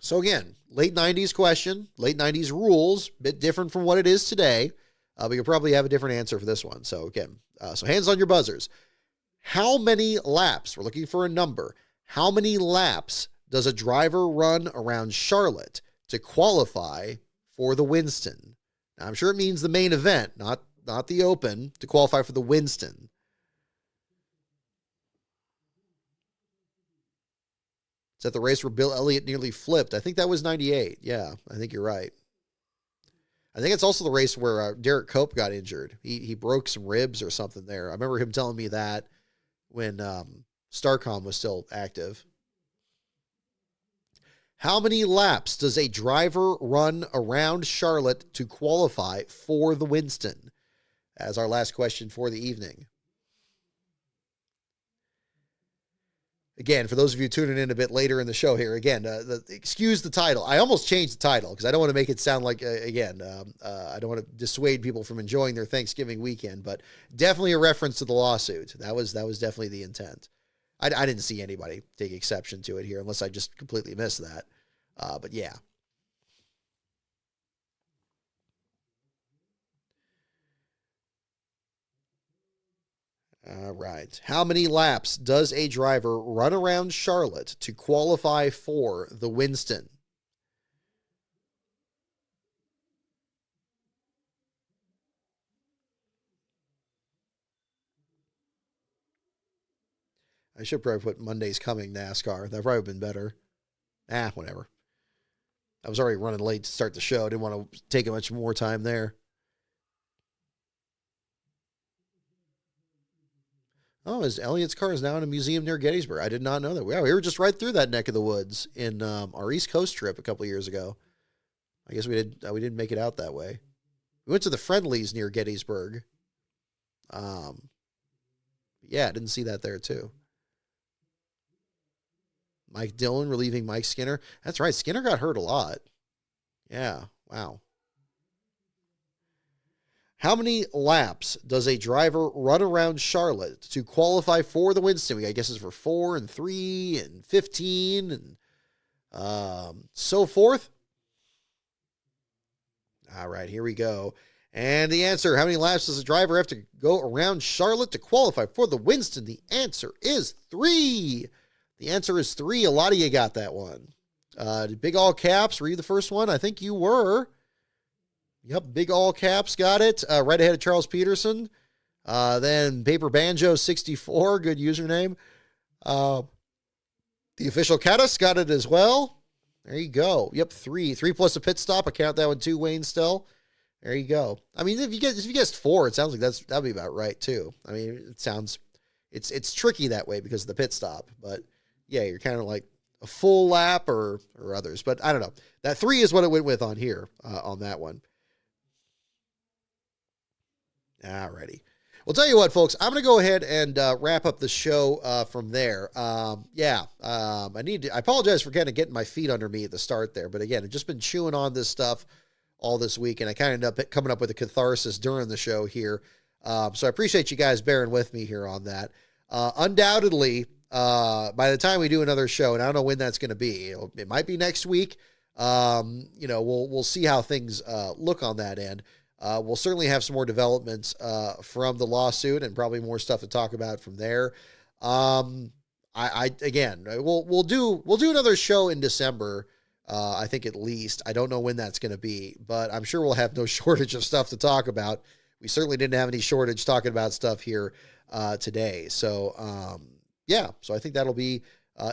So again, late 90s question, late 90s rules, bit different from what it is today. But you'll probably have a different answer for this one. So again, so hands on your buzzers. How many laps, we're looking for a number, how many laps does a driver run around Charlotte to qualify for the Winston? Now, I'm sure it means the main event, not the Open, to qualify for the Winston. Is that the race where Bill Elliott nearly flipped? I think that was 98. Yeah, I think you're right. I think it's also the race where Derek Cope got injured. He broke some ribs or something there. I remember him telling me that when Starcom was still active. How many laps does a driver run around Charlotte to qualify for the Winston? As our last question for the evening. Again, for those of you tuning in a bit later in the show here, again, excuse the title. I almost changed the title because I don't want to make it sound like, I don't want to dissuade people from enjoying their Thanksgiving weekend, but definitely a reference to the lawsuit. That was definitely the intent. I didn't see anybody take exception to it here unless I just completely missed that. But yeah. All right. How many laps does a driver run around Charlotte to qualify for the Winston? I should probably put Monday's Coming NASCAR. That probably would have been better. Whatever. I was already running late to start the show. I didn't want to take much more time there. Oh, Elliot's car is now in a museum near Gettysburg. I did not know that. Wow, we were just right through that neck of the woods in our East Coast trip a couple of years ago. I guess we didn't make it out that way. We went to the Friendlies near Gettysburg. Yeah, I didn't see that there too. Mike Dillon relieving Mike Skinner. That's right. Skinner got hurt a lot. Yeah. Wow. How many laps does a driver run around Charlotte to qualify for the Winston? I guess it's for 4 and 3 and 15 and so forth. All right, here we go. And the answer, how many laps does a driver have to go around Charlotte to qualify for the Winston? The answer is 3. The answer is 3. A lot of you got that one. Big all caps, were you the first one? I think you were. Yep, big all caps got it. Right ahead of Charles Peterson. Then Paper Banjo 64, good username. The official Caddis got it as well. There you go. Yep, 3. 3 plus a pit stop. I count that one too, Wayne Stell. There you go. I mean, if you guessed 4, it sounds like that'd be about right too. I mean, it sounds it's tricky that way because of the pit stop, but yeah, you're kind of like a full lap or others, but I don't know. That 3 is what it went with on here on that one. Alrighty. Well, tell you what, folks, I'm going to go ahead and wrap up the show from there. I apologize for kind of getting my feet under me at the start there, but again, I've just been chewing on this stuff all this week, and I kind of ended up coming up with a catharsis during the show here. So I appreciate you guys bearing with me here on that. Undoubtedly, by the time we do another show, and I don't know when that's going to be, it might be next week. We'll see how things look on that end. We'll certainly have some more developments from the lawsuit and probably more stuff to talk about from there. We'll do another show in December. I think at least. I don't know when that's going to be, but I'm sure we'll have no shortage of stuff to talk about. We certainly didn't have any shortage talking about stuff here today. So I think that'll be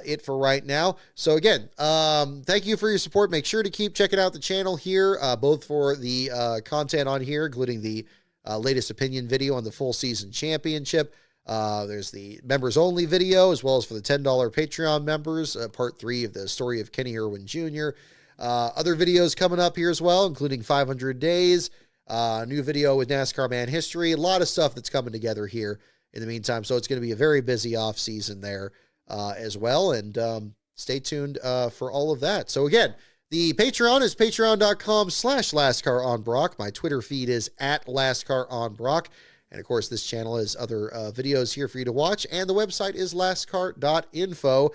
it for right now. So again, thank you for your support. Make sure to keep checking out the channel here, both for the content on here, including the latest opinion video on the full season championship. There's the members only video, as well as for the $10 Patreon members, part 3 of the story of Kenny Irwin Jr. Other videos coming up here as well, including 500 days, new video with NASCAR Man History, a lot of stuff that's coming together here in the meantime. So it's going to be a very busy off season there as well. And stay tuned for all of that. So again, the Patreon is patreon.com/LastCarOnBrock. My Twitter feed is @LastCarOnBrock. And of course, this channel has other videos here for you to watch. And the website is lastcar.info.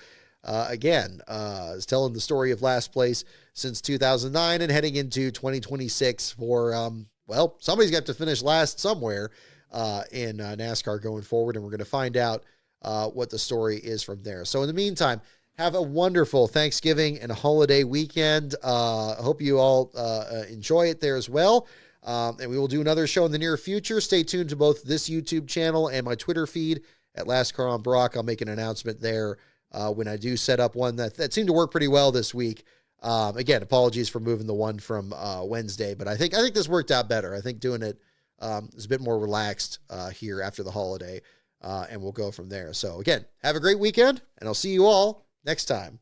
Is telling the story of last place since 2009 and heading into 2026 for, somebody's got to finish last somewhere in NASCAR going forward. And we're going to find out what the story is from there. So in the meantime, have a wonderful Thanksgiving and holiday weekend. I hope you all enjoy it there as well. And we will do another show in the near future. Stay tuned to both this YouTube channel and my Twitter feed at @LastCarOnBrock. I'll make an announcement there when I do set up one that seemed to work pretty well this week. Again, apologies for moving the one from Wednesday, but I think this worked out better. I think doing it is a bit more relaxed here after the holiday, and we'll go from there. So again, have a great weekend, and I'll see you all next time.